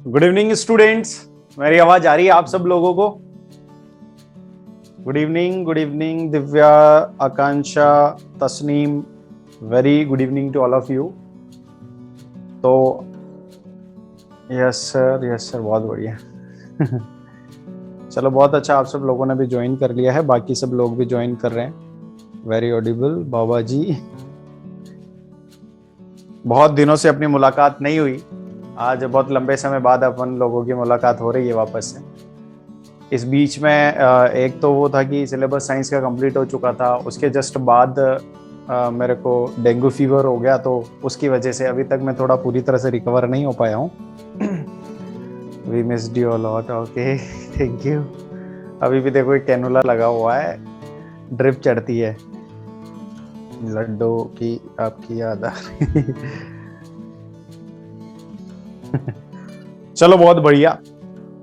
Good evening students. मेरी आवाज आ रही है आप सब लोगों को? Good evening Divya, Akanksha, Tasneem, very good evening to all of you. तो यस सर बहुत बढ़िया। चलो बहुत अच्छा, आप सब लोगों ने भी ज्वाइन कर लिया है, बाकी सब लोग भी ज्वाइन कर रहे हैं। वेरी ऑडिबल बाबा जी। बहुत दिनों से अपनी मुलाकात नहीं हुई, आज बहुत लंबे समय बाद अपन लोगों की मुलाकात हो रही है वापस से। इस बीच में एक तो वो था कि सिलेबस साइंस का कंप्लीट हो चुका था, उसके जस्ट बाद मेरे को डेंगू फीवर हो गया, तो उसकी वजह से अभी तक मैं थोड़ा पूरी तरह से रिकवर नहीं हो पाया हूँ। We missed you a lot. Okay, thank you. अभी भी देखो एक कैनुला लगा हुआ है, ड्रिप चढ़ती है। लड्डू की आपकी याद आ रही। चलो बहुत बढ़िया।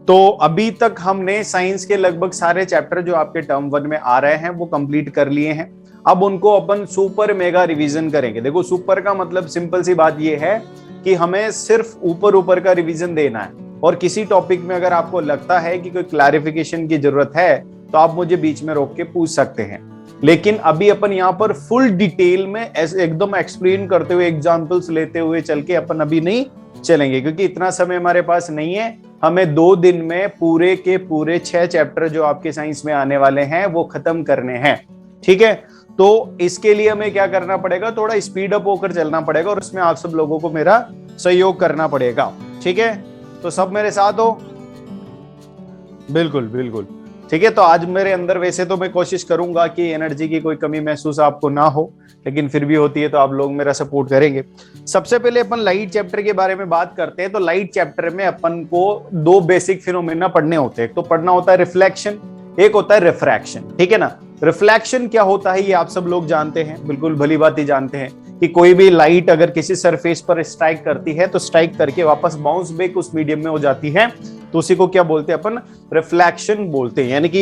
तो अभी तक हमने साइंस के लगभग सारे चैप्टर जो आपके टर्म 1 में आ रहे हैं वो कंप्लीट कर लिए हैं। अब उनको अपन सुपर मेगा रिवीजन करेंगे। देखो सुपर का मतलब सिंपल सी बात ये है कि हमें सिर्फ ऊपर ऊपर का रिवीजन देना है, और किसी टॉपिक में अगर आपको लगता है कि कोई क्लैरिफिकेशन की जरूरत है तो आप मुझे बीच में रोक के पूछ सकते हैं। लेकिन अभी अपन यहाँ पर फुल डिटेल में एकदम एक्सप्लेन करते हुए, एग्जाम्पल्स लेते हुए चल के अपन अभी नहीं चलेंगे, क्योंकि इतना समय हमारे पास नहीं है। हमें 2 दिन में पूरे के पूरे 6 चैप्टर जो आपके साइंस में आने वाले हैं वो खत्म करने हैं। ठीक है, तो इसके लिए हमें क्या करना पड़ेगा, थोड़ा स्पीड अप होकर चलना पड़ेगा, और उसमें आप सब लोगों को मेरा सहयोग करना पड़ेगा। ठीक है, तो सब मेरे साथ हो? बिल्कुल बिल्कुल। ठीक है, तो आज मेरे अंदर वैसे तो मैं कोशिश करूंगा कि एनर्जी की कोई कमी महसूस आपको ना हो, लेकिन फिर भी होती है तो आप लोग मेरा सपोर्ट करेंगे। सबसे पहले अपन लाइट चैप्टर के बारे में बात करते हैं। तो लाइट चैप्टर में अपन को 2 बेसिक फिनोमेना पढ़ने होते हैं। एक तो पढ़ना होता है रिफ्लेक्शन, एक होता है रिफ्रैक्शन। ठीक है ना। रिफ्लेक्शन क्या होता है ये आप सब लोग जानते हैं, बिल्कुल भली बात ही जानते हैं कि कोई भी लाइट अगर किसी सरफेस पर स्ट्राइक करती है तो स्ट्राइक करके वापस बाउंस बैक उस मीडियम में हो जाती है, तो उसी को क्या बोलते हैं अपन? रिफ्लेक्शन बोलते हैं। यानी कि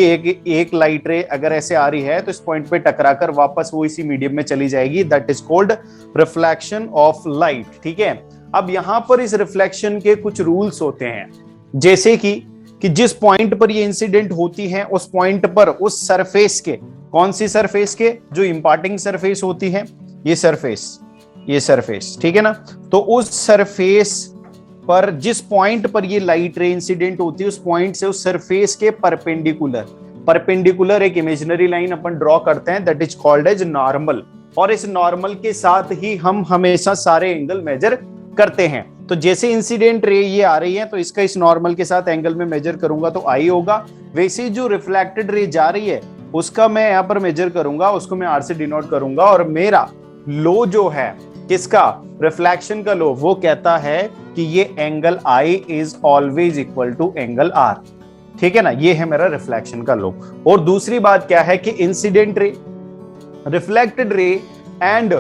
एक लाइट रे अगर ऐसे आ रही है तो इस पॉइंट पे टकराकर वापस वो इसी मीडियम में चली जाएगी, that is called reflection of light. ठीक है, अब यहां पर इस रिफ्लेक्शन के कुछ रूल्स होते हैं, जैसे कि जिस पॉइंट पर ये इंसिडेंट होती है उस पॉइंट पर उस सरफेस के, कौन सी सरफेस के? जो इंपार्टिंग सरफेस होती है, ये सरफेस। ठीक है ना। तो उस सरफेस पर जिस पॉइंट पर ये लाइट रे इंसिडेंट होती है उस पॉइंट से उस सरफेस के परपेंडिकुलर एक इमेजिनरी लाइन अपन ड्रॉ करते हैं, that is called as normal. और इस नॉर्मल के साथ ही हम हमेशा सारे एंगल मेजर करते हैं। तो जैसे इंसिडेंट रे ये आ रही है तो इसका इस नॉर्मल के साथ एंगल में मेजर करूंगा तो आई होगा। वैसे जो रिफ्लेक्टेड रे जा रही है उसका मैं यहां पर मेजर करूंगा, उसको मैं आर से डिनोट करूंगा, और मेरा लो जो है किसका? रिफ्लेक्शन का लो, वो कहता है कि ये angle I is always equal to angle R. ठीक है ना, ये है मेरा रिफ्लेक्शन का लो। और दूसरी बात क्या है कि incident ray, reflected ray and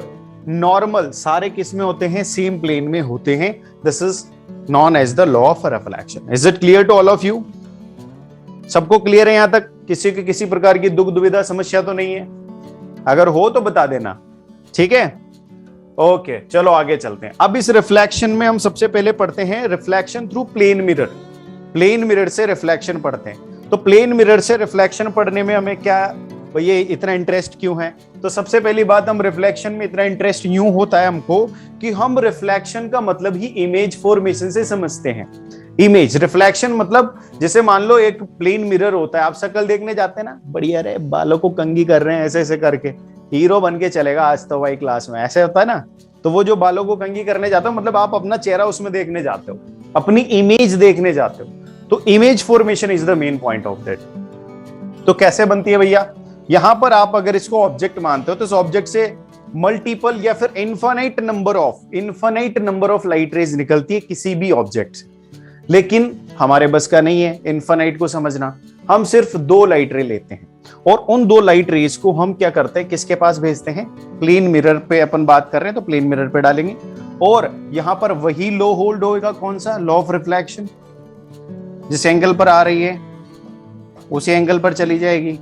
normal सारे किस में होते हैं? सेम प्लेन में होते हैं। This is known as the law of reflection. Is it clear to all of you? सबको क्लियर है यहां तक? किसी की किसी प्रकार की दुख दुविधा समस्या तो नहीं है? अगर हो तो बता देना। ठीक है, ओके, चलो आगे चलते हैं। अब इस रिफ्लेक्शन में हम सबसे पहले पढ़ते हैं reflection through plane mirror. Plane mirror से रिफ्लेक्शन पढ़ते हैं। तो प्लेन मिरर से रिफ्लेक्शन पढ़ने में हमें क्या ये इतना इंटरेस्ट क्यों है? तो सबसे पहली बात, हम रिफ्लेक्शन में इतना इंटरेस्ट यूं होता है हमको कि हम रिफ्लेक्शन का मतलब ही इमेज फॉर्मेशन से समझते हैं। इमेज रिफ्लेक्शन मतलब जैसे मान लो एक प्लेन मिरर होता है, आप शक्ल देखने जाते हैं ना, बढ़िया रे बालों को कंघी कर रहे हैं ऐसे ऐसे करके, हीरो बन के चलेगा आज तो भाई क्लास में, ऐसे होता है ना। तो वो जो बालों को कंघी करने जाते हो मतलब आप अपना चेहरा उसमें देखने जाते हो, अपनी इमेज देखने जाते हो। तो image formation is the main point of that. तो कैसे बनती है भैया? यहां पर आप अगर इसको ऑब्जेक्ट मानते हो तो इस ऑब्जेक्ट से मल्टीपल या फिर infinite number of light rays निकलती है किसी भी ऑब्जेक्ट से। लेकिन हमारे बस का नहीं है इनफाइनाइट को समझना। हम सिर्फ 2 लाइट रे लेते हैं, और उन 2 लाइट रेज को हम क्या करते हैं? किसके पास भेजते हैं? प्लेन मिरर पे अपन बात कर रहे हैं तो प्लेन मिरर पे डालेंगे, और यहां पर वही लॉ होल्ड होगा। कौन सा? Law of reflection. जिस एंगल पर आ रही है उसी एंगल पर चली जाएगी,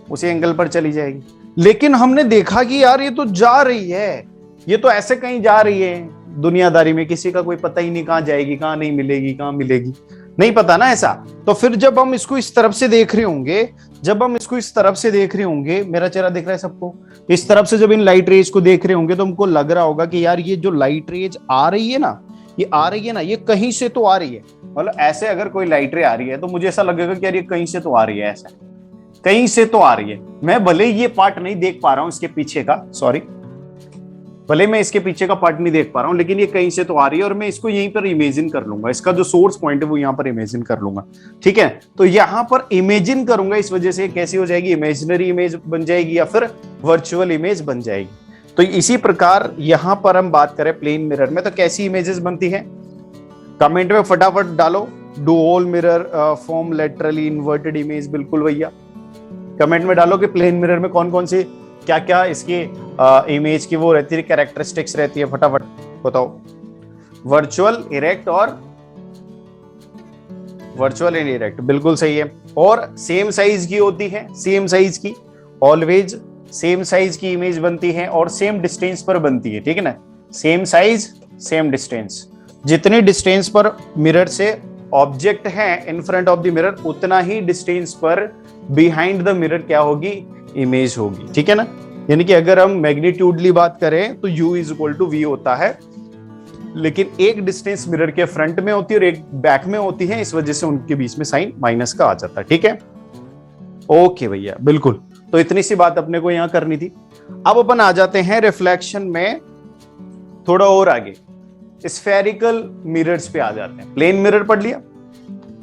उसी एंगल पर चली जाएगी। लेकिन हमने देखा कि यार ये तो जा रही है, ये तो ऐसे कहीं जा रही है, दुनियादारी में किसी का कोई पता ही नहीं कहाँ जाएगी, कहाँ नहीं मिलेगी, कहाँ मिलेगी, नहीं पता ना ऐसा। तो फिर जब हम इसको इस तरफ से देख रहे होंगे, जब हम इसको इस तरफ से देख रहे होंगे, मेरा चेहरा दिख रहा है सबको, इस तरफ से जब इन लाइट रेज को देख रहे होंगे तो हमको लग रहा होगा कि यार ये जो लाइट रेज आ रही है ना, ये आ रही है ना, ये कहीं से तो आ रही है। मतलब ऐसे अगर कोई लाइट रे आ रही है तो मुझे ऐसा लगेगा कि यार ये कहीं से तो आ रही है, ऐसा कहीं से तो आ रही है। मैं भले ये पार्ट नहीं देख पा रहा हूं इसके पीछे का, सॉरी, भले मैं इसके पीछे का पार्ट नहीं देख पा रहा हूं, लेकिन ये कहीं से तो आ रही है और मैं इसको यहीं पर इमेजिन कर लूंगा, इसका जो सोर्स पॉइंट है वो यहां पर इमेजिन कर लूंगा। ठीक है, तो यहां पर इमेजिन करूंगा, इस वजह से कैसी हो जाएगी, इमेजिनरी इमेज बन जाएगी या फिर वर्चुअल इमेज बन जाएगी। तो इसी प्रकार यहां पर हम बात करें प्लेन मिरर में तो कैसी इमेजेस बनती है, कमेंट में फटाफट डालो। Do all mirror form laterally inverted image? बिल्कुल भैया, कमेंट में डालो कि प्लेन मिरर में कौन कौन सी क्या क्या इसकी इमेज की वो रहती है, कैरेक्टरिस्टिक्स रहती है, फटाफट बताओ। वर्चुअल, इरेक्ट और वर्चुअल एंड इरेक्ट, बिल्कुल सही है। और सेम साइज की होती है, सेम साइज की, ऑलवेज सेम साइज की इमेज बनती है और सेम डिस्टेंस पर बनती है। ठीक है ना, सेम साइज सेम डिस्टेंस, जितनी डिस्टेंस पर मिरर से ऑब्जेक्ट है in front of the mirror उतना ही डिस्टेंस पर बिहाइंड द मिरर क्या होगी, इमेज होगी। ठीक है ना, यानी कि अगर हम मैग्नीट्यूडली बात करें तो u is equal to v होता है, लेकिन एक डिस्टेंस मिरर के फ्रंट में होती है और एक बैक में होती है, इस वजह से उनके बीच में साइन माइनस का आ जाता है। ठीक है, ओके भैया, बिल्कुल। तो इतनी सी बात अपने को यहां करनी थी। अब अपन आ जाते हैं रिफ्लेक्शन में थोड़ा और आगे, स्फेरिकल मिरर्स पे आ जाते हैं। प्लेन मिरर पढ़ लिया,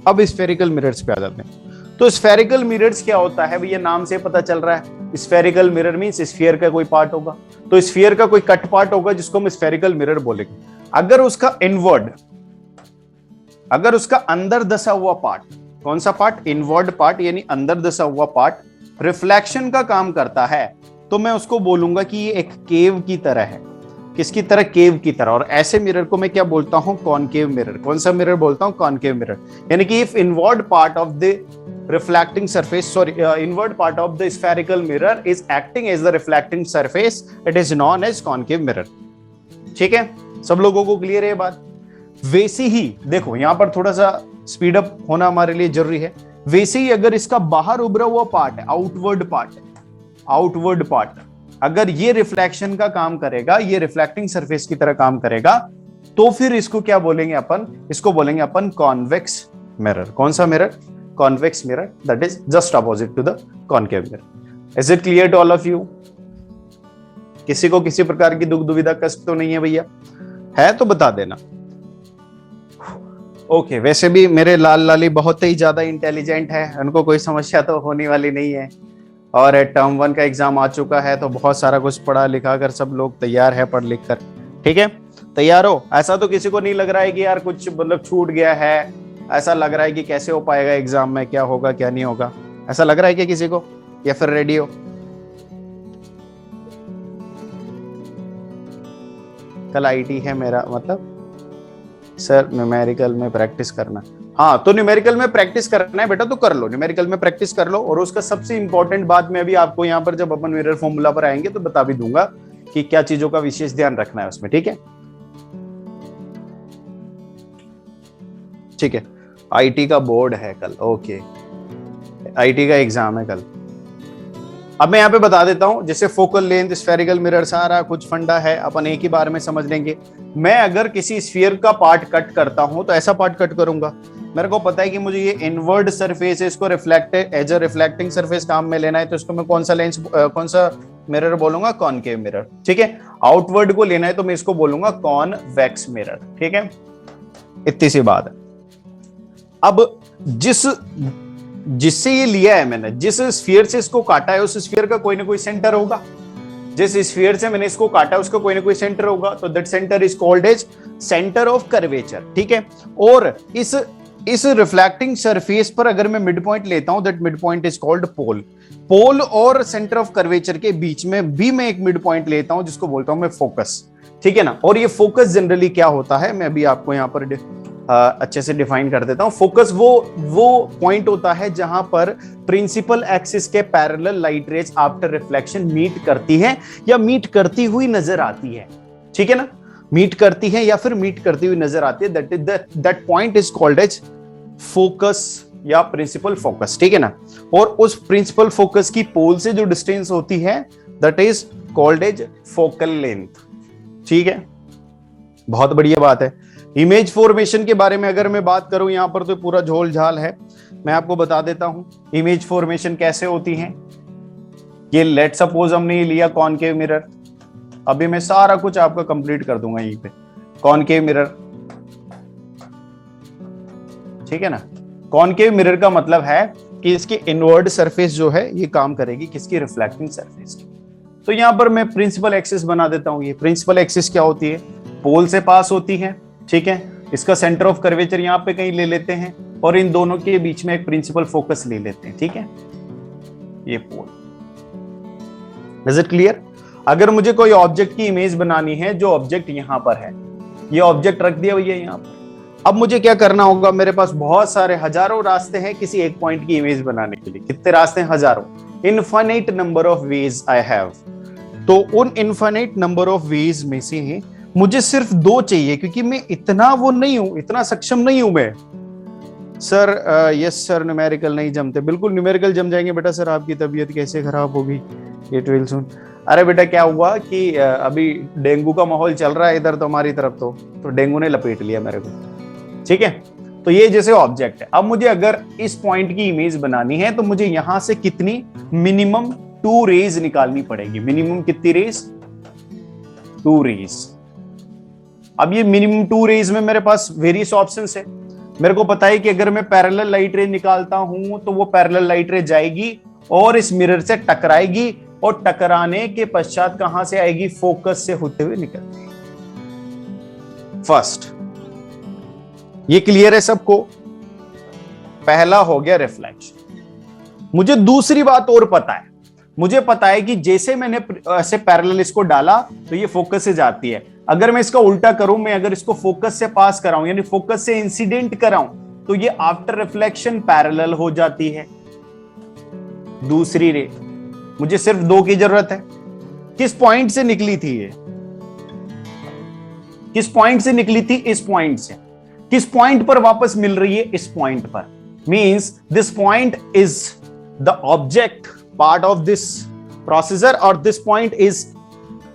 अब स्फेरिकल मिरर्स पे आ जाते हैं। तो स्फेरिकल मिरर्स क्या होता है भैया, नाम से पता चल रहा है, स्फेरिकल मिरर मींस स्फीयर का कोई पार्ट होगा, तो स्फीयर का कोई कट पार्ट होगा जिसको हम स्फेरिकल मिरर बोलेंगे। अगर उसका इनवर्ड, अगर उसका अंदर दसा हुआ पार्ट, कौन सा पार्ट, इनवर्ड पार्ट यानी अंदर दसा हुआ पार्ट रिफ्लेक्शन का काम करता है, तो मैं उसको बोलूंगा कि ये एक केव की तरह है। किसकी तरह, केव की तरह। और ऐसे मिरर को मैं क्या बोलता हूं, कॉनकेव मिरर। कौन सा मिरर बोलता हूं, कॉनकेव मिरर। यानी कि if inward part of the reflecting surface, inward part of the spherical mirror is acting as the reflecting surface, it is known as concave mirror। ठीक है, सब लोगों को क्लियर है ये बात। वैसे ही देखो, यहां पर थोड़ा सा स्पीड अप होना हमारे लिए जरूरी है। वैसे ही अगर इसका बाहर उभरा हुआ पार्ट है, आउटवर्ड पार्ट, आउटवर्ड पार्ट अगर ये रिफ्लेक्शन का काम करेगा, ये रिफ्लेक्टिंग सरफेस की तरह काम करेगा, तो फिर इसको क्या बोलेंगे अपन, इसको बोलेंगे अपन कॉन्वेक्स मिरर। कौन सा mirror, convex mirror, that is just opposite to the concave mirror. Is it clear to all of you? किसी को किसी प्रकार की दुख दुविधा कष्ट तो नहीं है भैया, है तो बता देना। ओके, वैसे भी मेरे लाल लाली बहुत ही ज्यादा इंटेलिजेंट है, उनको कोई समस्या तो होने वाली नहीं है। और टर्म 1 का एग्जाम आ चुका है तो बहुत सारा कुछ पढ़ा लिखा कर सब लोग तैयार है, पढ़ लिख कर। ठीक है, तैयार हो। ऐसा तो किसी को नहीं लग रहा है कि यार कुछ मतलब छूट गया है, ऐसा लग रहा है कि कैसे हो पाएगा एग्जाम में, क्या होगा क्या नहीं होगा, ऐसा लग रहा है कि किसी को, या फिर रेडी हो? कल आईटी है मेरा, मतलब सर न्यूमेरिकल में प्रैक्टिस करना। हाँ, तो न्यूमेरिकल में प्रैक्टिस करना है बेटा तो कर लो, न्यूमेरिकल में प्रैक्टिस कर लो। और उसका सबसे इंपॉर्टेंट बात मैं अभी आपको यहाँ पर जब अपन मिरर फॉर्मूला पर आएंगे तो बता भी दूंगा कि क्या चीजों का विशेष ध्यान रखना है उसमें। ठीक है, ठीक है। आईटी का बोर्ड है कल, ओके, आईटी का एग्जाम है कल। अब मैं यहाँ पे बता देता हूं, जैसे फोकल लेंथ, स्फेरिकल मिरर, सारा कुछ फंडा है, अपन एक ही बार में समझ लेंगे। मैं अगर किसी स्फीयर का पार्ट कट करता हूं तो ऐसा पार्ट कट करूंगा। मेरे को पता है कि मुझे ये इनवर्ड सरफेस है, इसको reflected as a reflecting surface काम में लेना है, तो इसको मैं कौन सा लेंस, कौन सा मिरर बोलूंगा, कॉनकेव मिरर। ठीक है, आउटवर्ड को लेना है तो मैं इसको बोलूंगा कॉनवेक्स मिरर। ठीक है, इतनी सी बात है। अब जिससे ये लिया है मैंने, जिस स्फीयर से इसको काटा है, उस स्फीयर का कोई ना कोई सेंटर होगा। जिस स्फीयर से मैंने इसको काटा है उसका कोई ना कोई सेंटर होगा, तो that centre is called as centre of curvature. ठीक है, और इस रिफ्लेक्टिंग सरफेस पर अगर मैं मिड पॉइंट लेता हूं, that mid point is called pole. Pole और सेंटर ऑफ कर्वेचर के बीच में भी मैं एक मिड पॉइंट लेता हूं जिसको बोलता हूं मैं फोकस। ठीक है ना, और ये फोकस जनरली क्या होता है मैं अभी आपको यहां पर अच्छे से डिफाइन कर देता हूं। फोकस वो पॉइंट होता है जहां पर प्रिंसिपल एक्सिस के parallel light rays after reflection meet करती है या मीट करती हुई नजर आती है। ठीक है ना, मीट करती है या फिर मीट करती हुई नजर आती है, that point is called as focus या प्रिंसिपल फोकस, ठीक है ना। और उस प्रिंसिपल फोकस की पोल से जो डिस्टेंस होती है that is called as focal length, ठीक है। बहुत बढ़िया बात है। इमेज फॉर्मेशन के बारे में अगर मैं बात करूं, यहां पर तो पूरा झोल झाल है, मैं आपको बता देता हूं इमेज फॉर्मेशन कैसे होती है। ये लेट सपोज हमने ये लिया कॉनकेव मिरर, अभी मैं सारा कुछ आपका कंप्लीट कर दूंगा यहीं पे। कॉनकेव मिरर, ठीक है ना। कॉनकेव मिरर का मतलब है कि इसकी इनवर्ड सरफेस जो है ये काम करेगी किसकी, रिफ्लेक्टिंग सरफेस की। तो यहां पर मैं प्रिंसिपल एक्सिस बना देता हूं। ये प्रिंसिपल एक्सिस क्या होती है, पोल से पास होती है, ठीक है। इसका सेंटर ऑफ कर्वेचर यहां पे कहीं ले लेते हैं और इन दोनों के बीच में एक प्रिंसिपल फोकस ले लेते हैं, ठीक है। ये पोल, इज इट क्लियर। अगर मुझे कोई ऑब्जेक्ट की इमेज बनानी है, जो ऑब्जेक्ट यहां पर है, ये ऑब्जेक्ट रख दिया भैया यहां पर, अब मुझे क्या करना होगा, मेरे पास बहुत सारे हजारों रास्ते हैं किसी एक पॉइंट की इमेज बनाने के लिए। कितने रास्ते हैं, हजारों, infinite number of ways I have. तो उन इनफाइनाइट नंबर ऑफ वेज में से मुझे सिर्फ 2 चाहिए, क्योंकि मैं इतना वो नहीं हूं, इतना सक्षम नहीं हूं मैं। सर यस सर, न्यूमेरिकल नहीं जमते। बिल्कुल न्यूमेरिकल जम जाएंगे बेटा। सर आपकी तबीयत कैसे खराब होगी, इट विल सून। अरे बेटा क्या हुआ कि अभी डेंगू का माहौल चल रहा है इधर तो हमारी तरफ, तो डेंगू ने लपेट लिया मेरे को, ठीक है। तो ये जैसे ऑब्जेक्ट है, अब मुझे अगर इस पॉइंट की इमेज बनानी है तो मुझे यहां से कितनी, मिनिमम 2 रेज निकालनी पड़ेगी। मिनिमम कितनी रेज, 2 रेज। अब ये मिनिमम 2 रेज में मेरे पास वेरियस ऑप्शंस है। मेरे को पता है कि अगर मैं पैरेलल लाइट रे निकालता हूं तो वो पैरेलल लाइट रे जाएगी और इस मिरर से टकराएगी, और टकराने के पश्चात कहां से आएगी, फोकस से होते हुए निकलती है। फर्स्ट, ये क्लियर है सबको। पहला हो गया रिफ्लेक्शन। मुझे दूसरी बात और पता है, मुझे पता है कि जैसे मैंने ऐसे पैरेलल इसको डाला तो ये फोकस से जाती है। अगर मैं इसका उल्टा करूं, मैं अगर इसको फोकस से पास कराऊं यानी फोकस से इंसिडेंट कराऊं, तो ये आफ्टर रिफ्लेक्शन पैरेलल हो जाती है। दूसरी रे, मुझे सिर्फ 2 की जरूरत है। किस पॉइंट से निकली थी ये, किस पॉइंट से निकली थी, इस पॉइंट से। किस पॉइंट पर वापस मिल रही है, इस पॉइंट पर। Means this point is the object part of this procedure और this point is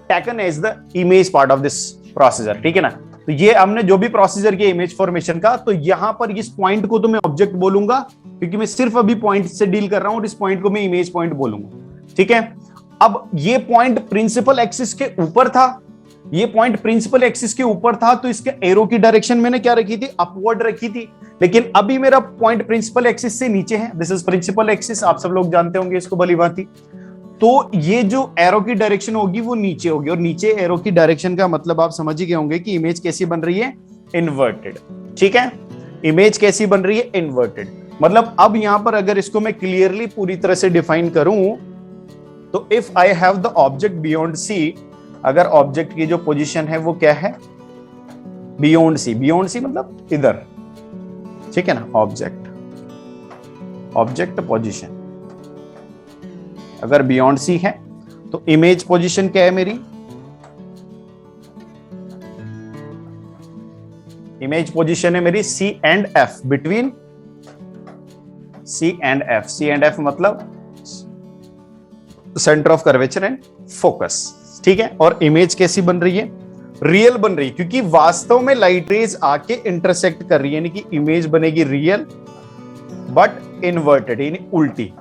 taken as the image part of this procedure, ठीक है ना। तो ये हमने जो भी प्रोसीजर किया इमेज फॉर्मेशन का, तो यहां पर इस पॉइंट को तो मैं ऑब्जेक्ट बोलूंगा, क्योंकि मैं सिर्फ अभी पॉइंट से डील कर रहा हूं, और इस पॉइंट को मैं इमेज पॉइंट बोलूंगा, ठीक है। अब ये पॉइंट प्रिंसिपल एक्सिस के ऊपर था, ये पॉइंट प्रिंसिपल एक्सिस के ऊपर था, तो इसके एरो की डायरेक्शन मैंने क्या रखी थी, अपवर्ड रखी थी। लेकिन अभी मेरा पॉइंट प्रिंसिपल एक्सिस से नीचे है, दिस इज प्रिंसिपल एक्सिस, आप सब लोग जानते होंगे इसको भली भांति। तो ये जो एरो की डायरेक्शन होगी वो नीचे होगी, और नीचे एरो की डायरेक्शन का मतलब आप समझ ही गए होंगे कि इमेज कैसी बन रही है, इन्वर्टेड, ठीक है। इमेज कैसी बन रही है, इन्वर्टेड। मतलब अब यहां पर अगर इसको मैं क्लियरली पूरी तरह से डिफाइन करूं, तो if I have the object beyond C, अगर ऑब्जेक्ट की जो पोजीशन है वो क्या है, बियॉन्ड सी। बियॉन्ड सी मतलब इधर, ठीक है ना। ऑब्जेक्ट पोजीशन अगर बियॉन्ड सी है, तो इमेज पोजीशन क्या है मेरी, इमेज पोजीशन है मेरी C and F, between C and F. C and F मतलब centre of curvature and focus, ठीक है। और इमेज कैसी बन रही है, रियल बन रही है, क्योंकि वास्तव में लाइट रेज आके इंटरसेक्ट कर रही है, यानी कि इमेज बनेगी रियल बट इन्वर्टेड, यानी उल्टी।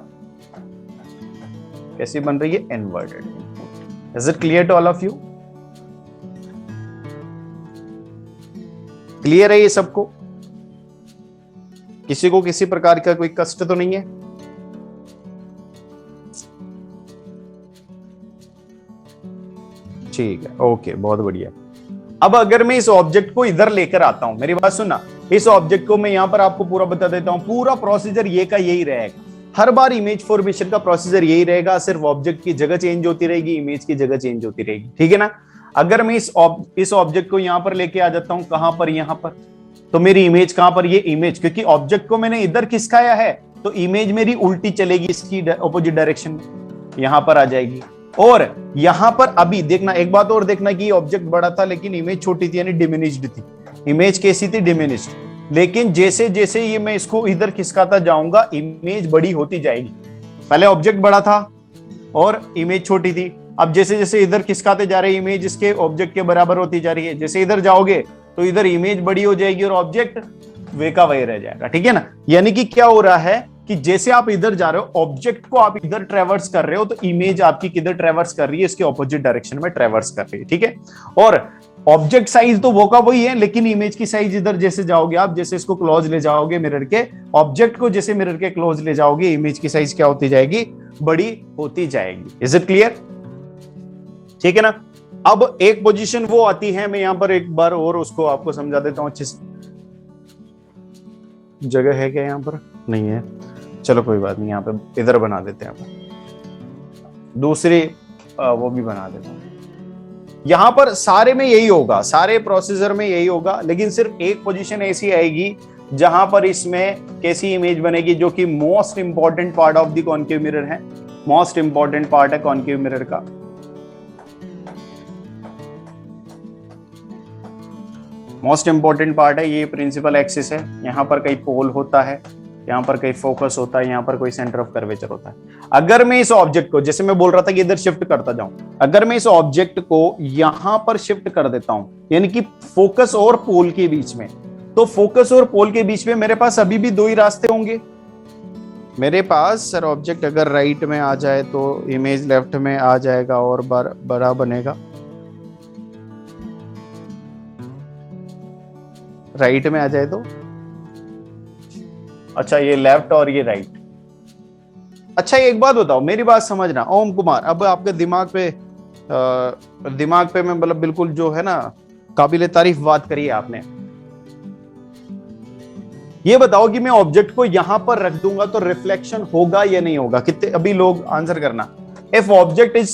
कैसी बन रही है, inverted. Is it clear to all of you, clear है ये सबको, किसी को किसी प्रकार का कोई कष्ट तो नहीं है। ठीक है, ओके, बहुत बढ़िया। अब अगर मैं इस ऑब्जेक्ट को इधर लेकर आता हूं, मेरी बात सुनना, इस ऑब्जेक्ट को मैं यहां पर आपको पूरा बता देता हूं, पूरा प्रोसीजर ये का यही रहेगा। हर बार इमेज फॉर्मेशन का प्रोसीजर यही रहेगा, सिर्फ ऑब्जेक्ट की जगह चेंज होती रहेगी, इमेज की जगह चेंज होती रहेगी, ठीक है ना। अगर मैं इस ऑब्जेक्ट को यहां पर लेके आ जाता हूं, कहां पर, यहां पर, तो मेरी इमेज कहां पर, ये इमेज, क्योंकि ऑब्जेक्ट को मैंने इधर खिसकाया है, तो इमेज मेरी उल्टी चलेगी, इसकी ऑपोजिट डायरेक्शन में, यहां पर आ जाएगी। और यहां पर अभी देखना, एक बात और देखना कि ऑब्जेक्ट बड़ा था लेकिन इमेज छोटी थी, यानी डिमिनिश्ड थी। इमेज कैसी थी? डिमिनिश्ड। लेकिन जैसे जैसे ये मैं इसको इधर खिसकाता जाऊंगा इमेज बड़ी होती जाएगी। पहले ऑब्जेक्ट बड़ा था और इमेज छोटी थी, अब जैसे जैसे इधर खिसकाते जा रहे हैं इमेज इसके ऑब्जेक्ट के बराबर होती जा रही है। जैसे इधर जाओगे तो इधर इमेज बड़ी हो जाएगी और ऑब्जेक्ट वे का वही रह जाएगा, ठीक है ना। यानी कि क्या हो रहा है कि जैसे आप इधर जा रहे हो, ऑब्जेक्ट को आप इधर ट्रेवर्स कर रहे हो, तो इमेज आपकी किधर ट्रेवर्स कर रही है? इसके ऑपोजिट डायरेक्शन में ट्रेवर्स कर रही है, ठीक है। और ऑब्जेक्ट साइज तो वो का वही है, लेकिन इमेज की साइज इधर जैसे जाओगे आप, जैसे इसको क्लोज ले जाओगे मिरर के, ऑब्जेक्ट को जैसे मिरर के क्लोज ले जाओगे, इमेज की साइज क्या होती जाएगी? बड़ी होती जाएगी। Is it clear? ठीक है ना। अब एक पोजीशन वो आती है, मैं यहां पर एक बार और उसको आपको समझा देता हूं अच्छे से। जगह है क्या यहां पर? नहीं है, चलो कोई बात नहीं, यहां पे इधर बना देते हैं। दूसरी वो भी बना देता हूं। यहां पर सारे में यही होगा, सारे प्रोसेसर में यही होगा, लेकिन सिर्फ एक पोजीशन ऐसी आएगी जहां पर इसमें कैसी इमेज बनेगी, जो कि most important part of the concave mirror है। मोस्ट इंपॉर्टेंट पार्ट है कॉन्केव मिरर का। मोस्ट इंपॉर्टेंट पार्ट है ये प्रिंसिपल एक्सिस है। यहां पर कहीं पोल होता है, यहां पर कहीं फोकस होता है, यहां पर कोई सेंटर ऑफ कर्वेचर होता है। अगर मैं इस ऑब्जेक्ट को, जैसे मैं बोल रहा था कि इधर शिफ्ट करता जाऊं, अगर मैं इस ऑब्जेक्ट को यहां पर शिफ्ट कर देता हूं, यानी कि फोकस और पोल के बीच में, तो फोकस और पोल के बीच में मेरे पास अभी भी दो ही रास्ते होंगे। मेरे पास सर ऑब्जेक्ट अगर राइट में आ जाए तो इमेज लेफ्ट में आ जाएगा और बड़ा बनेगा। राइट में आ जाए तो अच्छा, ये लेफ्ट और ये राइट। अच्छा एक बात बताओ, मेरी बात समझना ओम कुमार, अब आपके दिमाग पे मैं मतलब बिल्कुल जो है ना काबिले तारीफ बात करी है आपने। ये बताओ कि मैं ऑब्जेक्ट को यहां पर रख दूंगा तो रिफ्लेक्शन होगा या नहीं होगा? कितने अभी लोग आंसर करना। If object is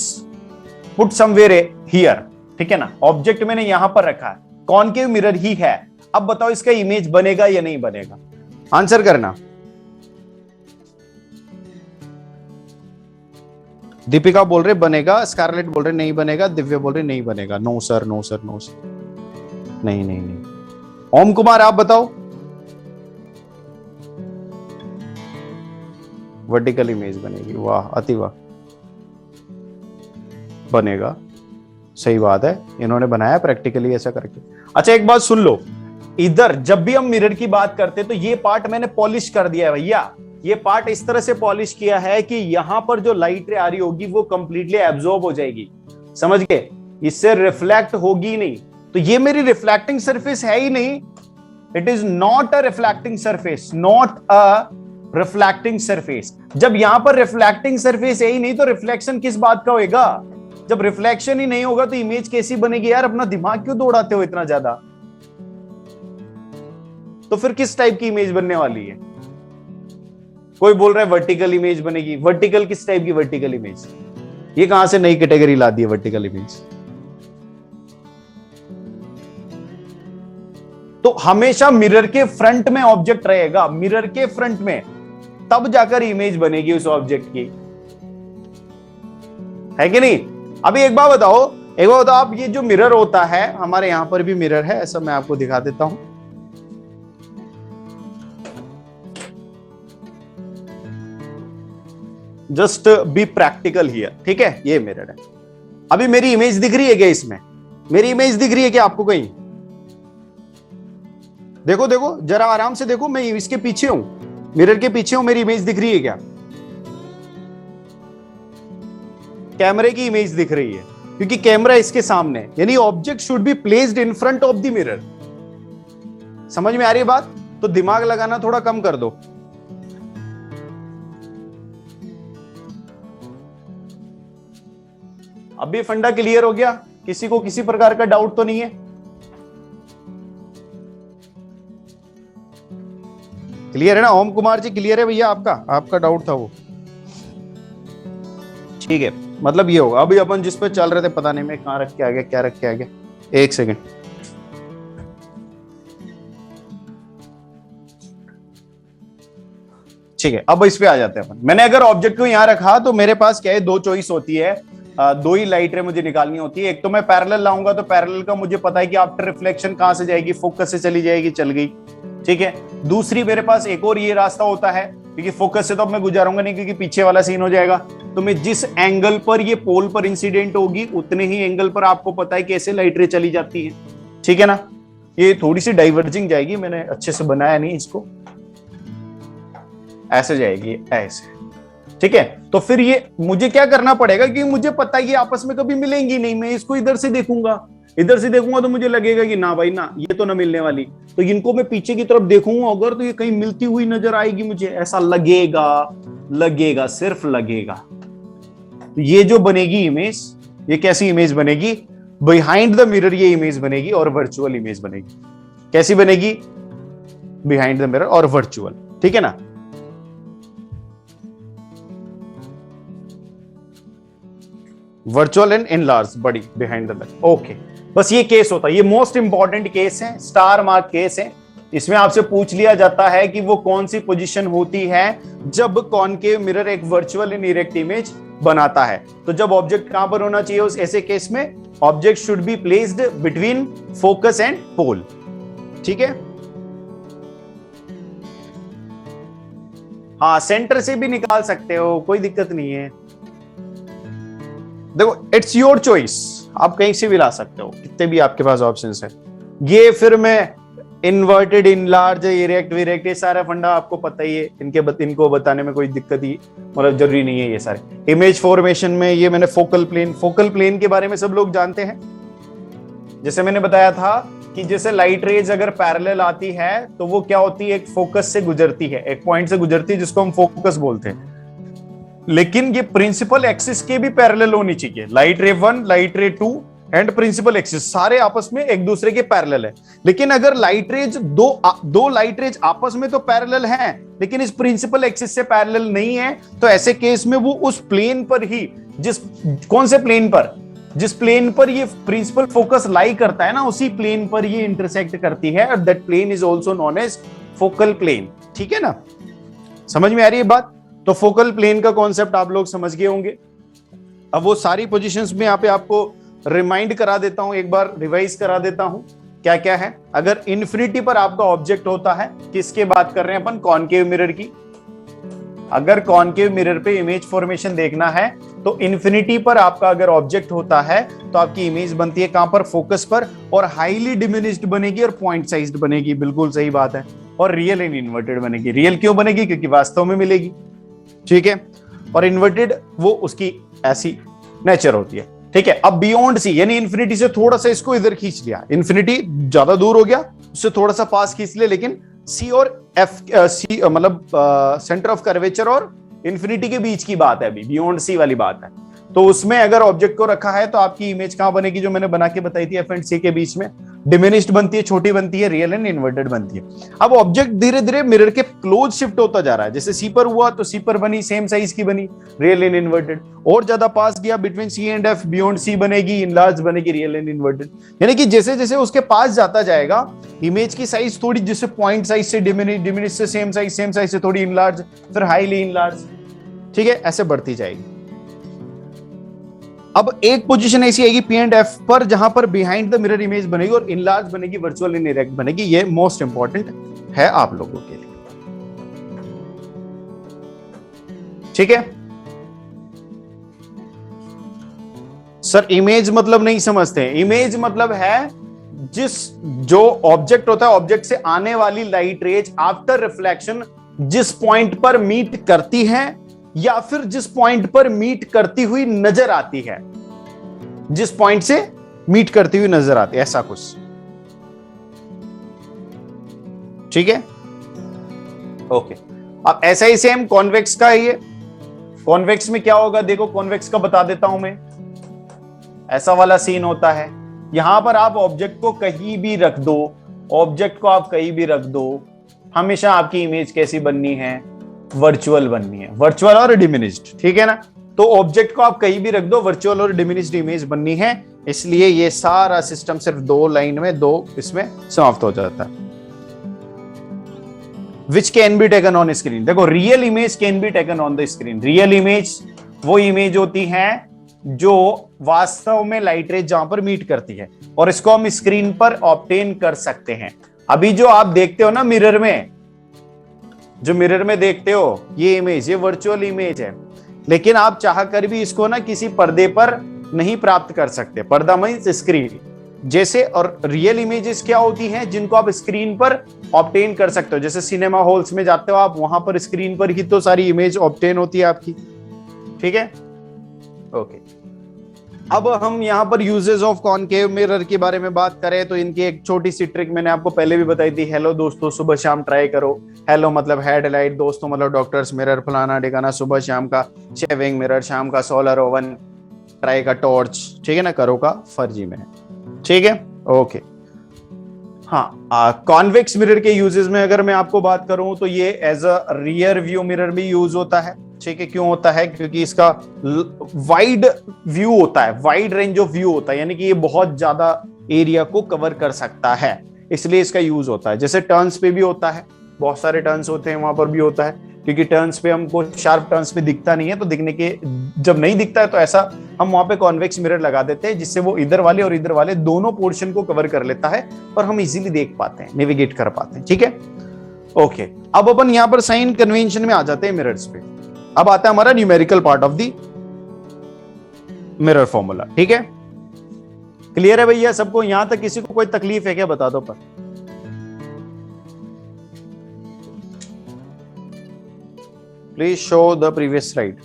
put somewhere here, ठीक है ना, ऑब्जेक्ट मैंने यहां पर रखा है, कॉनकेव मिरर ही है, अब बताओ इसका इमेज बनेगा या नहीं बनेगा? आंसर करना। दीपिका बोल रहे बनेगा, स्कारलेट बोल रहे नहीं बनेगा, दिव्या बोल रहे नहीं बनेगा। No sir, no sir, no sir, नहीं नहीं नहीं। ओम कुमार आप बताओ। वर्टिकल इमेज बनेगी, वाह अति वाह, बनेगा, सही बात है, इन्होंने बनाया प्रैक्टिकली ऐसा करके। अच्छा एक बात सुन लो, इधर जब भी हम मिरर की बात करते तो ये पार्ट मैंने पॉलिश कर दिया है भैया। ये पार्ट इस तरह से पॉलिश किया है कि यहां पर जो लाइट रे आ रही होगी वो कंप्लीटली एब्जॉर्ब हो जाएगी, समझ गए, इससे रिफ्लेक्ट होगी नहीं। तो ये मेरी रिफ्लेक्टिंग सरफेस है ही नहीं, it is not a reflecting surface, not a reflecting surface. जब यहां पर रिफ्लेक्टिंग सरफेस है ही नहीं तो रिफ्लेक्शन किस बात का होगा? जब रिफ्लेक्शन ही नहीं होगा तो इमेज कैसी बनेगी यार? अपना दिमाग क्यों दौड़ाते हो इतना ज्यादा? तो फिर किस टाइप की इमेज बनने वाली है? कोई बोल रहा है वर्टिकल इमेज बनेगी। वर्टिकल किस टाइप की वर्टिकल इमेज? ये कहां से नई कैटेगरी ला दी है वर्टिकल इमेज? तो हमेशा मिरर के फ्रंट में ऑब्जेक्ट रहेगा, मिरर के फ्रंट में, तब जाकर इमेज बनेगी उस ऑब्जेक्ट की, है कि नहीं? अभी एक बात बताओ, आप, ये जो मिरर होता है, हमारे यहां पर भी मिरर है, ऐसा मैं आपको दिखा देता हूं। जस्ट बी प्रैक्टिकल हियर, ठीक है, ये मिरर है। अभी मेरी इमेज दिख रही है क्या इसमें? मेरी इमेज दिख रही है क्या आपको कहीं? देखो देखो जरा आराम से देखो, मैं इसके पीछे हूं, मिरर के पीछे हूं, मेरी इमेज दिख रही है क्या? कैमरे की इमेज दिख रही है क्योंकि कैमरा इसके सामने, यानी object should be placed in front of the mirror. समझ में आ रही है बात? तो दिमाग लगाना थोड़ा कम कर दो। अभी फंडा क्लियर हो गया? किसी को किसी प्रकार का डाउट तो नहीं है? क्लियर है ना? ओम कुमार जी क्लियर है भैया? आपका डाउट था वो, ठीक है। मतलब ये होगा, अभी अपन जिस पे चल रहे थे, पता नहीं मैं कहां रख के आ गया, क्या रख के आ गया, एक सेकेंड। ठीक है, अब इस पे आ जाते हैं अपन। मैंने अगर ऑब्जेक्ट को यहां रखा तो मेरे पास क्या है, दो चॉइस होती है। दो ही लाइट रे मुझे निकालनी होती है। एक तो मैं पैरेलल लाऊंगा तो पैरेलल का मुझे पता है कि आफ्टर रिफ्लेक्शन कहां से जाएगी, फोकस से चली जाएगी, चल गई, ठीक है। दूसरी मेरे पास एक और ये रास्ता होता है, क्योंकि फोकस से तो अब मैं गुजारूंगा नहीं क्योंकि पीछे वाला सीन हो जाएगा, तो मैं जिस एंगल पर ये पोल पर इंसिडेंट होगी उतने ही एंगल पर आपको पता है कैसे लाइट रे चली जाती है, ठीक है ना। ये थोड़ी सी डाइवर्जिंग जाएगी, मैंने अच्छे से बनाया नहीं इसको, ऐसे जाएगी ऐसे, ठीक है। तो फिर ये मुझे क्या करना पड़ेगा कि मुझे पता है ये आपस में कभी मिलेंगी नहीं, मैं इसको इधर से देखूंगा, इधर से देखूंगा तो मुझे लगेगा कि ना भाई ना, ये तो ना मिलने वाली, तो इनको मैं पीछे की तरफ देखूंगा अगर तो ये कहीं मिलती हुई नजर आएगी, मुझे ऐसा लगेगा, लगेगा, सिर्फ लगेगा। तो ये जो बनेगी इमेज, ये कैसी इमेज बनेगी, बिहाइंड द मिरर ये इमेज बनेगी और वर्चुअल इमेज बनेगी। कैसी बनेगी, बिहाइंड द मिरर और वर्चुअल, ठीक है ना। वर्चुअल एंड इनलार्ज बड़ी बिहाइंड द मिरर, ओके। बस ये केस होता है, ये मोस्ट इंपॉर्टेंट केस है, स्टार मार्क केस है। इसमें आपसे पूछ लिया जाता है कि वो कौन सी पोजीशन होती है जब कॉनकेव मिरर एक वर्चुअल इन इरेक्ट इमेज बनाता है। तो जब ऑब्जेक्ट कहां पर होना चाहिए उस ऐसे केस में, object should be placed between focus and pole, ठीक है। हाँ, सेंटर से भी निकाल सकते हो, कोई दिक्कत नहीं है। देखो इट्स योर चॉइस, आप कहीं से भी ला सकते हो, कितने भी आपके पास ऑप्शंस है। ये फिर मैं इन्वर्टेड, इनलार्ज, इरेक्ट, विरेक्ट, ये सारा फंडा आपको पता ही है, इनको बताने में कोई दिक्कत ही मतलब जरूरी नहीं है। ये सारे इमेज फॉर्मेशन में ये मैंने फोकल प्लेन के बारे में सब लोग जानते हैं। जैसे मैंने बताया था कि जैसे लाइट रेज अगर पैरेलल आती है तो वो क्या होती है, एक फोकस से गुजरती है, एक पॉइंट से गुजरती है जिसको हम फोकस बोलते हैं। लेकिन ये प्रिंसिपल एक्सिस के भी पैरेलल होनी चाहिए। लाइट रे 1, लाइट रे 2 एंड प्रिंसिपल एक्सिस सारे आपस में एक दूसरे के पैरेलल है। लेकिन अगर लाइट रेज दो लाइट रेज आपस में तो पैरेलल हैं, लेकिन इस प्रिंसिपल एक्सिस से पैरेलल नहीं है, तो ऐसे केस में वो उस प्लेन पर ही, कौन से प्लेन पर, जिस प्लेन पर ये प्रिंसिपल फोकस लाई करता है ना, उसी प्लेन पर ये इंटरसेक्ट करती है, और that plane is also known as focal plane, ठीक है ना। समझ में आ रही है बात। तो फोकल प्लेन का कॉन्सेप्ट आप लोग समझ गए होंगे। अब वो सारी पोजीशंस में यहाँ पे आपको रिमाइंड करा देता हूं, एक बार रिवाइज करा देता हूं क्या क्या है। अगर इन्फिनिटी पर आपका ऑब्जेक्ट होता है, किसके बात कर रहे हैं अपन, कॉनकेव मिरर की। अगर कॉनकेव मिरर पे इमेज फॉर्मेशन देखना है तो इन्फिनिटी पर आपका अगर ऑब्जेक्ट होता है तो आपकी इमेज बनती है कहां पर, फोकस पर, और हाईली डिमिनिश्ड बनेगी और पॉइंट साइज्ड बनेगी, बिल्कुल सही बात है। और रियल एंड इन्वर्टेड बनेगी। रियल क्यों बनेगी, क्योंकि वास्तव में मिलेगी, ठीक है। और इन्वर्टेड वो उसकी ऐसी नेचर होती है, ठीक है। अब बियॉन्ड सी यानी इन्फिनिटी से थोड़ा सा इसको इधर खींच लिया, इन्फिनिटी ज्यादा दूर हो गया, उससे थोड़ा सा पास खींच लिया, लेकिन सी और एफ, सी मतलब सेंटर ऑफ कर्वेचर और इन्फिनिटी के बीच की बात है, अभी बियॉन्ड सी वाली बात है। तो उसमें अगर ऑब्जेक्ट को रखा है तो आपकी इमेज कहां बनेगी, जो मैंने बना के बताई थी, एफ एंड सी के बीच में। डिमिनिश्ड बनती है, छोटी बनती है, रियल एंड इन्वर्टेड बनती है। अब ऑब्जेक्ट धीरे धीरे मिरर के क्लोज शिफ्ट होता जा रहा है। जैसे सी पर हुआ तो सी पर बनी, सेम साइज की बनी, रियल एंड इन्वर्टेड। और ज्यादा पास गया, between C and F, beyond C बनेगी, इनलार्ज बनेगी, रियल एंड इन्वर्टेड। यानी कि जैसे जैसे उसके पास जाता जाएगा इमेज की साइज थोड़ी, जैसे पॉइंट साइज से डिमिनिश से सेम साइज से थोड़ी इनलार्ज, फिर हाईली इनलार्ज, ठीक है, ऐसे बढ़ती जाएगी। अब एक पोजीशन ऐसी आएगी पी एंड एफ पर जहां पर बिहाइंड द मिरर इमेज बनेगी और इनलार्ज बनेगी, वर्चुअल इन इरेक्ट बनेगी। ये मोस्ट इंपॉर्टेंट है आप लोगों के लिए, ठीक है। सर इमेज मतलब नहीं समझते। इमेज मतलब है जो ऑब्जेक्ट होता है, ऑब्जेक्ट से आने वाली लाइट रेज आफ्टर रिफ्लेक्शन जिस पॉइंट पर मीट करती है या फिर जिस पॉइंट पर मीट करती हुई नजर आती है, जिस पॉइंट से मीट करती हुई नजर आती है, ऐसा कुछ, ठीक है, ओके। अब ऐसा ही सेम कॉन्वेक्स का है ये। कॉन्वेक्स में क्या होगा, देखो कॉन्वेक्स का बता देता हूं मैं। ऐसा वाला सीन होता है, यहां पर आप ऑब्जेक्ट को कहीं भी रख दो, ऑब्जेक्ट को आप कहीं भी रख दो, हमेशा आपकी इमेज कैसी बननी है, वर्चुअल बननी है, वर्चुअल और डिमिनिश्ड, ठीक है ना। तो ऑब्जेक्ट को आप कहीं भी रख दो, वर्चुअल और डिमिनिश्ड इमेज बननी है। इसलिए ये सारा सिस्टम सिर्फ दो लाइन में, दो इसमें समाप्त हो जाता है। Which can be taken on screen. देखो real image can be taken on the screen. Real image वो इमेज होती है जो वास्तव में लाइट रेज जहां पर मीट करती है, और इसको हम स्क्रीन पर ऑब्टेन कर सकते हैं। अभी जो आप देखते हो ना मिरर में, जो मिरर में देखते हो ये इमेज, ये वर्चुअल इमेज है, लेकिन आप चाह कर भी इसको ना किसी पर्दे पर नहीं प्राप्त कर सकते। पर्दा मींस स्क्रीन जैसे, और रियल इमेजेस क्या होती हैं जिनको आप स्क्रीन पर ऑब्टेन कर सकते हो। जैसे सिनेमा हॉल्स में जाते हो आप, वहां पर स्क्रीन पर ही तो सारी इमेज ऑब्टेन होती है आपकी। ठीक है, ओके। अब हम यहाँ पर यूजेस ऑफ कॉनकेव मिरर के बारे में बात करें तो इनकी एक छोटी सी ट्रिक मैंने आपको पहले भी बताई थी। हेलो दोस्तों, सुबह शाम ट्राई करो। हेलो मतलब हेडलाइट, दोस्तों मतलब डॉक्टर्स मिरर, फलाना ठिकाना, सुबह शाम का शेविंग मिरर, शाम का सोलर ओवन, ट्राई का टॉर्च, ठीक है ना, करो का फर्जी में, ठीक है, ओके। हाँ, कॉन्वेक्स मिरर के यूजेस में अगर मैं आपको बात करूं तो ये as a rear view mirror भी यूज होता है। ठीक है, क्यों होता है? क्योंकि इसका वाइड व्यू होता है, वाइड रेंज ऑफ व्यू होता है, यानी कि ये बहुत ज्यादा एरिया को कवर कर सकता है, इसलिए इसका यूज होता है। जैसे टर्न्स पे भी होता है, बहुत सारे टर्न्स होते हैं वहां पर भी होता है, क्योंकि टर्न्स पे हमको शार्प टर्न्स पे दिखता नहीं है, तो दिखने के जब नहीं दिखता है तो ऐसा हम वहां पे कॉन्वेक्स मिरर लगा देते हैं, जिससे वो इधर वाले और इधर वाले दोनों पोर्शन को कवर कर लेता है और हम इजीली देख पाते हैं, नेविगेट कर पाते हैं। ठीक है, ओके। अब अपन यहां पर साइन कन्वेंशन में आ जाते हैं मिरर्स पे। अब आता है हमारा numerical part of the mirror formula. ठीक है, क्लियर है भैया सबको? यहां तक किसी को कोई तकलीफ है क्या? बता दो पर। Please show the previous slide.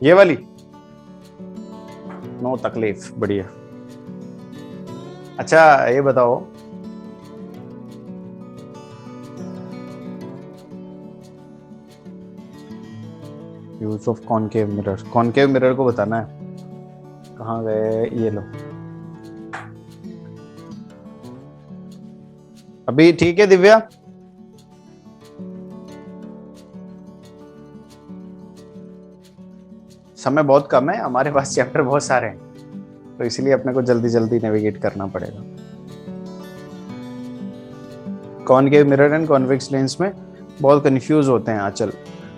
ये वाली, नो तकलीफ, बढ़िया। अच्छा ये बताओ, use of concave mirror, concave mirror को बताना है। कहां गए ये? लो अभी ठीक है दिव्या? समय बहुत कम है हमारे पास, चैप्टर बहुत सारे हैं, तो इसलिए अपने को जल्दी जल्दी नेविगेट करना पड़ेगा। Concave mirror and convex lens में बहुत कंफ्यूज होते हैं आंचल।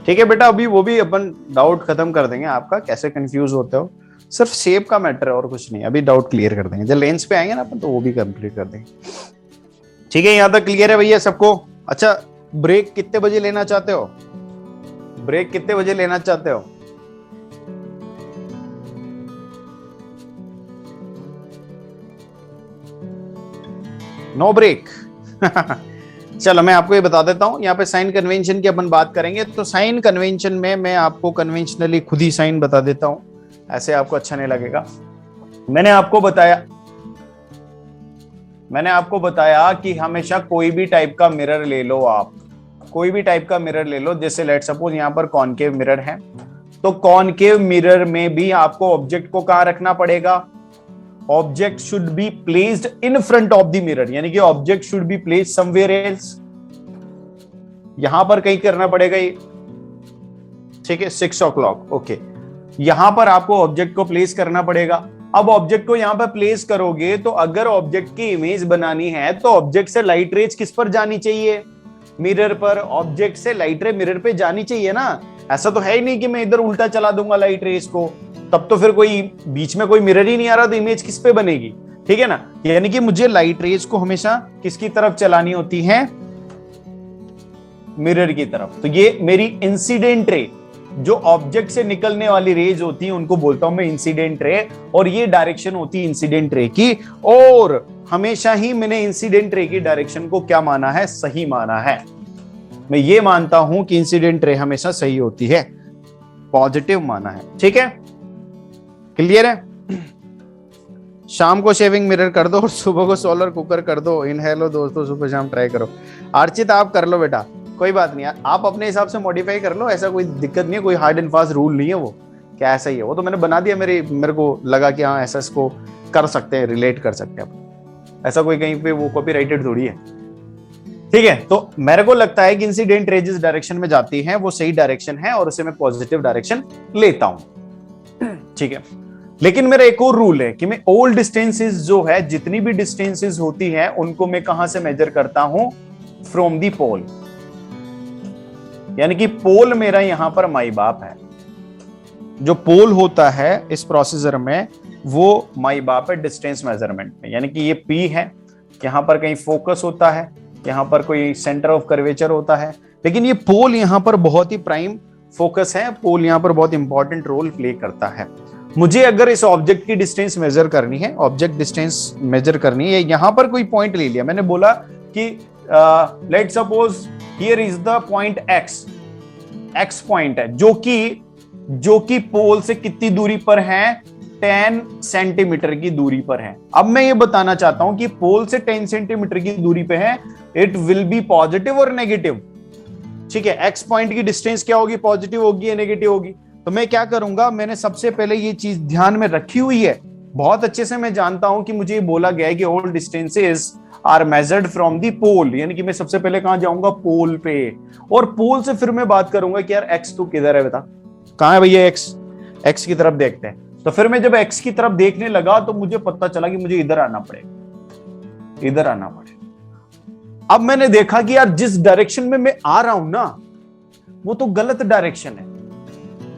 ठीक है बेटा, अभी वो भी अपन डाउट खत्म कर देंगे आपका, कैसे कंफ्यूज होते हो, सिर्फ शेप का मैटर है और कुछ नहीं। अभी डाउट क्लियर कर देंगे, जब लेंस पे आएंगे ना अपन तो वो भी कंप्लीट कर देंगे। ठीक है, यहां तक क्लियर है भैया सबको? अच्छा, ब्रेक कितने बजे लेना चाहते हो? ब्रेक कितने बजे लेना चाहते हो? No break? चलो मैं आपको ये बता देता हूं, यहाँ पे साइन कन्वेंशन की अपन बात करेंगे। तो साइन कन्वेंशन में मैं आपको कन्वेंशनली खुद ही साइन बता देता हूं, ऐसे आपको अच्छा नहीं लगेगा। मैंने आपको बताया कि हमेशा कोई भी टाइप का मिरर ले लो, आप कोई भी टाइप का मिरर ले लो। जैसे लेट सपोज यहाँ पर कॉनकेव मिरर है, तो कॉनकेव मिरर में भी आपको ऑब्जेक्ट को कहां रखना पड़ेगा? Object should be placed in front of the mirror, यानी कि object should be placed somewhere else, यहां पर कहीं करना पड़ेगा ये। ठीक है, 6 o'clock, ओके। यहां पर आपको ऑब्जेक्ट को प्लेस करना पड़ेगा। अब ऑब्जेक्ट को यहां पर प्लेस करोगे तो अगर ऑब्जेक्ट की इमेज बनानी है तो ऑब्जेक्ट से लाइट रेज किस पर जानी चाहिए? मिरर पर। ऑब्जेक्ट से लाइट रे मिरर पे जानी चाहिए ना, ऐसा तो है ही नहीं कि मैं इधर उल्टा चला दूंगा लाइट रेज को, तब तो फिर कोई बीच में कोई मिरर ही नहीं आ रहा तो इमेज किस पे बनेगी? ठीक है ना, यानी कि मुझे लाइट रेज को हमेशा किसकी तरफ चलानी होती है? मिरर की तरफ। तो ये मेरी इंसिडेंट रे, जो ऑब्जेक्ट से निकलने वाली रेज होती है उनको बोलता हूं मैं इंसिडेंट रे, और ये डायरेक्शन होती है इंसिडेंट रे की। और हमेशा ही मैंने इंसिडेंट रे की डायरेक्शन को क्या माना है? सही माना है। मैं ये मानता हूं कि इंसिडेंट रे हमेशा सही होती है, पॉजिटिव माना है। ठीक है, क्लियर है? शाम को शेविंग मिरर कर दो और सुबह को सोलर कुकर कर दो। इन हेलो दोस्तों, सुबह शाम ट्राई करो। अर्चित आप कर लो बेटा, कोई बात नहीं, आप अपने हिसाब से मॉडिफाई कर लो, ऐसा कोई दिक्कत नहीं है, कोई हार्ड एंड फास्ट रूल नहीं है वो, क्या ऐसा ही है वो तो मैंने बना दिया, मेरे को लगा कि हाँ ऐसा इसको कर सकते हैं, रिलेट कर सकते हैं, ऐसा कोई कहीं पे वो कॉपीराइटेड थोड़ी है। ठीक है, तो मेरे को लगता है कि इंसिडेंट रे जिस डायरेक्शन में जाती है वो सही डायरेक्शन है और उसे मैं पॉजिटिव डायरेक्शन लेता हूं। ठीक है, लेकिन मेरा एक और रूल है कि मैं ऑल डिस्टेंसेस जो है, जितनी भी डिस्टेंसेस होती है उनको मैं कहां से मेजर करता हूं? From the pole. यानी कि पोल मेरा यहां पर माई बाप है। जो पोल होता है इस प्रोसीजर में वो माई बाप है डिस्टेंस मेजरमेंट में। यानी कि ये पी है, यहां पर कहीं फोकस होता है, यहां पर कोई सेंटर ऑफ कर्वेचर होता है, लेकिन ये पोल यहां पर बहुत ही प्राइम फोकस है। पोल यहां पर बहुत इंपॉर्टेंट रोल प्ले करता है। मुझे अगर इस ऑब्जेक्ट की डिस्टेंस मेजर करनी है, ऑब्जेक्ट डिस्टेंस मेजर करनी है, यहां पर कोई पॉइंट ले लिया, मैंने बोला कि let suppose here is the point x, x point है जो कि पोल से कितनी दूरी पर है, 10 सेंटीमीटर की दूरी पर है। अब मैं ये बताना चाहता हूं कि पोल से 10 सेंटीमीटर की दूरी पे है, इट विल बी पॉजिटिव और नेगेटिव। ठीक है, एक्स पॉइंट की डिस्टेंस क्या होगी, पॉजिटिव होगी या नेगेटिव होगी। तो मैं क्या करूंगा, मैंने सबसे पहले ये चीज ध्यान में रखी हुई है, बहुत अच्छे से मैं जानता हूं कि मुझे ये बोला गया है कि all distances are measured from the pole. यानी कि मैं सबसे पहले कहां जाऊंगा, पोल पे, और पोल से फिर मैं बात करूंगा कि यार एक्स तो किधर है, बता कहां है भैया एक्स, एक्स की तरफ देखते हैं। तो फिर मैं जब एक्स की तरफ देखने लगा तो मुझे पता चला कि मुझे इधर आना पड़ेगा, इधर आना पड़ेगा। अब मैंने देखा कि यार जिस डायरेक्शन में मैं आ रहा हूं ना वो तो गलत डायरेक्शन है,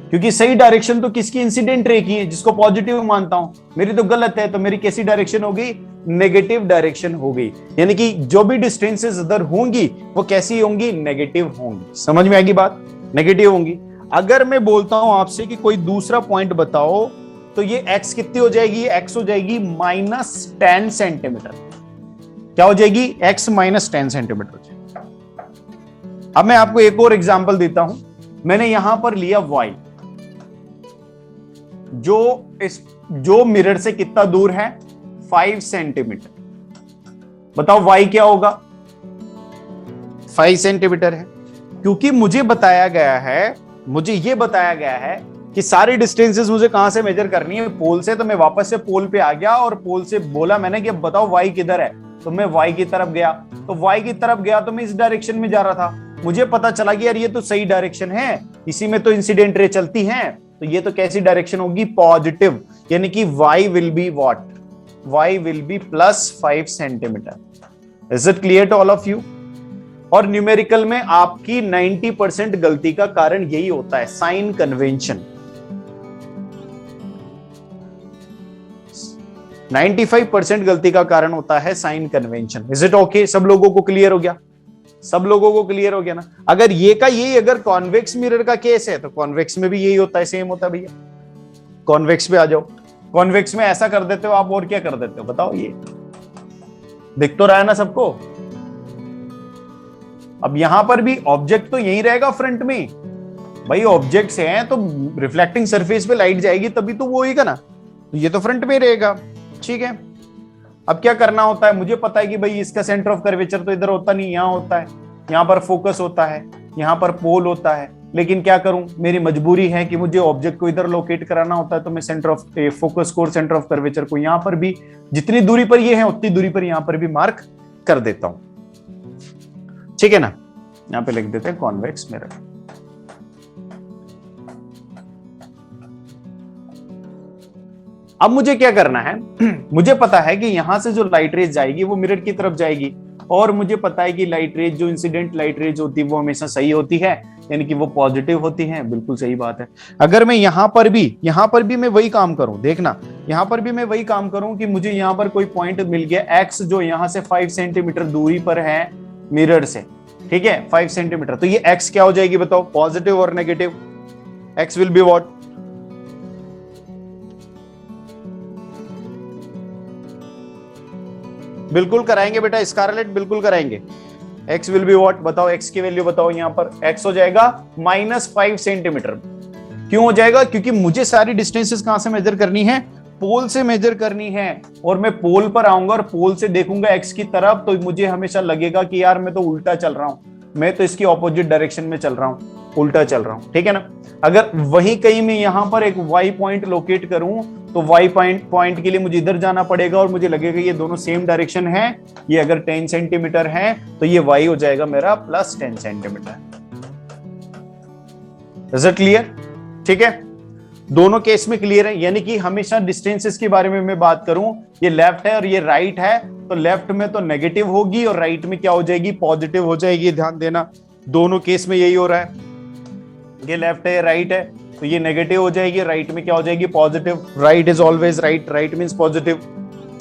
क्योंकि सही डायरेक्शन तो किसकी, इंसिडेंट रे की है, जिसको पॉजिटिव मानता हूं। मेरी तो गलत है, तो मेरी कैसी डायरेक्शन हो गई, नेगेटिव डायरेक्शन हो गई। यानी कि जो भी डिस्टेंसेस इधर होंगी वो कैसी होंगी, नेगेटिव होंगी। समझ में आएगी बात, नेगेटिव होंगी। अगर मैं बोलता हूं आपसे कि कोई दूसरा पॉइंट बताओ, तो ये x कितनी हो जाएगी, x हो जाएगी -10 सेंटीमीटर। क्या हो जाएगी, x -10 सेंटीमीटर हो जाएगी। अब मैं आपको एक और एग्जांपल देता हूं। मैंने यहां पर लिया y, जो मिरर से कितना दूर है, 5 सेंटीमीटर। बताओ y क्या होगा, 5 सेंटीमीटर है। क्योंकि मुझे ये बताया गया है कि सारी डिस्टेंसेस मुझे कहां से मेजर करनी है, पोल से। तो मैं वापस से पोल पे आ गया और पोल से बोला मैंने कि बताओ y किधर है, तो मैं y की तरफ गया। तो y की तरफ गया तो मैं इस डायरेक्शन में जा रहा था। मुझे पता चला कि यार ये तो सही डायरेक्शन है, इसी में तो इंसिडेंट रे चलती हैं, तो ये तो कैसी डायरेक्शन होगी, पॉजिटिव। यानी कि y will be what, y will be +5 centimetre. Is it clear to all of you. और न्यूमेरिकल में आपकी 90% गलती का कारण यही होता है, साइन कन्वेंशन। 95% गलती का कारण होता है sign convention. Is it okay, सब लोगों को क्लियर हो गया, सब लोगों को क्लियर हो गया ना। अगर ये का यही अगर कॉन्वेक्स मिरर का केस है तो कॉन्वेक्स में भी यही होता है, सेम होता है भैया। कॉन्वेक्स पे आ जाओ, कॉन्वेक्स में ऐसा कर देते हो आप, और क्या कर देते हो बताओ, ये दिख तो रहा है ना सबको। अब यहां पर भी ऑब्जेक्ट तो यही रहेगा फ्रंट में भाई, ऑब्जेक्ट्स हैं तो रिफ्लेक्टिंग सरफेस पे लाइट जाएगी तभी तो वो होगा ना, तो ये तो फ्रंट में रहेगा। ठीक है, अब क्या करना होता है, मुझे पता है कि भाई इसका सेंटर ऑफ कर्वेचर तो इधर होता नहीं, यहां होता है, यहां पर फोकस होता है, यहां पर पोल होता है। लेकिन क्या करूं, मेरी मजबूरी है कि मुझे ऑब्जेक्ट को इधर लोकेट कराना होता है, तो मैं सेंटर ऑफ फोकस को और सेंटर ऑफ कर्वेचर को यहां पर भी, जितनी दूरी पर ये है उतनी दूरी पर यहां पर भी मार्क कर देता हूं। ठीक है ना, यहां पे लिख देते हैं कॉन्वेक्स मिरर। अब मुझे क्या करना है, मुझे पता है कि यहां से जो लाइट रेज जाएगी वो मिरर की तरफ जाएगी, और मुझे पता है कि लाइट रेज जो इंसिडेंट लाइट रेज होती है वो हमेशा सही होती है, यानी कि वो पॉजिटिव होती है। बिल्कुल सही बात है। अगर मैं यहां पर भी मैं वही काम करूं, देखना यहां पर भी मैं वही काम करूं कि मुझे यहां पर कोई पॉइंट मिल गया x, जो यहां से 5 सेंटीमीटर दूरी पर है मिरर से। ठीक है, 5 सेंटीमीटर, तो ये x क्या हो जाएगी बताओ, पॉजिटिव और negative. x will be what, बिल्कुल कराएंगे बेटा स्कारलेट, बिल्कुल कराएंगे। x विल बी व्हाट, बताओ x की वैल्यू बताओ। यहां पर x हो जाएगा -5 सेंटीमीटर। क्यों हो जाएगा, क्योंकि मुझे सारी डिस्टेंसेस कहां से मेजर करनी है, पोल से मेजर करनी है। और मैं पोल पर आऊंगा और पोल से देखूंगा x की तरफ, तो मुझे हमेशा लगेगा कि यार मैं तो उल्टा चल रहा हूं, मैं तो इसकी ऑपोजिट डायरेक्शन में चल रहा हूं, उल्टा चल रहा हूं। ठीक है ना। अगर वही कहीं मैं यहां पर एक y पॉइंट लोकेट करूं तो y पॉइंट के लिए मुझे इधर जाना पड़ेगा, और मुझे लगेगा ये दोनों सेम डायरेक्शन है। ये अगर 10 सेंटीमीटर है तो ये y हो जाएगा मेरा +10 सेंटीमीटर। Is it clear. ठीक है, दोनों केस में क्लियर है। यानी कि हमेशा डिस्टेंसेस के बारे में मैं बात करूं, ये लेफ्ट है और ये राइट है, तो लेफ्ट में तो नेगेटिव होगी और राइट में क्या हो जाएगी, पॉजिटिव हो जाएगी। ध्यान देना, दोनों केस में यही हो रहा है। ये लेफ्ट है, राइट है, तो ये नेगेटिव हो जाएगी, राइट में क्या हो जाएगी, positive. Right is always right, right means positive.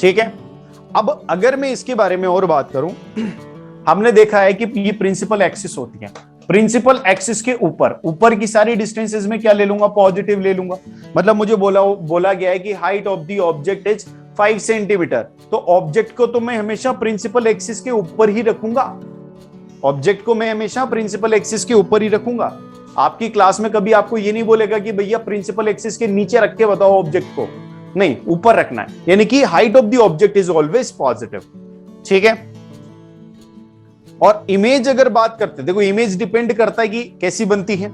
ठीक है, अब अगर मैं इसके बारे में और बात करूं, हमने देखा है कि ये प्रिंसिपल एक्सिस होती है। प्रिंसिपल एक्सिस के ऊपर की सारी डिस्टेंसेस में क्या ले लूंगा, पॉजिटिव ले लूंगा। मतलब मुझे बोला गया है कि height of the object is 5 centimetre, तो ऑब्जेक्ट को तो मैं हमेशा प्रिंसिपल एक्सिस के ऊपर ही रखूंगा। ऑब्जेक्ट को मैं हमेशा प्रिंसिपल एक्सिस के ऊपर ही रखूंगा। आपकी क्लास में कभी आपको ये नहीं बोलेगा कि भैया प्रिंसिपल एक्सिस के नीचे रख के बताओ ऑब्जेक्ट को, नहीं, ऊपर रखना है। यानी कि height of the object is always positive. ठीक है, और इमेज अगर बात करते, देखो इमेज डिपेंड करता है कि कैसी बनती है।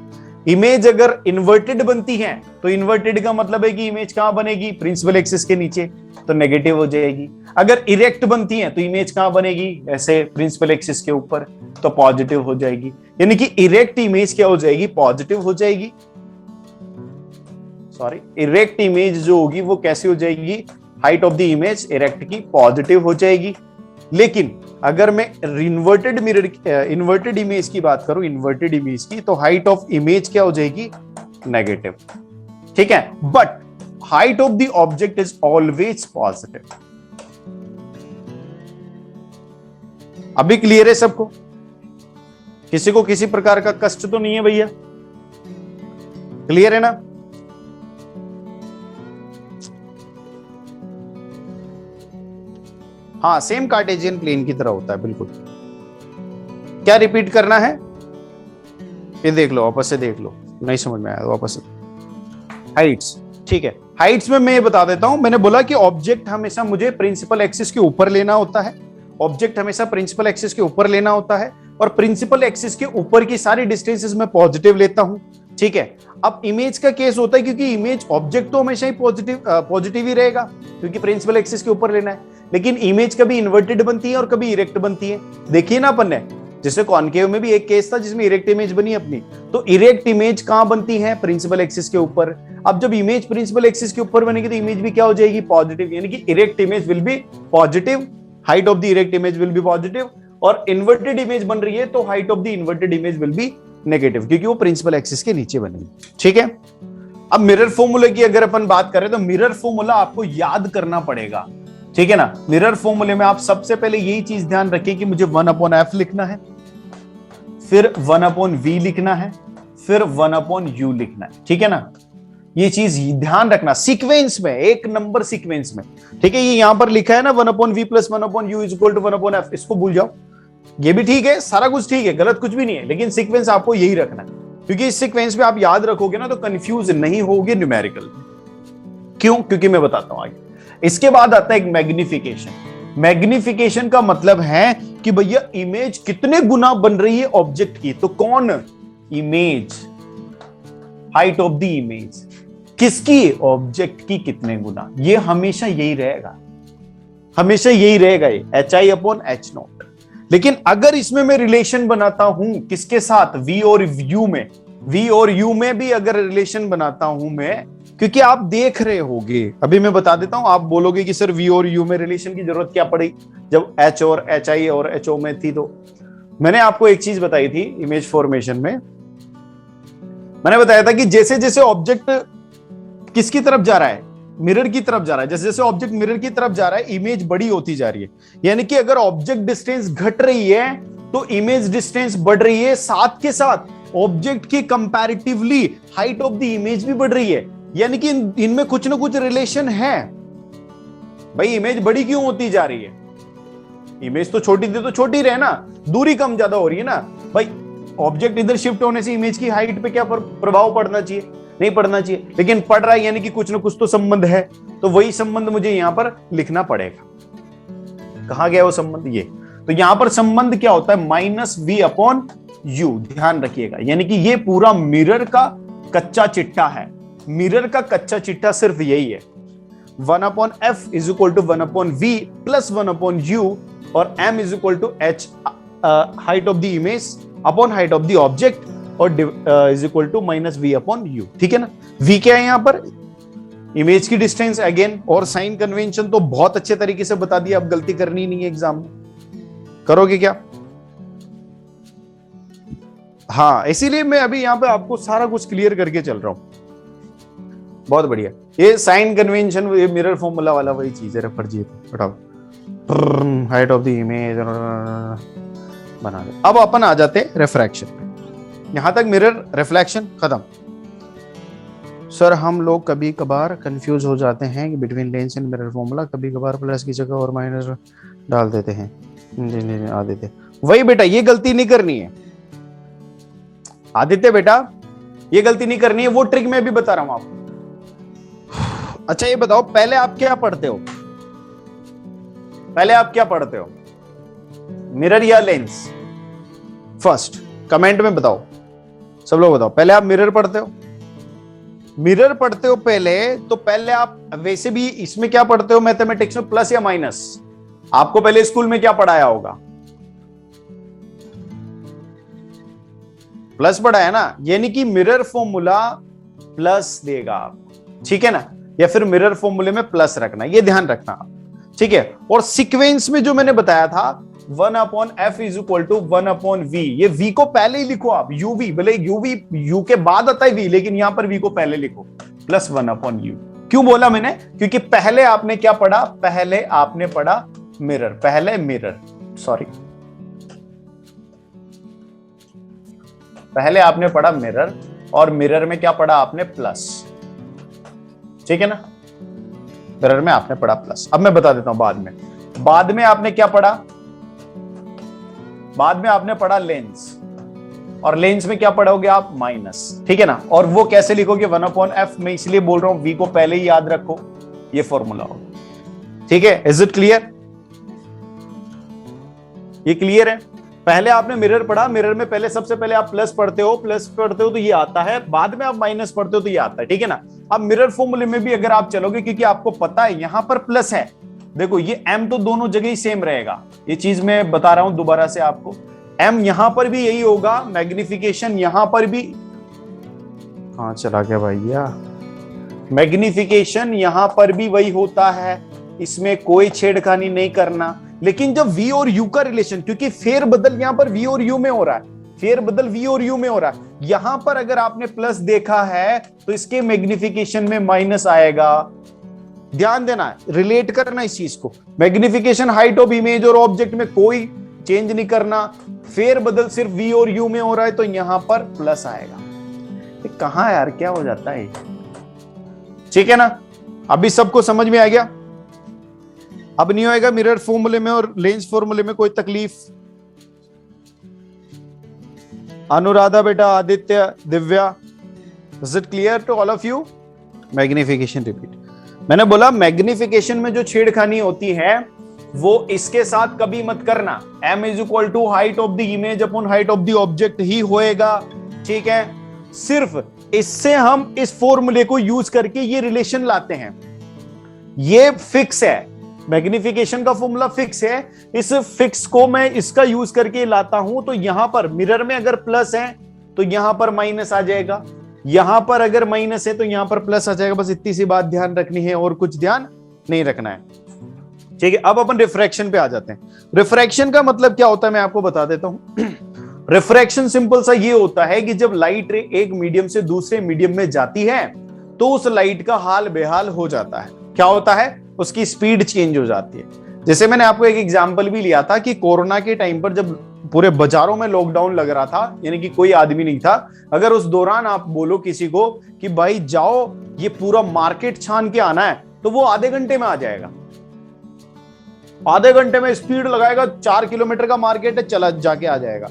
इमेज अगर इन्वर्टेड बनती है तो इन्वर्टेड का मतलब है कि इमेज कहां बनेगी, प्रिंसिपल एक्सिस के नीचे, तो नेगेटिव हो जाएगी। अगर इरेक्ट बनती है तो इमेज कहां बनेगी, ऐसे प्रिंसिपल एक्सिस के ऊपर, तो पॉजिटिव हो जाएगी। यानी कि इरेक्ट इमेज क्या हो जाएगी, पॉजिटिव हो जाएगी। सॉरी, इरेक्ट इमेज जो होगी वो कैसी हो जाएगी, height of the image erect की पॉजिटिव हो जाएगी। लेकिन अगर मैं इन्वर्टेड इमेज की बात करूं, इन्वर्टेड इमेज की, तो हाइट ऑफ इमेज क्या हो जाएगी, नेगेटिव। ठीक है, but height of the object is always positive. अभी क्लियर है सबको? किसी को किसी प्रकार का कष्ट तो नहीं है भैया? क्लियर है ना? हाँ, सेम कार्टेशियन प्लेन की तरह होता है, बिल्कुल। क्या रिपीट करना है, ये देख लो, वापस से देख लो, नहीं समझ में आया वापस से। हाइट्स, ठीक है, हाइट्स में मैं ये बता देता हूं। मैंने बोला कि ऑब्जेक्ट हमेशा मुझे प्रिंसिपल एक्सिस के ऊपर लेना होता है। ऑब्जेक्ट हमेशा प्रिंसिपल एक्सिस के ऊपर लेना होता है, और प्रिंसिपल एक्सिस के ऊपर की सारी डिस्टेंसेस में पॉजिटिव लेता हूं। ठीक है, अब इमेज का केस होता है, क्योंकि इमेज ऑब्जेक्ट तो हमेशा ही पॉजिटिव ही रहेगा, क्योंकि प्रिंसिपल एक्सिस के ऊपर लेना है। लेकिन इमेज कभी इन्वर्टेड बनती है और कभी इरेक्ट बनती है। देखिए ना अपन ने, जैसे कॉनकेव में भी एक केस था जिसमें इरेक्ट इमेज बनी अपनी, तो इरेक्ट इमेज कहां बनती है, प्रिंसिपल एक्सिस के ऊपर। अब जब इमेज प्रिंसिपल एक्सिस के ऊपर बनेगी तो इमेज भी क्या हो जाएगी, पॉजिटिव। यानी कि erect image will be positive, height of the erect image will be positive, और इन्वर्टेड इमेज बन रही है तो height of the inverted image will be negative, क्योंकि वो प्रिंसिपल एक्सिस के नीचे बनेगी। ठीक है, अब मिरर फॉर्मूले की अगर अपन बात करें तो मिरर फॉर्मूला आपको याद करना पड़ेगा। ठीक है ना, मिरर फॉर्मूले में आप सबसे पहले यही चीज ध्यान रखें कि मुझे 1/f लिखना है, फिर 1/v लिखना है, फिर 1/u लिखना है। ठीक है ना, ये चीज ध्यान रखना सीक्वेंस में, एक नंबर सीक्वेंस में। ठीक है, ये यहां पर लिखा है ना 1/v + 1/u = 1/f, इसको भूल जाओ। ये भी ठीक है, सारा कुछ ठीक है, गलत कुछ भी नहीं है, लेकिन सीक्वेंस आपको यही रखना है, क्योंकि इस सीक्वेंस में आप याद रखोगे ना तो कंफ्यूज नहीं होगे न्यूमेरिकल। क्यों? क्योंकि मैं बताता हूं आगे। इसके बाद आता है एक मैग्निफिकेशन। मैग्निफिकेशन का मतलब है कि भैया इमेज कितने गुना बन रही है ऑब्जेक्ट की, तो कौन, image, height of the image किसकी, ऑब्जेक्ट की कितने गुना। ये हमेशा यही रहेगा, हमेशा यही रहेगा, ये HI/H0। लेकिन अगर इसमें मैं रिलेशन बनाता हूं किसके साथ, V और U में, V और U में भी अगर रिलेशन बनाता हूं मैं, क्योंकि आप देख रहे होगे, अभी मैं बता देता हूं, आप बोलोगे कि सर V और U में रिलेशन की जरूरत क्या पड़ी जब H और HI और HO में थी। तो मैंने आपको एक चीज बताई थी इमेज फॉर्मेशन में, मैंने बताया था कि जैसे जैसे ऑब्जेक्ट किसकी तरफ जा रहा है, मिरर की तरफ जा रहा है, जैसे जैसे ऑब्जेक्ट मिरर की तरफ जा रहा है इमेज बड़ी होती जा रही है। यानी कि अगर ऑब्जेक्ट डिस्टेंस घट रही है तो इमेज डिस्टेंस बढ़ रही है, साथ के साथ ऑब्जेक्ट की comparatively height of the image भी बढ़ रही है। यानी कि इनमें कुछ ना कुछ रिलेशन है। भाई इमेज बड़ी क्यों होती जा रही है, इमेज तो छोटी थी तो छोटी रहे ना, दूरी कम ज्यादा हो रही है ना। भाई ऑब्जेक्ट इधर शिफ्ट होने से इमेज की हाइट पे क्या प्रभाव पड़ना चाहिए, नहीं पड़ना चाहिए, लेकिन पड़ रहा है, यानी कि कुछ ना कुछ तो संबंध है। तो वही संबंध मुझे यहां पर लिखना पड़ेगा। कहां गया वो संबंध, ये तो यहां पर संबंध क्या होता है, -v/u, ध्यान रखिएगा। यानी कि ये पूरा मिरर का कच्चा चिट्ठा है, मिरर का कच्चा चिट्ठा सिर्फ यही है। 1/f = 1/v + 1/u, और m = h height of the image upon height of the object, और = -v/u। ठीक है ना। v क्या है यहां पर, इमेज की डिस्टेंस अगेन, और साइन कन्वेंशन तो बहुत अच्छे तरीके से बता दिया, अब गलती करनी नहीं है एग्जाम में। करोगे क्या? हाँ, इसीलिए मैं अभी यहाँ पे आपको सारा कुछ क्लियर करके चल रहा हूँ। बहुत बढ़िया। ये साइन कन्वेंशन, ये मिरर फॉर्मूला वाला वही चीज है। रेफर जी हटाओ, हाइट ऑफ द इमेज बना दे। अब अपन आ जाते हैं रिफ्रैक्शन पे। यहां तक मिरर रिफ्लेक्शन खत्म। सर हम लोग कभी कभार कंफ्यूज हो जाते हैं कि between lens and mirror formula, कभी कभार प्लस की जगह और माइनस डाल देते हैं। जी आदित्य, वही बेटा, ये गलती नहीं करनी है आदित्य बेटा, ये गलती नहीं करनी है। वो ट्रिक मैं भी बता रहा हूं आपको। अच्छा ये बताओ, पहले आप क्या पढ़ते हो? पहले आप क्या पढ़ते हो, मिरर या लेंस? फर्स्ट कमेंट में बताओ, सब लोग बताओ, पहले आप मिरर पढ़ते हो? मिरर पढ़ते हो पहले, तो पहले आप वैसे भी इसमें क्या पढ़ते हो मैथमेटिक्स में, प्लस या माइनस? आपको पहले स्कूल में क्या पढ़ाया होगा? प्लस पढ़ाया ना, यानी कि मिरर फॉर्मूला प्लस देगा आपको, ठीक है ना? या फिर मिरर फॉर्मूले में प्लस रखना, ये ध्यान रखना आप, ठीक है? और सीक्वेंस में जो मैंने बताया था 1/f is equal to 1/v, ये v को पहले ही लिखो आप, uv, भले uv u के बाद आता है v, लेकिन यहां पर v को पहले लिखो, प्लस 1/u। क्यों बोला मैंने? क्योंकि पहले आपने क्या पढ़ा? पहले आपने पढ़ा मिरर, पहले मिरर, सॉरी, पहले आपने पढ़ा मिरर, और मिरर में क्या पढ़ा आपने? प्लस, ठीक है ना? मिरर में आपने पढ़ा प्लस। अब मैं बता देता हूं बाद में आपने क्या पढ़ा? बाद में आपने पढ़ा लेंस, और लेंस में क्या पढ़ोगे आप? माइनस, ठीक है ना? और वो कैसे लिखोगे? 1/f। मैं इसलिए बोल रहा हूं v को पहले ही याद रखो, ये फॉर्मूला होगा, ठीक है? Is it clear? ये क्लियर है? पहले आपने मिरर पढ़ा, मिरर में पहले सबसे पहले आप प्लस पढ़ते हो, प्लस पढ़ते हो तो ये आता है, बाद में आप माइनस पढ़ते हो तो ये आता है, ठीक है ना? अब मिरर फॉर्मूले में भी अगर आप चलोगे, क्योंकि आपको पता है यहां पर प्लस है, देखो ये m तो दोनों जगह ही सेम रहेगा, ये चीज मैं बता रहा हूं दोबारा से आपको। m यहां पर भी यही होगा, मैग्निफिकेशन यहां पर भी, कहां चला गया भैया? मैग्निफिकेशन यहां पर भी वही होता है, इसमें कोई छेड़खानी नहीं करना। लेकिन जब v और u का रिलेशन, क्योंकि फेर बदल यहां पर v और u में हो रहा है, फेर बदल v और u में हो रहा है, यहां पर अगर आपने प्लस देखा है तो इसके मैग्निफिकेशन में माइनस आएगा। ध्यान देना है, रिलेट करना इस चीज को। मैग्निफिकेशन हाइट ऑफ इमेज और ऑब्जेक्ट में कोई चेंज नहीं करना, फेर बदल सिर्फ v और u में हो रहा है तो यहां पर प्लस आएगा। कहां यार क्या हो जाता है, ठीक है ना? अभी सबको समझ में आ गया? अब नहीं होएगा मिरर फॉर्मूले में और लेंस फॉर्मूले में कोई तकलीफ? अनुराधा बेटा, Aditya, Divya, is it clear to all of you? Magnification repeat, मैंने बोला मैग्निफिकेशन में जो छेड़खानी होती है वो इसके साथ कभी मत करना। m is equal to height of the image upon height of the object ही होएगा, ठीक है? सिर्फ इससे हम इस फॉर्मूले को यूज करके ये रिलेशन लाते हैं, ये फिक्स है, मैग्निफिकेशन का फॉर्मूला फिक्स है, इस फिक्स को मैं इसका यूज करके लाता हूं। तो यहां पर मिरर में अगर प्लस है तो यहां पर माइनस आ जाएगा, यहां पर अगर माइनस है तो यहां पर प्लस आ जाएगा। बस इतनी सी बात ध्यान रखनी है और कुछ ध्यान नहीं रखना है, ठीक है? अब अपन रिफ्रैक्शन पे आ जाते हैं। रिफ्रैक्शन का मतलब क्या होता है मैं आपको बता देता हूं। रिफ्रैक्शन सिंपल सा ये होता है कि जब लाइट रे एक मीडियम से दूसरे मीडियम में जाती है तो उस लाइट का हाल बेहाल हो जाता है। क्या होता है? उसकी स्पीड चेंज हो जाती है। जैसे मैंने आपको एक एग्जांपल भी लिया था कि कोरोना के टाइम पर जब पूरे बाजारों में लॉकडाउन लग रहा था, यानी कि कोई आदमी नहीं था, अगर उस दौरान आप बोलो किसी को कि भाई जाओ ये पूरा मार्केट छान के आना है, तो वो आधे घंटे में आ जाएगा, आधे घंटे में स्पीड लगाएगा, 4 किलोमीटर का मार्केट है, चला जाके आ जाएगा।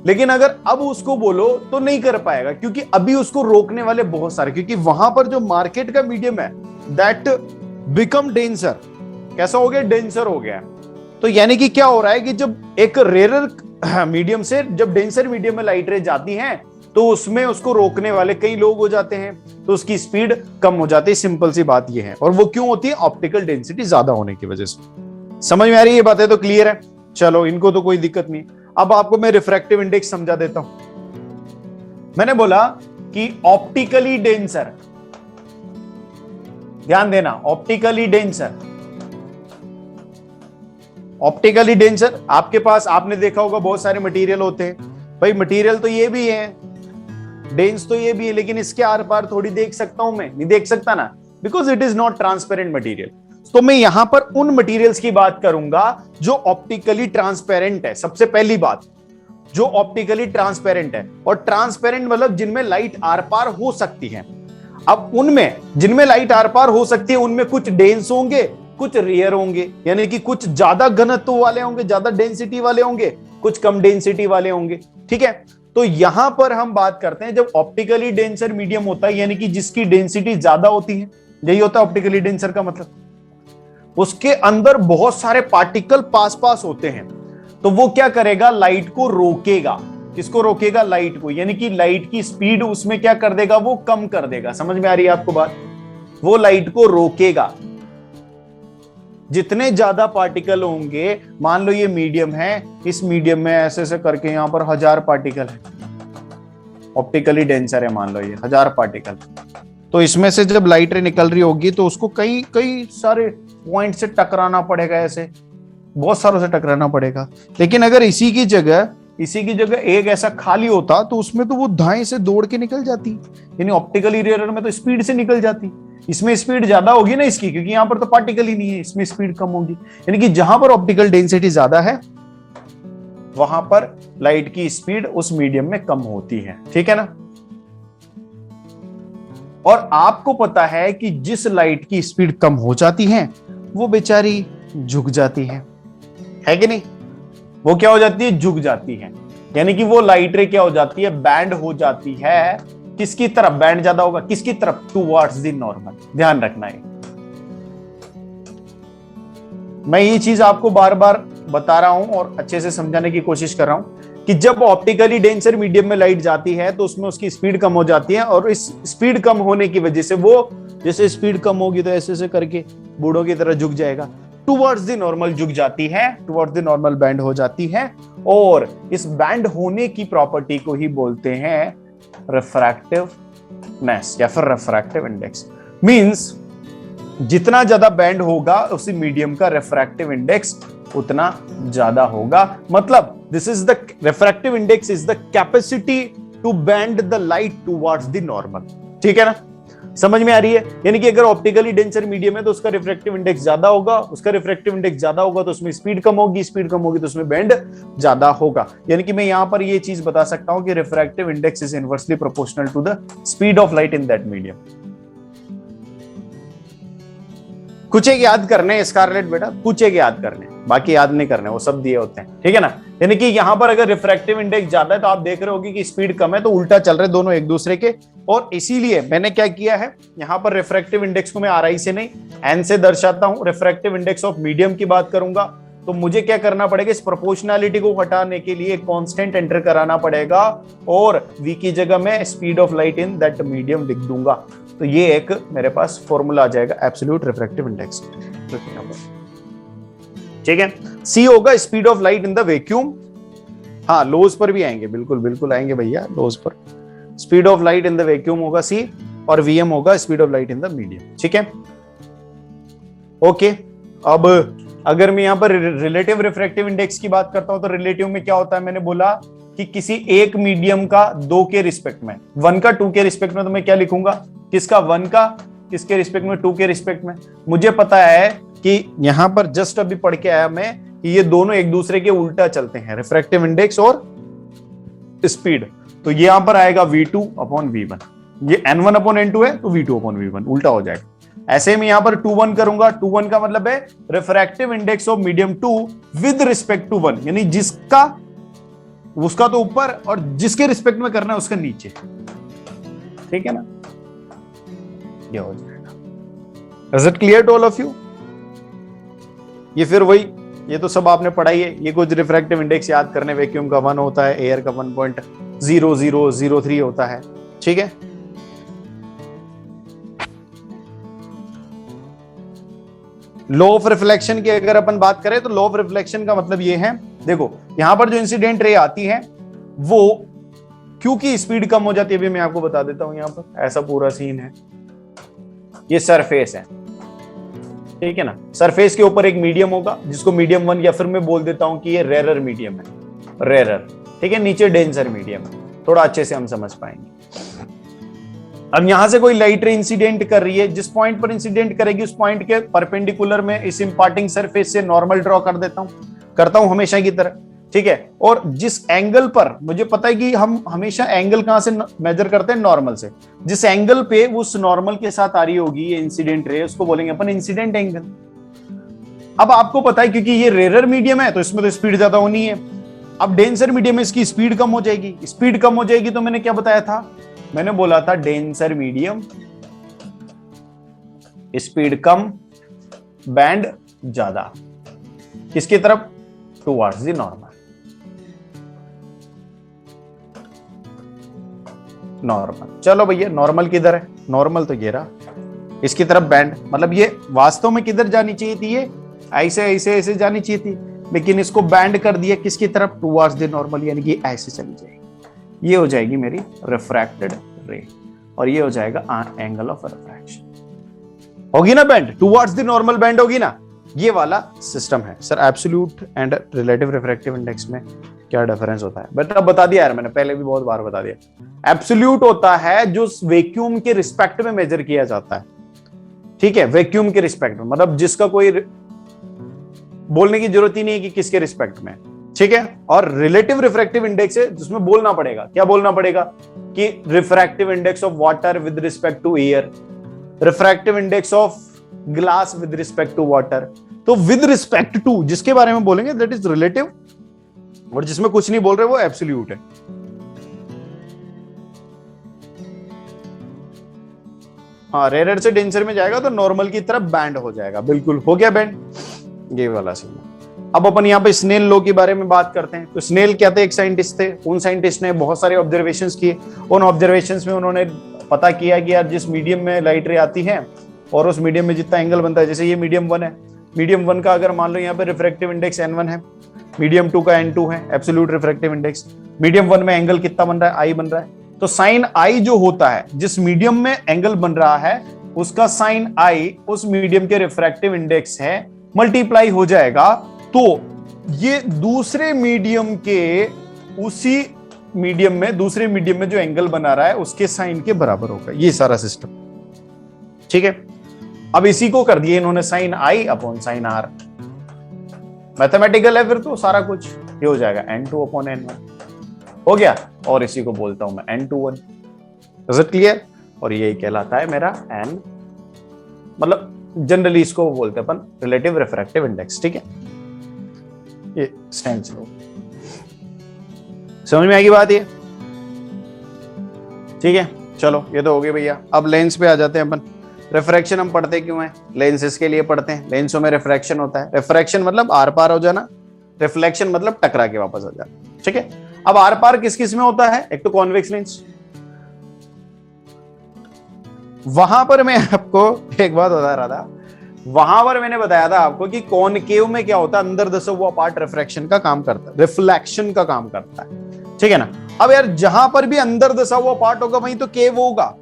लेकिन अगर अब उसको बोलो तो नहीं कर पाएगा, क्योंकि अभी उसको रोकने वाले बहुत सारे, क्योंकि वहां पर जो मार्केट का मीडियम है दैट बिकम डेंसर। कैसा हो गया? डेंसर हो गया। तो यानी कि क्या हो रहा है कि जब एक रेरर मीडियम से जब डेंसर मीडियम में लाइट रे जाती हैं तो उसमें उसको रोकने वाले कई लोग हो जाते हैं, तो उसकी स्पीड कम हो जाती है। सिंपल सी बात ये है। और वो क्यों होती है? ऑप्टिकल डेंसिटी ज्यादा होने की वजह से। समझ में आ रही है ये बातें? तो क्लियर है, चलो इनको तो कोई दिक्कत नहीं। अब आपको मैं रिफ्रैक्टिव इंडेक्स समझा देता हूं। मैंने बोला कि ऑप्टिकली डेंसर, ध्यान देना, ऑप्टिकली डेंसर, ऑप्टिकली डेंसर आपके पास आपने देखा होगा बहुत सारे मटेरियल होते हैं, भाई मटेरियल तो ये भी है, डेंस तो ये भी है, लेकिन इसके आर पार थोड़ी देख सकता हूं मैं, नहीं देख सकता ना, because it is not transparent material. तो मैं यहां पर उन मटेरियल्स की बात करूंगा जो ऑप्टिकली ट्रांसपेरेंट है। सबसे पहली बात, जो ऑप्टिकली ट्रांसपेरेंट है, और ट्रांसपेरेंट मतलब जिनमें लाइट आर पार हो सकती है। अब उनमें जिनमें लाइट आर पार हो सकती है उनमें कुछ डेंस होंगे, कुछ रेयर होंगे, यानी कि कुछ ज्यादा घनत्व वाले होंगे, ज्यादा डेंसिटी वाले होंगे, कुछ कम डेंसिटी वाले होंगे। ठीक है, तो यहां पर हम बात करते हैं जब ऑप्टिकली डेंसर मीडियम होता है, यानी कि जिसकी डेंसिटी ज्यादा होती है, यही होता है ऑप्टिकली डेंसर का मतलब। उसके अंदर बहुत सारे पार्टिकल पास पास होते हैं, तो वो क्या करेगा, लाइट को रोकेगा। किसको रोकेगा? लाइट को, यानी कि लाइट की स्पीड उसमें क्या कर देगा, वो कम कर देगा। समझ में आ रही है आपको बात? वो लाइट को रोकेगा। जितने ज्यादा पार्टिकल होंगे, मान लो ये मीडियम है, इस मीडियम में ऐसे ऐसे करके यहां पर 1000 पार्टिकल है, ऑप्टिकली डेंसर है, मान लो ये 1000 पार्टिकल। तो इसमें से जब लाइट रे निकल रही होगी तो उसको कई कई सारे पॉइंट से टकराना पड़ेगा, ऐसे बहुत सारों से टकराना पड़ेगा। लेकिन अगर इसी की जगह एक ऐसा खाली होता तो उसमें तो वो दाएं से दौड़ के निकल जाती, यानी ऑप्टिकली रेयर में तो स्पीड से निकल जाती। इसमें स्पीड ज्यादा होगी ना इसकी, क्योंकि यहां पर तो पार्टिकल ही नहीं है, इसमें स्पीड कम होगी। यानी कि जहां पर ऑप्टिकल डेंसिटी ज्यादा है वहां पर लाइट की स्पीड उस मीडियम में कम होती है। ठीक है ना? और आपको पता है कि जिस लाइट की स्पीड कम हो जाती है वो बेचारी झुक जाती है कि नहीं? वो क्या हो जाती है? झुक जाती है। यानी कि वो लाइट रे क्या हो जाती है? बैंड हो जाती है। किसकी तरफ बैंड ज्यादा होगा? किसकी तरफ? Towards the normal. ध्यान रखना है, मैं ये चीज आपको बार बार बता रहा हूं और अच्छे से समझाने की कोशिश कर रहा हूं कि जब ऑप्टिकली डेंसर मीडियम में लाइट जाती है तो उसमें उसकी स्पीड कम हो जाती है, और इस स्पीड कम होने की वजह से वो, जैसे स्पीड कम होगी तो ऐसे ऐसे करके बूढ़ों की तरह झुक जाएगा, टुवर्ड्स द नॉर्मल झुक जाती है, टुवर्ड्स द नॉर्मल बैंड हो जाती है। और इस बैंड होने की प्रॉपर्टी को ही बोलते हैं रिफ्रैक्टिवनेस या फिर रिफ्रैक्टिव इंडेक्स। मींस जितना ज्यादा बैंड होगा उसी मीडियम का रिफ्रैक्टिव इंडेक्स उतना ज्यादा होगा। मतलब this is the refractive index is the capacity to bend the light towards the normal. ठीक है ना? समझ में आ रही है? यानी कि अगर ऑप्टिकली डेंसर मीडियम है तो उसका रिफ्रैक्टिव इंडेक्स ज्यादा होगा, उसका रिफ्रैक्टिव इंडेक्स ज्यादा होगा तो उसमें स्पीड कम होगी, स्पीड कम होगी तो उसमें बैंड ज्यादा होगा। यानी कि मैं यहां पर ये चीज बता सकता हूं कि refractive index is inversely proportional to the speed of light in that medium. कुछ एक याद करने स्कारलेट बेटा, कुछ एक याद करने, बाकी याद नहीं करने, वो सब दिए होते हैं। ठीक है ना? यानी कि यहां पर अगर रिफ्रैक्टिव इंडेक्स ज्यादा है तो आप देख रहे होगी कि स्पीड कम है, तो उल्टा चल रहे दोनों एक दूसरे के। और इसीलिए मैंने क्या किया है, यहां पर रिफ्रैक्टिव इंडेक्स को मैं RI से नहीं एन से दर्शाता हूं। रिफ्रैक्टिव इंडेक्स ऑफ मीडियम की बात करूंगा तो मुझे क्या करना पड़ेगा, इस प्रोपोर्शनैलिटी को हटाने के लिए कांस्टेंट एंटर कराना पड़ेगा, और v की जगह मैं speed of light in that medium लिख दूंगा। तो ये एक मेरे पास फॉर्मूला आ जाएगा एब्सोल्यूट रिफ्रैक्टिव इंडेक्स। ठीक है? c होगा speed of light in the vacuum. हाँ, लोज पर भी आएंगे, बिल्कुल बिल्कुल आएंगे भैया, लोज पर speed of light in the vacuum होगा c, और vm होगा speed of light in the medium. ठीक है? ओके, अब अगर मैं यहां पर रिलेटिव रिफ्रैक्टिव इंडेक्स की बात करता हूं तो रिलेटिव में क्या होता है, मैंने बोला कि किसी एक मीडियम का 2 के रिस्पेक्ट में, 1 का 2 के रिस्पेक्ट में, तो मैं क्या लिखूंगा, किसका 1 का किसके रिस्पेक्ट में, 2 के रिस्पेक्ट में। मुझे पता है कि यहां पर जस्ट अभी पढ़ के आया मैं कि ये दोनों एक दूसरे के उल्टा चलते हैं, रिफ्रैक्टिव इंडेक्स और स्पीड। तो ये यहां पर आएगा v2 अपॉन v1, ये n1 अपॉन n2 है तो v2 अपॉन v1 उल्टा हो जाएगा। ऐसे में यहां पर 2-1 करूंगा, 2-1 का मतलब है refractive index of medium 2 with respect to 1, यानी जिसका उसका तो ऊपर और जिसके रिस्पेक्ट में करना है उसका नीचे। ठीक है ना? ये हो जाएगा। Is it clear to all of you? ये फिर वही, ये तो सब आपने पढ़ाई है। ये कुछ रिफ्रैक्टिव इंडेक्स याद करने, वैक्यूम का 1 होता है, एयर का 1.0003 होता है। ठीक है? लॉ ऑफ रिफ्लेक्शन की अगर अपन बात करें तो लॉ ऑफ रिफ्लेक्शन का मतलब ये है, देखो यहां पर जो इंसिडेंट रे आती है वो क्योंकि स्पीड कम हो जाती है, अभी मैं आपको बता देता हूं। यहां पर ऐसा पूरा सीन है, ये सरफेस है, ठीक है ना? सरफेस के ऊपर एक मीडियम होगा जिसको मीडियम 1, या फिर मैं बोल देता हूं कि ये रेरर मीडियम है, रेरर। ठीक है, नीचे डेंसर मीडियम है, थोड़ा अच्छे से हम समझ पाएंगे। अब यहां से कोई लाइट रे इंसिडेंट कर रही है, जिस पॉइंट पर इंसिडेंट करेगी उस पॉइंट के परपेंडिकुलर में इस इंपार्टिंग सरफेस से नॉर्मल ड्रॉ कर देता हूं, करता हूं हमेशा की तरह, ठीक है। और जिस एंगल पर मुझे पता है कि हम हमेशा एंगल कहां से मेजर करते हैं, नॉर्मल से, जिस एंगल पे उस नॉर्मल के साथ आ रही होगी ये इंसिडेंट रे, उसको बोलेंगे अपन इंसिडेंट एंगल। अब आपको पता है क्योंकि ये रेयर मीडियम है तो इसमें तो स्पीड ज्यादा होनी है। अब डेंसर मीडियम में इसकी स्पीड कम हो जाएगी, स्पीड कम हो जाएगी तो मैंने क्या बताया था, मैंने बोला था डेंसर मीडियम स्पीड कम बैंड ज्यादा, किसकी तरफ, टुवर्ड्स द नॉर्मल। नॉर्मल, चलो भैया नॉर्मल किधर है, नॉर्मल तो ये रहा, इसकी तरफ बैंड, मतलब ये वास्तव में किधर जानी चाहिए थी, ये ऐसे ऐसे ऐसे जानी चाहिए थी, लेकिन इसको बैंड कर दिया किसकी तरफ, टुवर्ड्स द नॉर्मल, यानी कि ऐसे चली जाएगी। ये हो जाएगी मेरी रिफ्रैक्टेड रे और ये हो जाएगा एंगल ऑफ रिफ्रैक्शन, होगी ना band, towards the normal band होगी ना, ये वाला सिस्टम है। Sir absolute and relative refractive index में क्या डिफरेंस होता है, बेटा बता दिया यार मैंने, पहले भी बहुत बार बता दिया। एब्सोल्यूट होता है जो वैक्यूम के रिस्पेक्ट में मेजर किया जाता है, ठीक है, वैक्यूम के रिस्पेक्ट में, मतलब जिसका कोई बोलने की जरूरत ही नहीं है कि किसके रिस्पेक्ट में, ठीक है। और रिलेटिव रिफ्रैक्टिव इंडेक्स है जिसमें बोलना पड़ेगा, क्या बोलना पड़ेगा कि refractive index of water with respect to air, refractive index of glass with respect to water. तो विद रिस्पेक्ट टू जिसके बारे में बोलेंगे दैट इज रिलेटिव, और जिसमें कुछ नहीं बोल रहे वो एब्सोल्यूट है। हाँ, रेयर से डेंसर में जाएगा तो नॉर्मल की तरफ बैंड हो जाएगा, बिल्कुल हो गया बैंड, ये वाला सीन। अब अपन यहाँ पे स्नेल लॉ के बारे में बात करते हैं। तो स्नेल क्या थे, एक साइंटिस्ट थे, उन साइंटिस्ट ने बहुत सारे ऑब्जर्वेशंस किए, उन ऑब्जर्वेशंस में उन्होंने पता किया कि यार जिस मीडियम में लाइट रे आती है और उस मीडियम में जितना एंगल बनता है, जैसे ये मीडियम 1 है, मीडियम 1 का अगर मान लो यहाँ पे रिफ्रैक्टिव इंडेक्स N1 है, मीडियम 2 का N2 है, एब्सोल्यूट रिफ्रैक्टिव इंडेक्स, मीडियम 1 में एंगल कितना बन रहा है, I बन रहा है, तो साइन I जो होता है, जिस मीडियम में एंगल बन रहा है उसका साइन I उस मीडियम के रिफ्रैक्टिव इंडेक्स है, मल्टीप्लाई हो जाएगा, तो ये दूसरे मीडियम के उसी मीडियम में, दूसरे मीडियम में जो एंगल बना रहा है उसके साइन के बराबर होगा, ये सारा सिस्टम, ठीक है। अब इसी को कर दिए इन्होंने sine I upon sine R, mathematical है फिर तो सारा कुछ, ये हो जाएगा N2 अपॉन N1 हो गया, और इसी को बोलता हूं मैं N21। Is it clear? और यही कहलाता है मेरा N, मतलब जनरली इसको बोलते हैं अपन रिलेटिव रिफ्रैक्टिव इंडेक्स, ठीक है। ये स्टैंड्स लो, समझ में आएगी बात ये, ठीक है। चलो ये तो हो गई भैया। अब लेंस पे आ जाते हैं अपन। रिफ्रैक्शन हम पढ़ते क्यों हैं, लेंसेस के लिए पढ़ते हैं, लेंसों में रिफ्रैक्शन होता है, रिफ्रैक्शन मतलब आर पार हो जाना, रिफ्लेक्शन मतलब टकरा के वापस आ जाना, ठीक है। अब आर पार किस किस में होता है, एक तो कॉन्वेक्स लेंस, वहां पर मैं आपको एक बात बता रहा था, वहां पर मैंने बताया था आपको कि कॉनकेव में क्या होता है, अंदर दसा हुआ पार्ट रिफ्रैक्शन का काम करता है, रिफ्लेक्शन का काम करता है, ठीक है ना। अब यार जहां पर भी अंदर दसा हुआ पार्ट होगा वहीं तो केव होगा,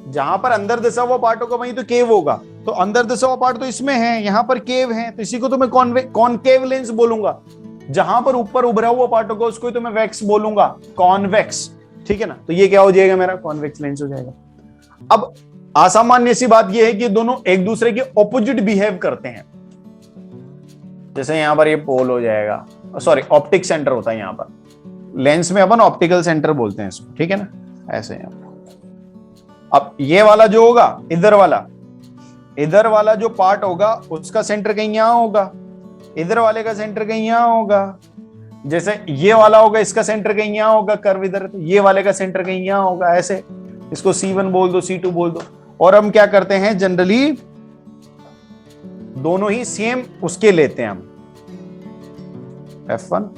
जहां पर अंदर दसा हुआ पार्ट होगा वहीं तो केव होगा, तो अंदर दसा हुआ पार्ट तो इसमें है, यहां पर केव है, तो इसी को तो मैं कॉनकेव लेंस बोलूंगा। जहां पर ऊपर उभरा हुआ पार्ट होगा उसको तो मैं वेक्स बोलूंगा, कॉन्वेक्स, ठीक है ना। तो ये क्या हो जाएगा, मेरा कॉन्वेक्स लेंस हो जाएगा। अब असामान्य सी बात यह है कि दोनों एक दूसरे के ऑपोजिट बिहेव करते हैं, जैसे यहां पर ये पोल हो जाएगा, सॉरी ऑप्टिक सेंटर होता है यहां पर, लेंस में अपन ऑप्टिकल सेंटर बोलते हैं इसको, ठीक है ना, ऐसे यहां पर। अब ये वाला जो होगा, इधर वाला जो पार्ट होगा उसका सेंटर कहीं यहां होगा, इधर वाले का सेंटर कहीं यहां होगा, जैसे ये वाला होगा इसका सेंटर कहीं यहां होगा, कर्व इधर, तो ये वाले का सेंटर कहीं यहां होगा, ऐसे इसको C1 बोल दो, C2 बोल दो। और हम क्या करते हैं, जनरली दोनों ही सेम उसके लेते हैं हम, F1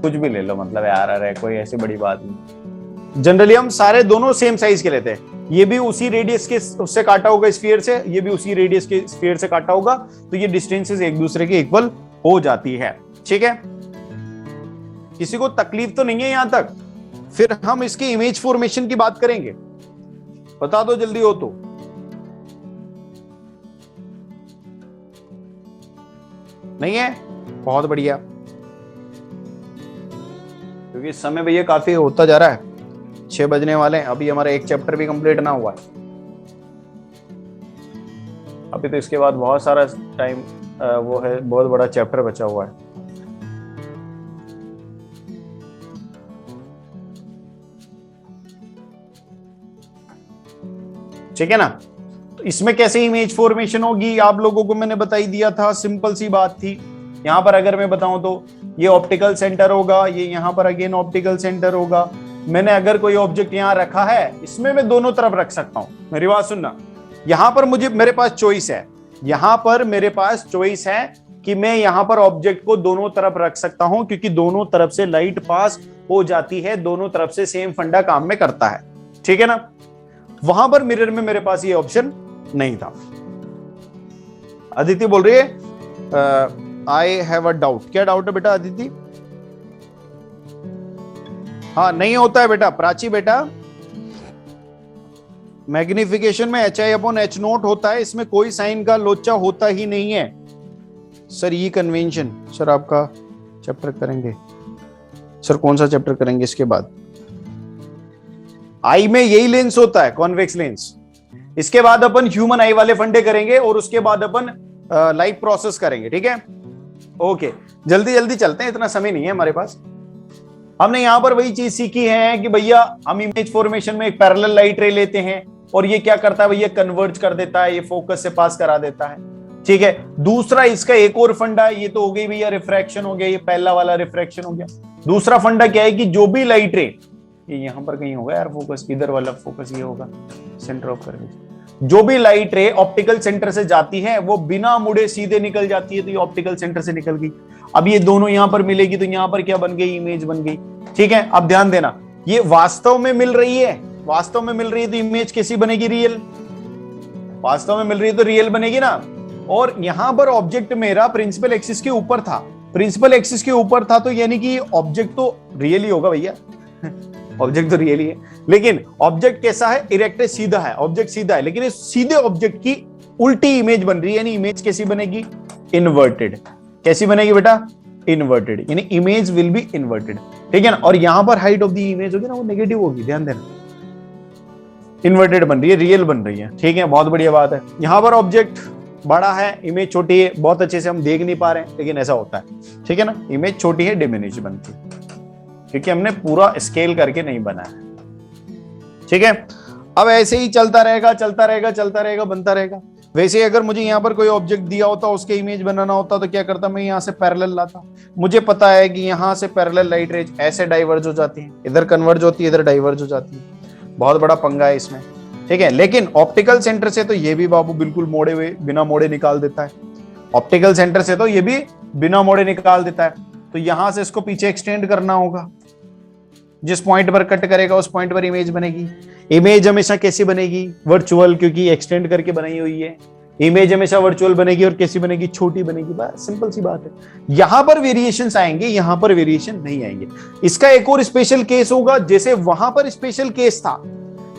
कुछ भी ले लो, मतलब यार अरे कोई ऐसी बड़ी बात नहीं, जनरली हम सारे दोनों सेम साइज के लेते हैं। ये भी उसी रेडियस के उससे काटा होगा स्फीयर से, ये भी उसी रेडियस के स्फीयर से काटा होगा, तो ये डिस्टेंसेस एक दूसरे के इक्वल हो जाती है, ठीक है। किसी को तकलीफ तो नहीं है यहां तक? फिर हम इसके इमेज फॉर्मेशन की बात करेंगे, बता दो जल्दी हो तो। नहीं है? बहुत बढ़िया, क्योंकि इस समय भैया काफी होता जा रहा है, 6 बजने वाले हैं, अभी हमारा एक चैप्टर भी कंप्लीट ना हुआ है। अभी तो इसके बाद बहुत सारा टाइम वो है, बहुत बड़ा चैप्टर बचा हुआ है। ठीक है ना? तो इसमें कैसे इमेज फॉर्मेशन होगी आप लोगों को मैंने बता ही दिया था, सिंपल सी बात थी। यहां पर अगर मैं बताऊं तो ये ऑप्टिकल सेंटर होगा, ये यहां पर अगेन ऑप्टिकल सेंटर होगा। मैंने अगर कोई ऑब्जेक्ट यहां रखा है, इसमें मैं दोनों तरफ रख सकता हूं। मेरी बात सुनना, यहां पर मेरे पास चॉइस है, यहां पर मेरे पास चॉइस है कि मैं यहां पर ऑब्जेक्ट को दोनों तरफ रख सकता हूं, क्योंकि दोनों तरफ से लाइट पास हो जाती है, दोनों तरफ से सेम फंडा काम में करता है। ठीक है ना? वहां पर मिरर में मेरे पास ये ऑप्शन नहीं था। अदिति बोल रही है आई हैव अ डाउट। क्या डाउट है बेटा अदिति? हाँ, नहीं होता है बेटा। प्राची बेटा, मैग्निफिकेशन में HI/H0 होता है, इसमें कोई साइन का लोचा होता ही नहीं है। सर ये कन्वेंशन, सर आपका चैप्टर करेंगे सर, कौन सा चैप्टर करेंगे इसके बाद? आई में यही लेंस होता है, कॉन्वेक्स लेंस। इसके बाद अपन ह्यूमन आई वाले फंडे करेंगे और उसके बाद अपन लाइट प्रोसेस करेंगे। ठीक है? ओके, जल्दी जल्दी चलते हैं, इतना समय नहीं है हमारे पास। हमने यहां पर वही चीज सीखी है कि भैया हम इमेज फॉर्मेशन में एक पैरेलल लाइट रे लेते हैं और ये क्या करता है भैया, कन्वर्ज कर देता है, ये फोकस से पास करा देता है। ठीक है? दूसरा इसका एक और फंडा है, ये तो हो गई भैया रिफ्रैक्शन हो गया, ये पहला वाला रिफ्रैक्शन हो गया। दूसरा फंडा क्या है कि जो भी लाइट रे, ये यहां पर कहीं होगा यार फोकस, इधर वाला फोकस ये होगा, सेंटर ऑफ कर्वेचर। जो भी लाइट रे ऑप्टिकल सेंटर से जाती है वो बिना मुड़े सीधे निकल जाती है, तो ये ऑप्टिकल सेंटर से निकल गई। अब ये दोनों यहां पर मिलेगी तो यहां पर क्या बन गई, इमेज बन गई। ठीक है? अब ध्यान देना, ये वास्तव में मिल रही है, वास्तव में मिल रही है तो इमेज कैसी बनेगी, रियल। वास्तव में मिल रही है तो रियल बनेगी ना। और यहां पर ऑब्जेक्ट मेरा प्रिंसिपल एक्सिस के ऊपर था, प्रिंसिपल एक्सिस के ऊपर था, तो यानी कि ऑब्जेक्ट तो रियल ही होगा भैया। ऑब्जेक्ट तो रियल ही है, लेकिन ऑब्जेक्ट कैसा है, इरेक्ट है, सीधा है, ऑब्जेक्ट सीधा है, लेकिन इस सीधे ऑब्जेक्ट की उल्टी इमेज बन रही है, यानी इमेज कैसी बनेगी, इन्वर्टेड। कैसी बनेगी बेटा, इन्वर्टेड, यानी इमेज विल बी इन्वर्टेड। ठीक है ना? और यहां पर हाइट ऑफ द इमेज होगी ना, वो नेगेटिव होगी, ध्यान देना। इन्वर्टेड बन रही है, रियल बन रही है। ठीक है? बहुत बढ़िया बात है। यहां पर ऑब्जेक्ट बड़ा है, इमेज छोटी है, बहुत अच्छे से हम देख नहीं पा रहे हैं, लेकिन ऐसा होता है। ठीक है ना? इमेज छोटी है, डिमिनिश बनती है, क्योंकि हमने पूरा स्केल करके नहीं बनाया। ठीक है? अब ऐसे ही चलता रहेगा, चलता रहेगा, चलता रहेगा, बनता रहेगा। वैसे ही अगर मुझे यहाँ पर कोई ऑब्जेक्ट दिया होता, उसके इमेज बनाना होता, तो क्या करता, मैं यहाँ से पैरेलल लाता। मुझे पता है कि यहाँ से पैरेलल लाइट रेज ऐसे डाइवर्ज हो जाती है, इधर कन्वर्ज होती है, इधर डाइवर्ज हो जाती है। बहुत बड़ा पंगा है इसमें। ठीक है? लेकिन ऑप्टिकल सेंटर से तो ये भी बाबू बिल्कुल मोड़े हुए, बिना मोड़े निकाल देता है। ऑप्टिकल सेंटर से तो ये भी बिना मोड़े निकाल देता है। तो यहां से इसको पीछे एक्सटेंड करना होगा, जिस पॉइंट पर कट करेगा उस पॉइंट पर इमेज बनेगी। इमेज हमेशा कैसी बनेगी, वर्चुअल, क्योंकि एक्सटेंड करके बनाई हुई है। इमेज हमेशा वर्चुअल बनेगी और कैसी बनेगी, छोटी बनेगी। बस सिंपल सी बात है। यहां पर वेरिएशंस आएंगे, यहां पर वेरिएशन नहीं आएंगे। इसका एक और स्पेशल केस होगा, जैसे वहां पर स्पेशल केस था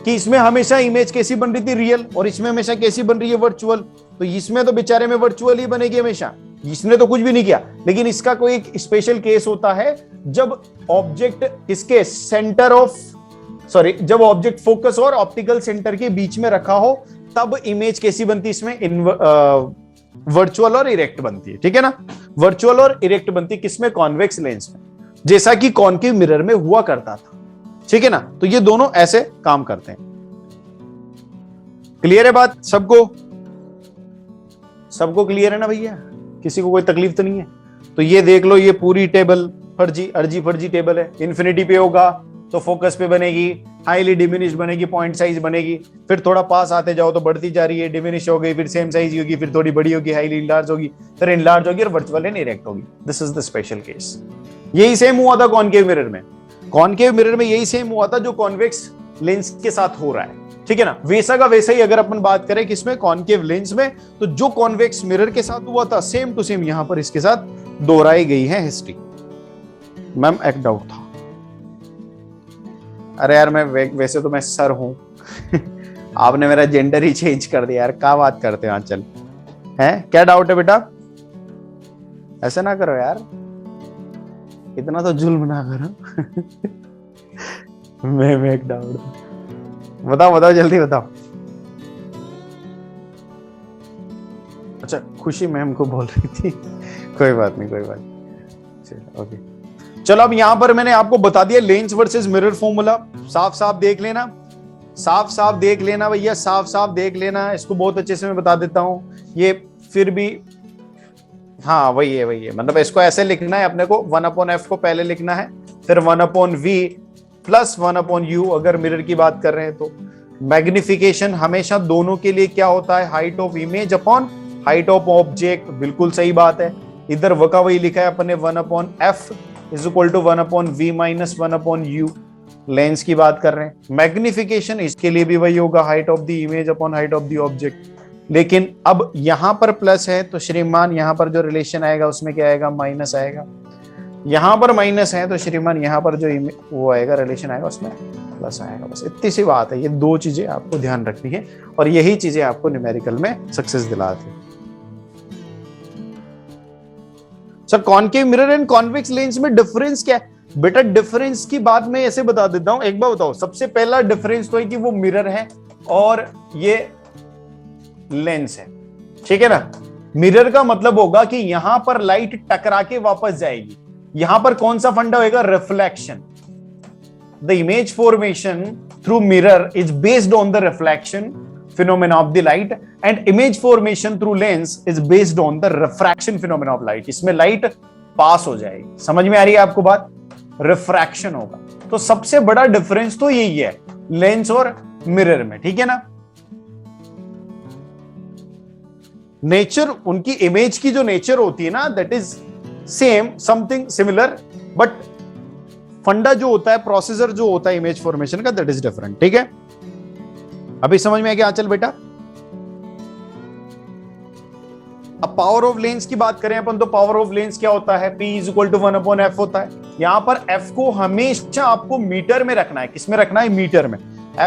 कि इसमें हमेशा इमेज कैसी बन रही थी, रियल, और इसमें हमेशा कैसी बन रही है, वर्चुअल। तो इसमें तो बेचारे में वर्चुअल ही बनेगी हमेशा, इसने तो कुछ भी नहीं किया। लेकिन इसका कोई एक स्पेशल केस होता है, जब ऑब्जेक्ट किसके सेंटर ऑफ, सॉरी, जब ऑब्जेक्ट फोकस और ऑप्टिकल सेंटर के बीच में रखा हो, तब इमेज कैसी बनती है, इसमें वर्चुअल और इरेक्ट बनती है। ठीक है ना? वर्चुअल और इरेक्ट बनती है किसमें, कॉन्वेक्स लेंस में, जैसा कि कॉनकेव मिरर में हुआ करता था। ठीक है ना? तो ये दोनों ऐसे काम करते हैं। क्लियर है बात सबको? सबको क्लियर है ना भैया? किसी को कोई तकलीफ तो नहीं है? तो ये देख लो, ये पूरी टेबल फर्जी टेबल है। इन्फिनिटी पे होगा तो फोकस पे बनेगी, हाईली डिमिनिश बनेगी, पॉइंट साइज बनेगी। फिर थोड़ा पास आते जाओ तो बढ़ती जा रही है, डिमिनिश हो गई, फिर सेम साइज होगी, फिर थोड़ी बड़ी होगी, हाईली इनलार्ज होगी, फिर इनलार्ज होगी और वर्चुअल एंड इरेक्ट होगी। This is the special case. यही सेम हुआ था कॉनकेव मिरर में। कॉनकेव मिरर में यही सेम हुआ था जो कॉन्वेक्स लेंस के साथ हो रहा है। ठीक है ना? वैसा का वैसा ही अगर अपन बात करें किसमें, कॉनकेव लेंस में, तो जो कॉन्वेक्स मिरर के साथ हुआ था, सेम टू सेम यहां पर इसके साथ दोहराई गई है हिस्ट्री। मैम एक डाउट था। अरे यार मैं वैसे तो मैं सर हूं आपने मेरा जेंडर ही चेंज कर दिया यार, क्या बात करते हो आंचल, है क्या डाउट है बेटा? ऐसे ना करो यार, इतना तो जुल्म ना करो। मैं एक डाउट, बताओ बताओ जल्दी बताओ। अच्छा खुशी मैम को बोल रही थी। कोई बात नहीं कोई बात नहीं, चलो ओके। चलो अब यहां पर मैंने आपको बता दिया लेंस वर्सेस मिरर फॉर्मूला, साफ साफ देख लेना, साफ साफ देख लेना भैया, साफ साफ देख लेना। इसको बहुत अच्छे से मैं बता देता हूं, ये फिर भी हाँ वही है, मतलब इसको ऐसे लिखना है अपने को, 1/f को पहले लिखना है, फिर 1/v प्लस 1/u अगर मिरर की बात कर रहे हैं तो। मैग्निफिकेशन हमेशा दोनों के लिए क्या होता है, height of image upon height of object, बिल्कुल सही बात है। इधर वका वही लिखा है अपने 1/f is equal to 1/v minus 1/u, lens की बात कर रहे हैं। मैग्निफिकेशन इसके लिए भी वही होगा, height of the image upon height of the object. लेकिन अब यहां पर प्लस है तो श्रीमान यहां पर जो रिलेशन आएगा उसमें क्या आएगा, माइनस आएगा। यहां पर माइनस है तो श्रीमान यहां पर जो वो आएगा रिलेशन आएगा उसमें प्लस आएगा। बस इतनी सी बात है, ये दो चीजें आपको ध्यान रखनी है और यही चीजें आपको न्यूमेरिकल में सक्सेस दिलाती है। Sir concave mirror and convex lens में डिफरेंस क्या है? बेटा डिफरेंस की बात मैं ऐसे बता देता हूं, एक बार बताओ। सबसे पहला डिफरेंस तो है कि वो मिरर है और ये लेंस है, ठीक है ना। मिरर का मतलब होगा कि यहां पर लाइट टकरा के वापस जाएगी, यहां पर कौन सा फंडा होगा, reflection. The image formation through mirror is based on the reflection phenomena of the light and image formation through lens is based on the refraction phenomena of light। इसमें लाइट पास हो जाएगी, समझ में आ रही है आपको बात, रिफ्रैक्शन होगा। तो सबसे बड़ा डिफरेंस तो यही है लेंस और मिरर में, ठीक है ना। नेचर, उनकी इमेज की जो नेचर होती है ना, that is same, something similar, but फंडा जो होता है, प्रोसीजर जो होता है इमेज फॉर्मेशन का, दैट इज डिफरेंट, ठीक है। अभी समझ में आ गया चल बेटा। अब पावर ऑफ लेंस की बात करें अपन तो पावर ऑफ लेंस क्या होता है, P is equal to 1/f होता है। यहां पर F को हमेशा आपको मीटर में रखना है, किसमें रखना है, मीटर में।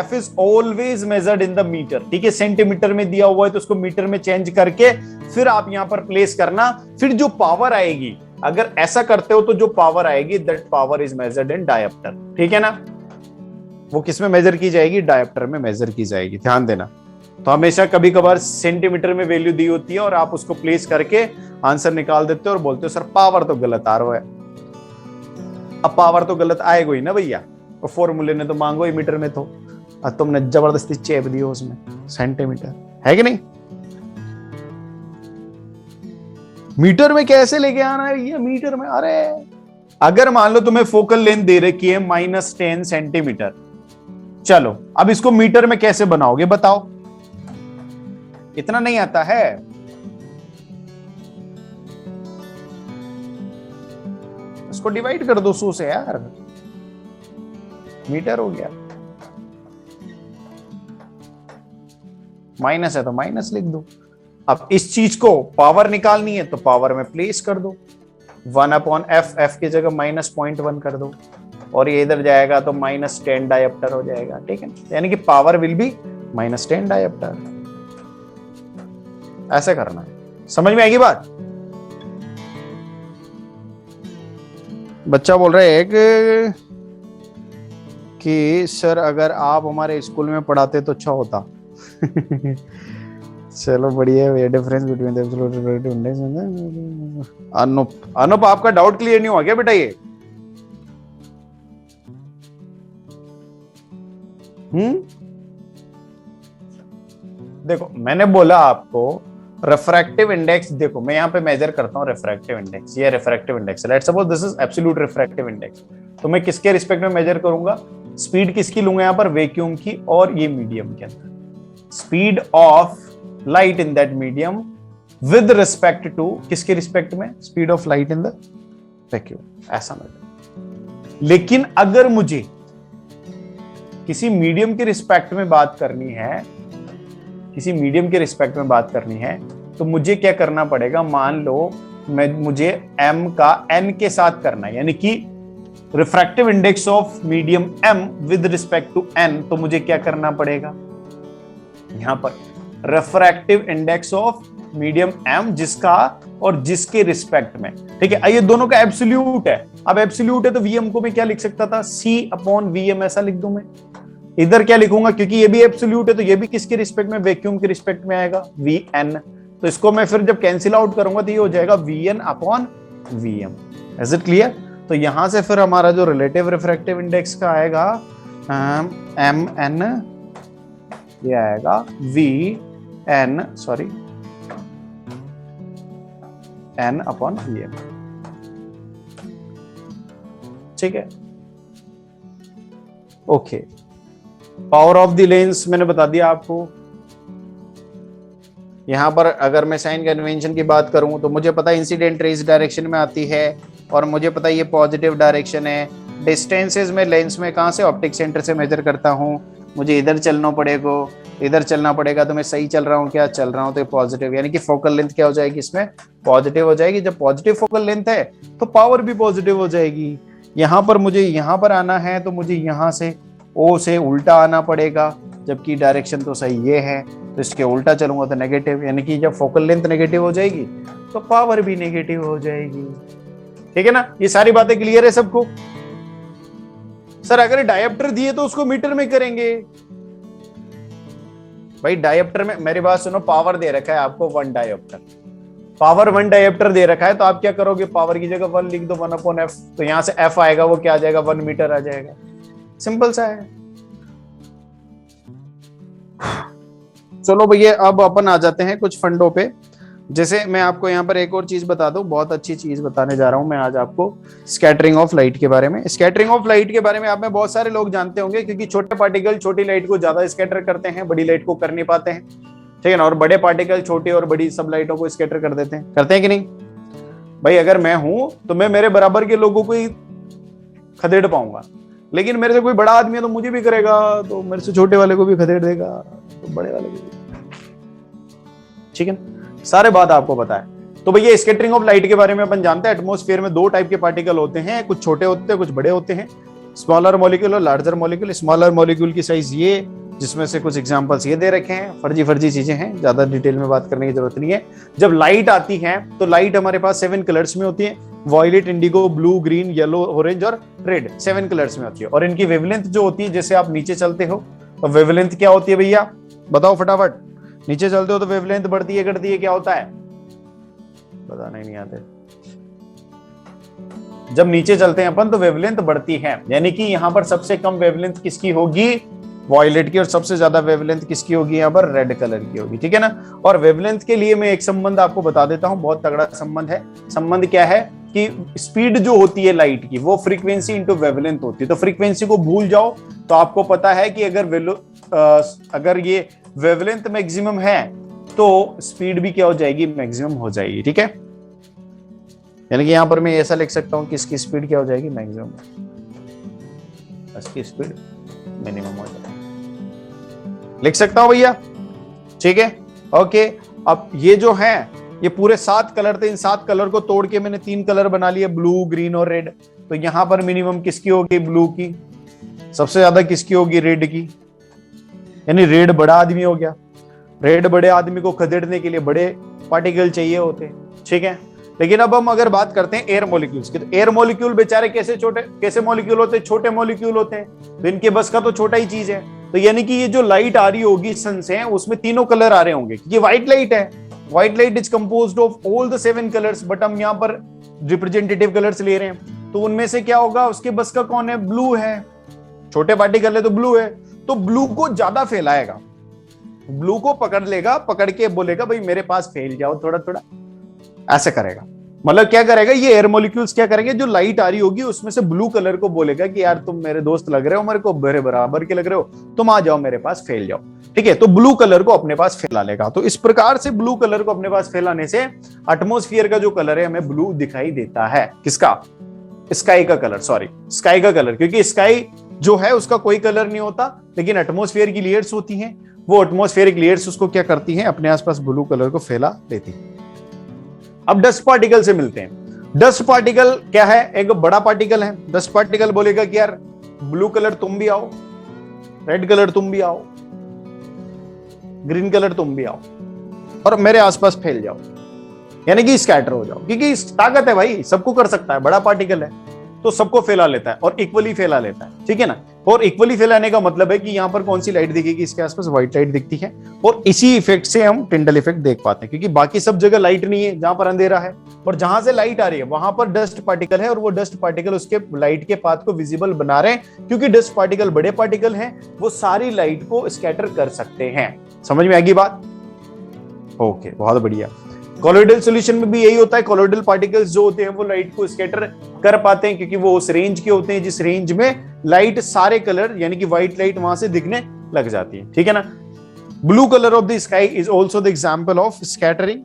F is always measured in the metre, ठीक है। सेंटीमीटर में दिया हुआ है तो उसको मीटर में चेंज करके फिर आप यहां पर प्लेस करना। फिर जो पावर आएगी, अगर ऐसा करते हो तो जो पावर आएगी that power is measured in dioptre, ठीक है ना। वो किसमें मेजर की जाएगी, डायोप्टर में मेजर की जाएगी, ध्यान देना। तो हमेशा कभी कभार सेंटीमीटर में वैल्यू दी होती है और आप उसको प्लेस करके आंसर निकाल देते हो और बोलते हो सर पावर तो गलत आ रहा है। अब पावर तो गलत आएगा ही ना भैया, और फॉर्मूले ने तो मांगो ही मीटर में, तो तुमने जबरदस्ती चेप दियो उसमें सेंटीमीटर, है कि नहीं। मीटर में कैसे लेके आना है ये, मीटर में, अरे अगर मान लो तुम्हें फोकल लेंथ दे रखी है -10 सेंटीमीटर, चलो अब इसको मीटर में कैसे बनाओगे बताओ, इतना नहीं आता है। इसको डिवाइड कर दो 100 से यार, मीटर हो गया। माइनस है तो माइनस लिख दो। अब इस चीज को पावर निकालनी है तो पावर में प्लेस कर दो, 1/f, f की जगह -0.1 कर दो और ये इधर जाएगा तो -10 डायोप्टर हो जाएगा, ठीक है। यानी कि पावर विल बी -10 डायोप्टर। ऐसे करना है, समझ में आएगी बात। बच्चा बोल रहा है कि सर अगर आप हमारे स्कूल में पढ़ाते तो अच्छा होता। चलो बढ़िया है। डिफरेंस बिटवीन अनुप आपका डाउट क्लियर नहीं हुआ क्या बेटा ये? देखो मैंने बोला आपको रिफ्रैक्टिव इंडेक्स, देखो मैं यहां पे मेजर करता हूं रिफ्रैक्टिव इंडेक्स, ये refractive index, let's suppose this is absolute refractive index. तो मैं किसके रिस्पेक्ट में मेजर करूंगा, स्पीड किसकी लूंगा यहां पर, वैक्यूम की, और ये मीडियम के अंदर speed of light in that medium with respect to, किसके रिस्पेक्ट में, speed of light in the vacuum, ऐसा मेजर। लेकिन अगर मुझे किसी मीडियम के रिस्पेक्ट में बात करनी है, किसी मीडियम के रिस्पेक्ट में बात करनी है, तो मुझे क्या करना पड़ेगा, मान लो मुझे m का n के साथ करना है, यानी कि refractive index of medium m with respect to n, तो मुझे क्या करना पड़ेगा यहां पर refractive index of medium m जिसका और जिसके रिस्पेक्ट में, ठीक है। ये दोनों का एब्सोल्यूट है। अब एब्सोल्यूट है तो वीएम को मैं क्या लिख सकता था, सी अपॉन वीएम ऐसा लिख दूं मैं। इधर क्या लिखूंगा, क्योंकि ये भी एब्सोल्यूट है तो ये भी किसके रिस्पेक्ट में, वैक्यूम के रिस्पेक्ट में आएगा, वी एन। तो इसको मैं फिर जब कैंसिल आउट करूंगा तो ये हो जाएगा V N upon V M. Is it clear? तो यहां से फिर हमारा जो रिलेटिव रिफ्रैक्टिव इंडेक्स का आएगा एम एन, ये आएगा V N, sorry N upon V M, ठीक है। Okay, power of the lens मैंने बता दिया आपको। यहां पर अगर मैं साइन कन्वेंशन की बात करूं तो मुझे पता है इंसिडेंट रे इस डायरेक्शन में आती है और मुझे पता है ये पॉजिटिव डायरेक्शन है। डिस्टेंसेस में लेंस में कहां से, ऑप्टिक सेंटर से मेजर करता हूं। मुझे इधर चलना पड़ेगा, इधर चलना पड़ेगा, तो मैं सही चल रहा हूं, क्या चल रहा हूं, तो पॉजिटिव, यानी कि फोकल लेंथ क्या हो जाएगी, इसमें पॉजिटिव हो जाएगी। जब पॉजिटिव फोकल लेंथ है तो पावर भी पॉजिटिव हो जाएगी। यहां पर मुझे यहां पर आना है तो मुझे यहां से ओ से उल्टा आना पड़ेगा, जबकि डायरेक्शन तो सही ये है, तो इसके उल्टा चलूंगा तो नेगेटिव, यानी कि जब फोकल लेंथ नेगेटिव हो जाएगी तो पावर भी नेगेटिव हो जाएगी। ठीक है ना, ये सारी बातें क्लियर है सबको? सर अगर डायोप्टर दिए तो उसको मीटर में करेंगे। भाई डायोप्टर में, मेरी बात सुनो, पावर दे रखा है आपको 1 डायोप्टर, पावर 1 डायोप्टर दे रखा है, तो आप क्या करोगे, पावर की जगह 1 लिख दो, 1 अपॉन एफ, तो यहां से एफ आएगा, वो क्या आ जाएगा, 1 मीटर आ जाएगा। सिंपल सा है। चलो भैया अब अपन आ जाते हैं कुछ फंडों पे। जैसे मैं आपको यहाँ पर एक और चीज बता दूं, बहुत अच्छी चीज बताने जा रहा हूं मैं आज आपको, स्कैटरिंग ऑफ लाइट के बारे में। स्कैटरिंग ऑफ लाइट के बारे में आप में बहुत सारे लोग जानते होंगे, क्योंकि छोटे पार्टिकल छोटी लाइट को ज्यादा स्कैटर करते हैं, बड़ी लाइट को कर नहीं पाते हैं, ठीक है ना। और बड़े पार्टिकल छोटी और बड़ी सब लाइटों को स्कैटर कर देते हैं, करते हैं कि नहीं भाई? अगर मैं हूं तो मैं मेरे बराबर के लोगों को ही खदेड़ पाऊंगा, लेकिन मेरे से कोई बड़ा आदमी है तो मुझे भी करेगा, तो मेरे से छोटे वाले को भी खदेड़ देगा, तो बड़े वाले को भी, ठीक है। सारे बात आपको पता है। तो भैया स्कैटरिंग ऑफ लाइट के बारे में अपन जानते हैं, एटमॉस्फेयर में 2 टाइप के पार्टिकल होते हैं, कुछ छोटे होते हैं कुछ बड़े होते हैं, स्मॉलर मॉलिक्यूल और लार्जर मॉलिक्यूल। स्मॉलर मॉलिक्यूल की साइज ये, जिसमें से कुछ एग्जांपल्स ये दे रखे हैं, फर्जी चीजें हैं, ज्यादा डिटेल में बात करने की जरूरत नहीं है। जब लाइट आती है तो लाइट हमारे पास 7 कलर्स में होती है, violet, indigo, blue, green, yellow, orange और रेड, 7 कलर्स में होती है। और इनकी वेवलेंथ जो होती है, जैसे आप नीचे चलते हो तो वेवलेंथ क्या होती है भैया, बताओ फटाफट। नीचे चलते हो तो वेवलेंथ बढ़ती है घटती है, क्या होता है, बताना ही नहीं आते। जब नीचे चलते हैं अपन तो वेवलेंथ बढ़ती है, यानी कि यहां पर सबसे कम वेवलेंथ किसकी होगी, वॉयलेट की, और सबसे ज्यादा वेवलेंथ किसकी होगी, यहाँ पर रेड कलर की होगी, ठीक है ना। और वेवलेंथ के लिए मैं एक संबंध आपको बता देता हूं, बहुत तगड़ा संबंध है। संबंध क्या है कि स्पीड जो होती है लाइट की, वो फ्रीक्वेंसी इंटू वेवलेंथ होती है। तो फ्रीक्वेंसी को भूल जाओ, तो आपको पता है कि अगर ये वेवलेंथ मैक्सिमम है तो स्पीड भी क्या हो जाएगी, मैक्सिमम हो जाएगी, ठीक है। यानी कि यहां पर मैं ऐसा लिख सकता हूं कि इसकी स्पीड क्या हो जाएगी, मैक्सिमम, इसकी स्पीड मिनिमम हो जाएगी, लिख सकता हूं भैया, ठीक है। ओके, अब ये जो है ये पूरे 7 कलर थे, इन 7 कलर को तोड़ के मैंने 3 कलर बना लिए, ब्लू, ग्रीन और रेड। तो यहां पर मिनिमम किसकी होगी, ब्लू की, सबसे ज्यादा किसकी होगी, रेड की, यानी रेड बड़ा आदमी हो गया। रेड बड़े आदमी को खदेड़ने के लिए बड़े पार्टिकल चाहिए होते हैं, ठीक है। लेकिन अब हम अगर बात करते हैं एयर मॉलिक्यूल्स की, तो एयर मॉलिक्यूल बेचारे कैसे मॉलिक्यूल होते हैं, छोटे मॉलिक्यूल होते हैं, तो इनके बस का तो छोटा ही चीज है। तो यानी कि ये जो लाइट आ रही होगी सन से, उसमें तीनों कलर आ रहे होंगे, क्योंकि व्हाइट लाइट है। White light is composed of all the 7 colours, but हम यहाँ पर रिप्रेजेंटेटिव कलर्स ले रहे हैं, तो उनमें से क्या होगा, उसके बस का कौन है, ब्लू है। छोटे पार्टिकल है तो ब्लू है, तो ब्लू को ज्यादा फैलाएगा, ब्लू को पकड़ लेगा, पकड़ के बोलेगा भाई मेरे पास फैल जाओ थोड़ा थोड़ा, ऐसे करेगा। मतलब क्या करेगा, ये एयर मॉलिक्यूल्स क्या करेंगे, जो लाइट आ रही होगी उसमें से ब्लू कलर को बोलेगा कि यार तुम मेरे दोस्त लग रहे हो, मेरे को मेरे बराबर के लग रहे हो, तुम आ जाओ मेरे पास, फैल जाओ, ठीक है। तो ब्लू कलर को अपने पास फैला लेगा। तो इस प्रकार से ब्लू कलर को अपने पास फैलाने से एटमॉस्फेयर का जो कलर है हमें ब्लू दिखाई देता है। किसका, स्काई का कलर, सॉरी स्काई का कलर, क्योंकि स्काई जो है उसका कोई कलर नहीं होता, लेकिन एटमॉस्फेयर की लेयर्स होती हैं, वो एटमॉस्फेरिक लेयर्स उसको क्या करती हैं, अपने आसपास ब्लू कलर को फैला देती हैं। अब डस्ट पार्टिकल से मिलते हैं। डस्ट पार्टिकल क्या है, एक बड़ा पार्टिकल है। डस्ट पार्टिकल बोलेगा कि यार ब्लू कलर तुम भी आओ, रेड कलर तुम भी आओ, ग्रीन कलर तुम भी आओ और मेरे आसपास फैल जाओ, यानी कि स्कैटर हो जाओ, क्योंकि ताकत है भाई, सबको कर सकता है, बड़ा पार्टिकल है तो सबको फैला लेता है और इक्वली फैला लेता है, ठीक है ना। और इक्वली फैलाने का मतलब है कि यहाँ पर कौन सी लाइट दिखेगी, इसके आसपास व्हाइट लाइट दिखती है, और इसी इफेक्ट से हम टिंडल इफेक्ट देख पाते हैं, क्योंकि बाकी सब जगह लाइट नहीं है, जहां पर अंधेरा है, और जहां से लाइट आ रही है वहां पर डस्ट पार्टिकल है, और वो डस्ट पार्टिकल उसके लाइट के पाथ को विजिबल बना रहे हैं, क्योंकि डस्ट पार्टिकल बड़े पार्टिकल हैं, वो सारी लाइट को स्कैटर कर सकते हैं। समझ में आएगी बात? ओके, बहुत बढ़िया। कोलोइडल सॉल्यूशन में भी यही होता है, कोलोइडल पार्टिकल्स जो होते हैं वो लाइट को स्कैटर कर पाते हैं, क्योंकि वो उस रेंज के होते हैं जिस रेंज में लाइट सारे कलर यानी कि व्हाइट लाइट वहां से दिखने लग जाती है, ठीक है ना। Blue colour of the sky is also the example of scattering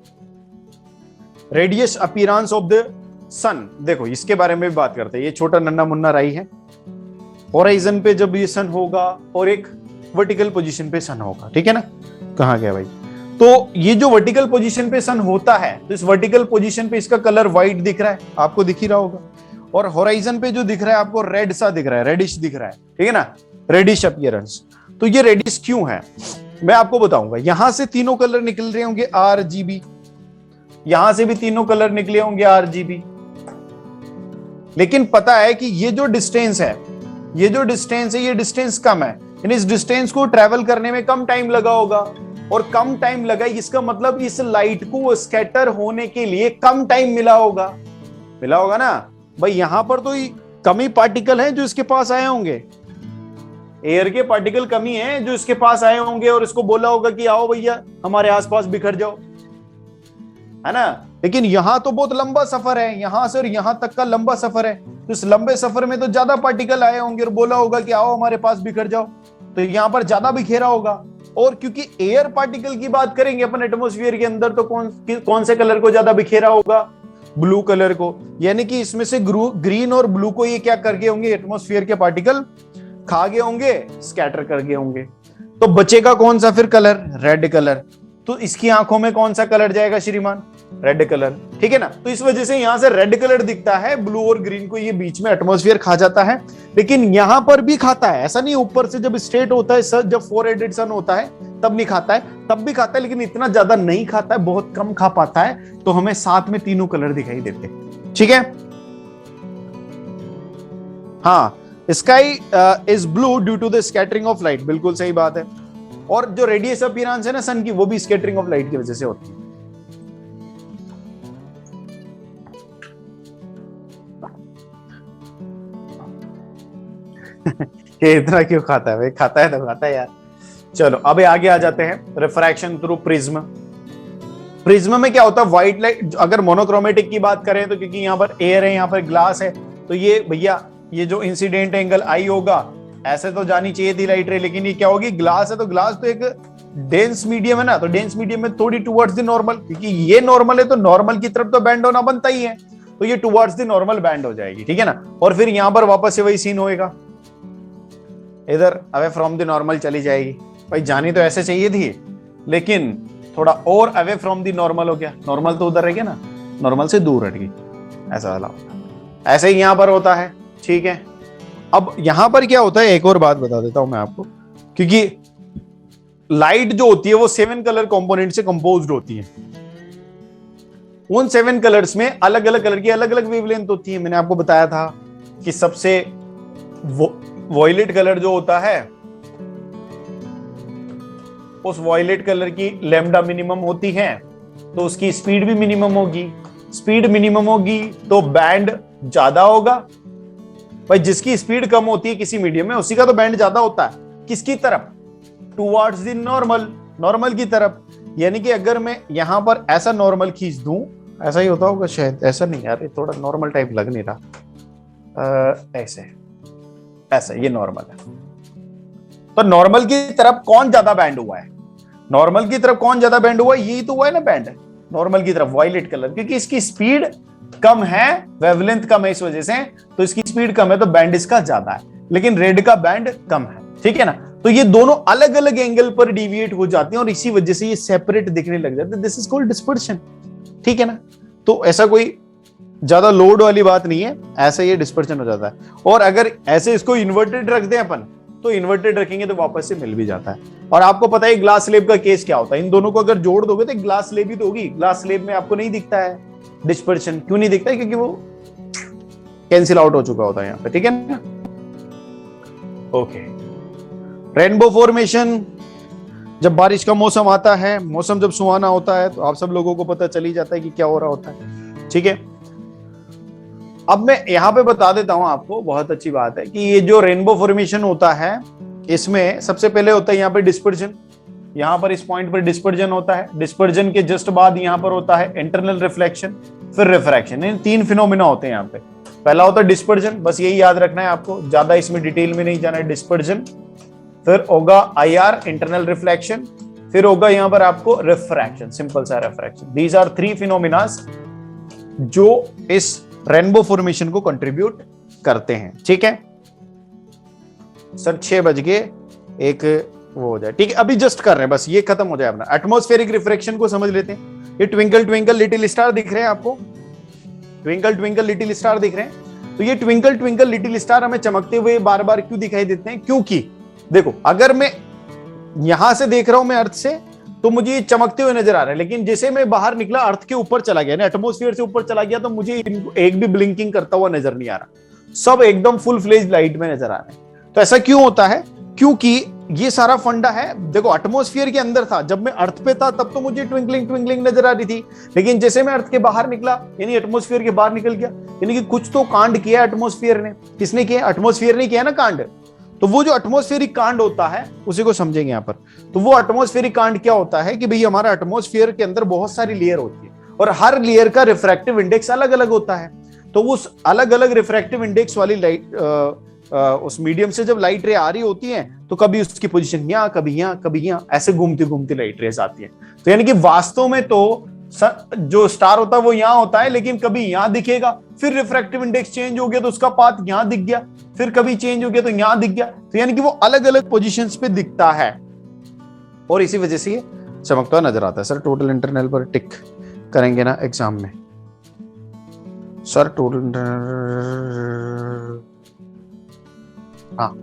radius appearance of the sun. देखो इसके बारे में भी बात करते हैं, ये छोटा नन्ना मुन्ना राई है, होराइजन पे जब ये सन होगा और एक वर्टिकल पोजीशन पे सन होगा, ठीक है ना। कहां गया भाई? तो ये जो वर्टिकल पोजीशन पे सन होता है, तो इस वर्टिकल पोजीशन पे इसका कलर व्हाइट दिख रहा है, आपको दिख ही रहा होगा, और होराइजन पे जो दिख रहा है आपको रेड सा दिख रहा है, रेडिश दिख रहा है, ठीक है ना, रेडिश अपीयरेंस। तो ये रेडिश क्यों है मैं आपको बताऊंगा। यहां से तीनों कलर निकल रहे होंगे RGB, यहां से भी तीनों कलर निकले होंगे RGB, लेकिन पता है कि ये जो डिस्टेंस है, ये डिस्टेंस कम है, यानी इस डिस्टेंस को ट्रेवल करने में कम टाइम लगा होगा, और कम टाइम लगा इसका मतलब इस लाइट को स्कैटर होने के लिए कम टाइम मिला होगा ना भाई। यहां पर तो कम ही पार्टिकल हैं जो इसके पास आए होंगे, एयर के पार्टिकल कम ही हैं जो इसके पास आए होंगे, और इसको बोला होगा कि आओ भैया हमारे आसपास बिखर जाओ, है ना। लेकिन यहां तो बहुत लंबा सफर है, यहां से और यहां तक का लंबा सफर है, तो इस लंबे सफर में तो ज्यादा पार्टिकल आए होंगे और बोला होगा कि आओ हमारे पास बिखर जाओ, तो यहां पर ज्यादा बिखेरा होगा। और क्योंकि एयर पार्टिकल की बात करेंगे अपन एटमॉस्फेयर के अंदर, तो कौन से कलर को ज्यादा बिखेरा होगा? ब्लू कलर को, यानी कि इसमें से ग्रीन और ब्लू को ये क्या कर गए होंगे, एटमॉस्फेयर के पार्टिकल खा गए होंगे, स्कैटर कर गए होंगे। तो बचेगा कौन सा फिर कलर? Red colour. तो इसकी आंखों में कौन सा कलर जाएगा श्रीमान? रेड कलर, ठीक है ना। तो इस वजह से यहां से रेड कलर दिखता है, ब्लू और ग्रीन को ये बीच में एटमॉस्फेयर खा जाता है, लेकिन यहां पर भी खाता है, ऐसा नहीं ऊपर से जब स्ट्रेट होता है सर, जब 4 हेडेड सन होता है तब नहीं खाता है, तब भी खाता है, लेकिन इतना ज्यादा नहीं खाता है, बहुत कम खा पाता है, तो हमें साथ में तीनों कलर दिखाई देते हैं, ठीक है। हाँ, sky is blue due to the scattering of light, बिल्कुल सही बात है। और जो रेडियस अपीयरेंस है ना सन की, वो भी स्कैटरिंग ऑफ लाइट की वजह से होती है। ये इतना क्यों खाता है भाई? खाता है तो खाता है यार। चलो अब आगे आ जाते हैं, रिफ्रैक्शन थ्रू प्रिज्म। प्रिज्म में क्या होता है? व्हाइट लाइट, अगर मोनोक्रोमेटिक की बात करें तो क्योंकि यहाँ पर एयर है, यहाँ पर ग्लास है, तो ये भैया ये जो इंसिडेंट एंगल आई होगा, ऐसे तो जानी चाहिए थी लाइट रे, लेकिन ये क्या होगी? ग्लास है, तो ग्लास तो एक डेंस मीडियम है ना, तो डेंस मीडियम में थोड़ी टुवर्ड्स द नॉर्मल, क्योंकि ये नॉर्मल है तो नॉर्मल की तरफ तो बैंड होना बनता ही है, तो ये टुवर्ड्स द नॉर्मल बैंड हो जाएगी, ठीक है ना। और फिर यहां पर वापस से वही सीन होएगा, इधर अवे फ्रॉम द नॉर्मल चली जाएगी। भाई जानी तो ऐसे चाहिए थी, लेकिन थोड़ा और अवे फ्रॉम द नॉर्मल हो गया, नॉर्मल तो उधर रह गया ना, नॉर्मल से दूर हट गई, ऐसा वाला होता है। ऐसे ही यहां पर होता है, ठीक है। अब यहां पर क्या होता है, एक और बात बता देता हूं मैं आपको, क्योंकि लाइट जो होती है वो 7 कलर कंपोनेंट से कंपोज्ड होती है। उन 7 कलर्स में अलग अलग कलर की अलग अलग वेवलेंथ होती है। मैंने आपको बताया था कि सबसे वॉयलेट कलर जो होता है, उस वॉयलेट कलर की लैम्डा मिनिमम होती है, तो उसकी स्पीड भी मिनिमम होगी। स्पीड मिनिमम होगी तो बैंड ज्यादा होगा। भाई जिसकी स्पीड कम होती है किसी मीडियम में, उसी का तो बैंड ज्यादा होता है। किसकी तरफ? टुवर्ड्स द नॉर्मल, नॉर्मल की तरफ। यानी कि अगर मैं यहां पर ऐसा नॉर्मल खींच दूं, ऐसा ही होता होगा शायद, ऐसा नहीं यार, ये थोड़ा नॉर्मल टाइप लग नहीं रहा, ऐसे ऐसा, ये नॉर्मल है। तो नॉर्मल की तरफ कौन ज्यादा बैंड हुआ है? नॉर्मल की तरफ कौन ज्यादा बैंड हुआ है? यही तो हुआ है ना बैंड, नॉर्मल की तरफ, वॉयलेट कलर, क्योंकि इसकी स्पीड कम है, वेवलेंथ कम है, इस वजह से तो इसकी स्पीड कम है, तो बैंड इसका ज्यादा है, लेकिन रेड का बैंड कम है, ठीक है ना। तो ये दोनों अलग अलग एंगल पर डिविएट हो जाते हैं और इसी वजह से ये सेपरेट दिखने लग जाते हैं। दिस इज कॉल्ड डिस्पर्शन, ठीक है ना। तो ऐसा कोई ज्यादा लोड वाली बात नहीं है, ऐसे ये डिस्पर्शन हो जाता है। और अगर ऐसे इसको इन्वर्टेड रख दें अपन, तो इन्वर्टेड रखेंगे तो वापस से मिल भी जाता है। और आपको पता है ग्लास स्लेब का केस क्या होता है, इन दोनों को अगर जोड़ दोगे तो ग्लास स्लेब ही तो होगी। ग्लास स्लेब में आपको नहीं दिखता है डिस्पर्शन, क्यों नहीं दिखता है? क्योंकि वो कैंसिल आउट हो चुका होता है यहाँ पे, ठीक है ना। ओके, रेनबो फॉर्मेशन, जब बारिश का मौसम आता है, मौसम जब सुहाना होता है, तो आप सब लोगों को पता चल ही जाता है कि क्या हो रहा होता है, ठीक है। अब मैं यहां पे बता देता हूं आपको, बहुत अच्छी बात है कि ये जो रेनबो फॉर्मेशन होता है, इसमें सबसे पहले होता है यहाँ पे डिस्पर्जन। यहां पर इस पॉइंट पर डिस्पर्जन होता है, डिस्पर्जन के जस्ट बाद यहां पर होता है इंटरनल रिफ्लेक्शन, फिर रिफ्रैक्शन। इन तीन फिनोमिना होते हैं यहाँ पे। पहला होता है डिस्पर्जन, बस यही याद रखना है आपको, ज्यादा इसमें डिटेल में नहीं जाना है। डिस्पर्जन, फिर होगा आईआर इंटरनल रिफ्लेक्शन, फिर होगा यहां पर आपको रिफ्रैक्शन, सिंपल सा refraction. These are three phenomenas जो इस रेनबो फॉर्मेशन को कंट्रीब्यूट करते हैं, ठीक है सर। 6 बज गए, एक वो हो जाए, ठीक है। अभी जस्ट कर रहे हैं, बस ये खत्म हो जाए अपना। एटमॉस्फेरिक रिफ्रैक्शन को समझ लेते हैं। ये ट्विंकल ट्विंकल लिटिल स्टार दिख रहे हैं आपको, ट्विंकल ट्विंकल लिटिल स्टार दिख रहे हैं। तो ये ट्विंकल ट्विंकल लिटिल स्टार हमें चमकते हुए बार बार क्यों दिखाई देते हैं? क्योंकि देखो, अगर मैं यहां से देख रहा हूं मैं अर्थ से, तो मुझे ये चमकते हुए नजर आ रहा है, लेकिन जैसे मैं बाहर निकला, अर्थ के ऊपर चला गया ना, एटमॉस्फेयर से ऊपर चला गया, तो मुझे एक भी ब्लिंकिंग करता हुआ नजर नहीं आ रहा, सब एकदम फुल फ्लेज लाइट में नजर आ रहे हैं। तो ऐसा क्यों होता है? क्योंकि ये सारा फंडा है, देखो एटमॉस्फेयर के अंदर था, जब मैं अर्थ पे था तब तो मुझे ट्विंकलिंग ट्विंकलिंग नजर आ रही थी, लेकिन जैसे मैं अर्थ के बाहर निकला, यानी एटमॉस्फेयर के बाहर निकल गया, यानी कि कुछ तो कांड किया एटमॉस्फेयर ने। किसने किया? एटमॉस्फेयर ने किया ना कांड। तो वो जो एटमॉस्फेरिक कांड होता है उसी को समझेंगे यहां पर। तो वो एटमॉस्फेरिक कांड क्या होता है कि भाई हमारा एटमॉस्फेयर के अंदर बहुत सारी लेयर होती है, और हर लेयर का रिफ्रैक्टिव इंडेक्स अलग अलग होता है। तो उस अलग अलग रिफ्रैक्टिव इंडेक्स वाली लाइट, उस मीडियम से जब लाइट रे आ रही होती है, तो कभी उसकी पोजीशन यहाँ, कभी यहाँ, कभी यहाँ, ऐसे घूमती घूमती लाइट रेज आती है। तो यानी कि वास्तव में तो जो स्टार होता है वो यहां होता है, लेकिन कभी यहां दिखेगा, फिर रिफ्रैक्टिव इंडेक्स चेंज हो गया तो उसका पाथ यहां दिख गया, फिर कभी चेंज हो गया तो यहां दिख गया। तो यानी कि वो अलग अलग पोजीशंस पे दिखता है, और इसी वजह से ये चमकता हुआ नजर आता है। सर टोटल इंटरनल पर टिक करेंगे ना एग्जाम में? सर टोटल, हाँ,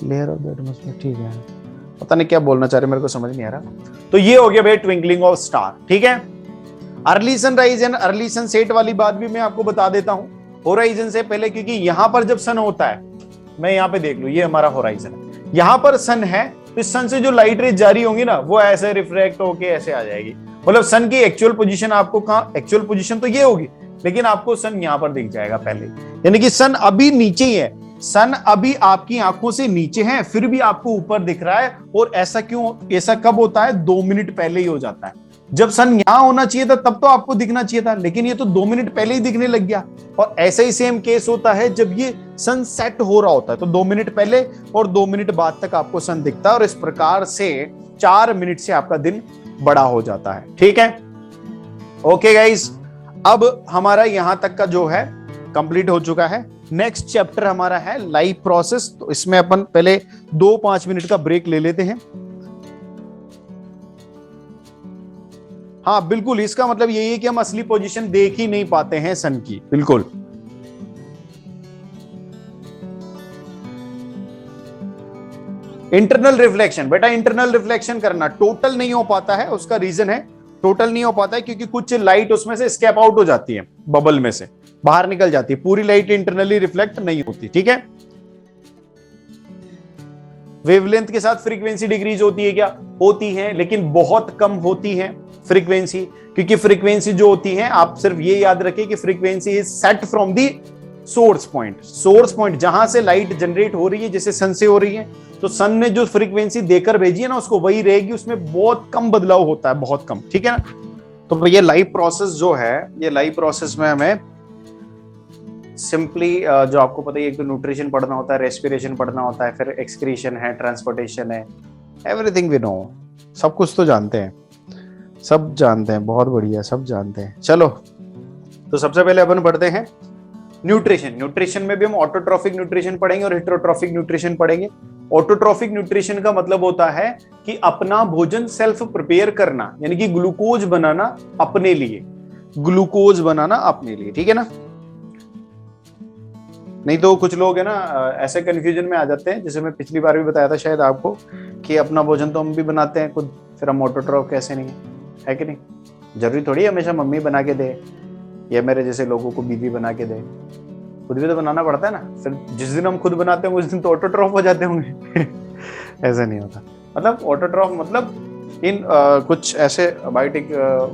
लेयर ऑफ द एटमॉस्फेयर, ठीक है। पता नहीं क्या बोलना चाह रहे, मेरे को समझ नहीं आ रहा। तो ये हो गया भाई ट्विंकलिंग ऑफ स्टार, ठीक है। Early sunrise and early sunset वाली बात भी मैं आपको बता देता हूं, होराइजन से पहले, क्योंकि यहां पर जब सन होता है, मैं यहां पे देख लूं, ये हमारा होराइजन है, यहां पर सन है, तो इस सन से जो लाइट रेज जारी होंगी ना, वो ऐसे रिफ्रैक्ट होके ऐसे आ जाएगी। मतलब सन की एक्चुअल पोजीशन आपको कहां, एक्चुअल पोजीशन तो ये होगी, लेकिन आपको सन यहां पर दिख जाएगा पहले, यानी कि सन अभी नीचे ही है, सन अभी आपकी आंखों से नीचे है, फिर भी आपको ऊपर दिख रहा है। और ऐसा क्यों, ऐसा कब होता है? 2 मिनट पहले ही हो जाता है। जब सन यहां होना चाहिए था तब तो आपको दिखना चाहिए था, लेकिन ये तो 2 मिनट पहले ही दिखने लग गया। और ऐसा ही सेम केस होता है जब ये सन सेट हो रहा होता है, तो 2 मिनट पहले और 2 मिनट बाद तक आपको सन दिखता है, और इस प्रकार से 4 मिनट से आपका दिन बड़ा हो जाता है, ठीक है। ओके गाइस, अब हमारा यहां तक का जो है कंप्लीट हो चुका है। नेक्स्ट चैप्टर हमारा है लाइफ प्रोसेस, तो इसमें अपन पहले 2-5 मिनट का ब्रेक ले लेते हैं। हाँ बिल्कुल, इसका मतलब यही है कि हम असली पोजीशन देख ही नहीं पाते हैं सन की, बिल्कुल। इंटरनल रिफ्लेक्शन, बेटा इंटरनल रिफ्लेक्शन करना टोटल नहीं हो पाता है, उसका रीजन है टोटल नहीं हो पाता है क्योंकि कुछ लाइट उसमें से स्केप आउट हो जाती है, बबल में से बाहर निकल जाती है, पूरी लाइट इंटरनली रिफ्लेक्ट नहीं होती, ठीक है। वेवलेंथ के साथ फ्रीक्वेंसी डिक्रीज होती है क्या? होती है, लेकिन बहुत कम होती है फ्रीक्वेंसी, क्योंकि फ्रीक्वेंसी जो होती है, आप सिर्फ ये याद रखिए कि frequency is set from the source point. Source point जहां से लाइट जनरेट हो रही है, जैसे सन से हो रही है, तो सन ने जो फ्रीक्वेंसी देकर भेजी है ना, उसको वही रहेगी, उसमें बहुत कम बदलाव होता है, बहुत कम, ठीक है ना। तो ये लाइफ प्रोसेस जो है, ये लाइफ प्रोसेस में हमें सिंपली जो आपको पता है, एक तो न्यूट्रिशन पढ़ना होता है, रेस्पिरेशन पढ़ना होता है, फिर एक्सक्रीशन है, ट्रांसपोर्टेशन है, एवरीथिंग वी नो, सब कुछ तो जानते हैं, सब जानते हैं, बहुत बढ़िया, सब जानते हैं। चलो, तो सबसे पहले अपन पढ़ते हैं न्यूट्रिशन। न्यूट्रिशन में भी हम ऑटोट्रॉफिक न्यूट्रिशन पढ़ेंगे और हेटेरोट्रॉफिक न्यूट्रिशन पढ़ेंगे। ऑटोट्रॉफिक न्यूट्रिशन का मतलब होता है कि अपना भोजन सेल्फ प्रिपेयर करना, यानी कि ग्लूकोज बनाना अपने लिए, ग्लूकोज बनाना अपने लिए, ठीक है ना। नहीं तो कुछ लोग है ना ऐसे कंफ्यूजन में आ जाते हैं, जैसे मैं पिछली बार भी बताया था शायद आपको, कि अपना भोजन तो हम भी बनाते हैं खुद, फिर हम ऑटोट्रॉफ कैसे नहीं है कि नहीं? जरूरी थोड़ी हमेशा मम्मी बना के दे या मेरे जैसे लोगों को बीवी बना के दे, खुद भी तो बनाना पड़ता है ना। फिर जिस दिन हम खुद बनाते हैं उस दिन तो ऑटोट्रॉफ हो जाते होंगे। ऐसा नहीं होता। मतलब ऑटोट्रॉफ मतलब इन कुछ ऐसे बायोटिक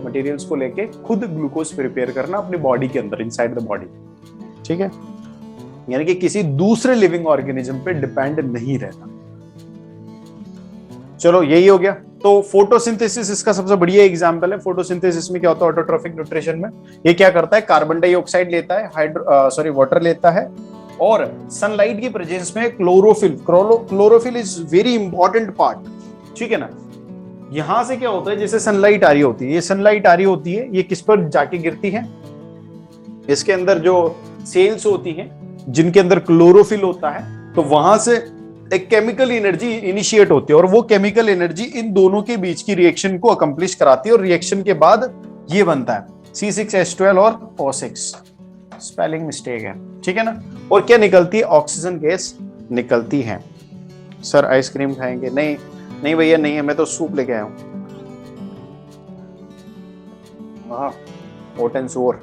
मटेरियल्स को लेके खुद ग्लूकोज प्रिपेयर करना अपनी बॉडी के अंदर, इनसाइड द बॉडी। ठीक है, यानी कि किसी दूसरे लिविंग ऑर्गेनिज्म पे डिपेंड नहीं रहता। चलो यही हो गया। तो फोटोसिंथेसिस इसका सबसे बढ़िया एग्जांपल है। फोटोसिंथेसिस में क्या होता है ऑटोट्रॉफिक न्यूट्रिशन में? ये क्या करता है, कार्बन डाइऑक्साइड लेता है, वाटर लेता है, और सनलाइट की प्रेजेंस में chlorophyll is very important part. ठीक है ना? यहां से क्या होता है, जैसे सनलाइट आ रही होती है, ये सनलाइट आ रही होती है, ये किस पर जाके गिरती है? इसके अंदर जो सेल्स होती हैं जिनके अंदर क्लोरोफिल होता है, तो वहां से एक केमिकल एनर्जी इनिशिएट होती है, और वो केमिकल एनर्जी इन दोनों के बीच की रिएक्शन को अकम्प्लिश कराती है, और रिएक्शन के बाद ये बनता है C6H12 और O6। स्पेलिंग मिस्टेक है, ठीक है ना? और क्या निकलती है? ऑक्सीजन गैस निकलती है। सर आइसक्रीम खाएंगे? नहीं नहीं भैया नहीं है, मैं तो सूप लेके आया हूं। हॉट एंड सोर।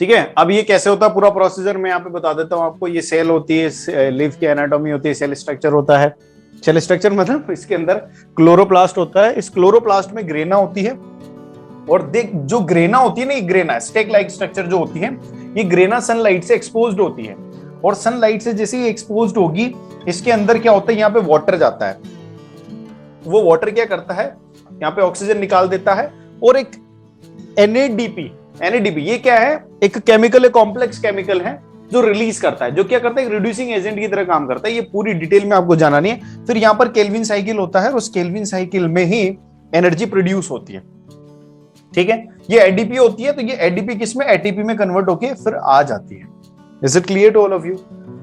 ठीक है, अब ये कैसे होता है पूरा प्रोसीजर मैं यहाँ पे बता देता हूँ आपको। ये सेल होती है, लिव की एनाटॉमी होती है, सेल स्ट्रक्चर होता है। सेल स्ट्रक्चर मतलब इसके अंदर क्लोरोप्लास्ट होता है, इस क्लोरोप्लास्ट में ग्रेना होती है, और देख जो ग्रेना होती है ना, ये ग्रेना स्टेक लाइक स्ट्रक्चर जो होती है, ये ग्रेना सनलाइट से एक्सपोज्ड होती है, और सनलाइट से जैसे ही एक्सपोज्ड होगी, इसके अंदर क्या होता है, यहाँ पे वाटर जाता है। वो वाटर क्या करता है, यहाँ पे ऑक्सीजन निकाल देता है, और एक NADP ये क्या है? एक केमिकल है, कॉम्प्लेक्स केमिकल है जो रिलीज करता है, जो क्या करता है, एक रिड्यूसिंग एजेंट की तरह काम करता है। ये पूरी डिटेल में आपको जाना नहीं है। फिर यहाँ पर केल्विन साइकिल होता है, और उस केल्विन साइकिल में ही एनर्जी प्रोड्यूस होती है। ठीक है, ये एडीपी होती है, तो ये एडीपी किसमें? एटीपी में कन्वर्ट होके फिर आ जाती है। Is it clear to all of you?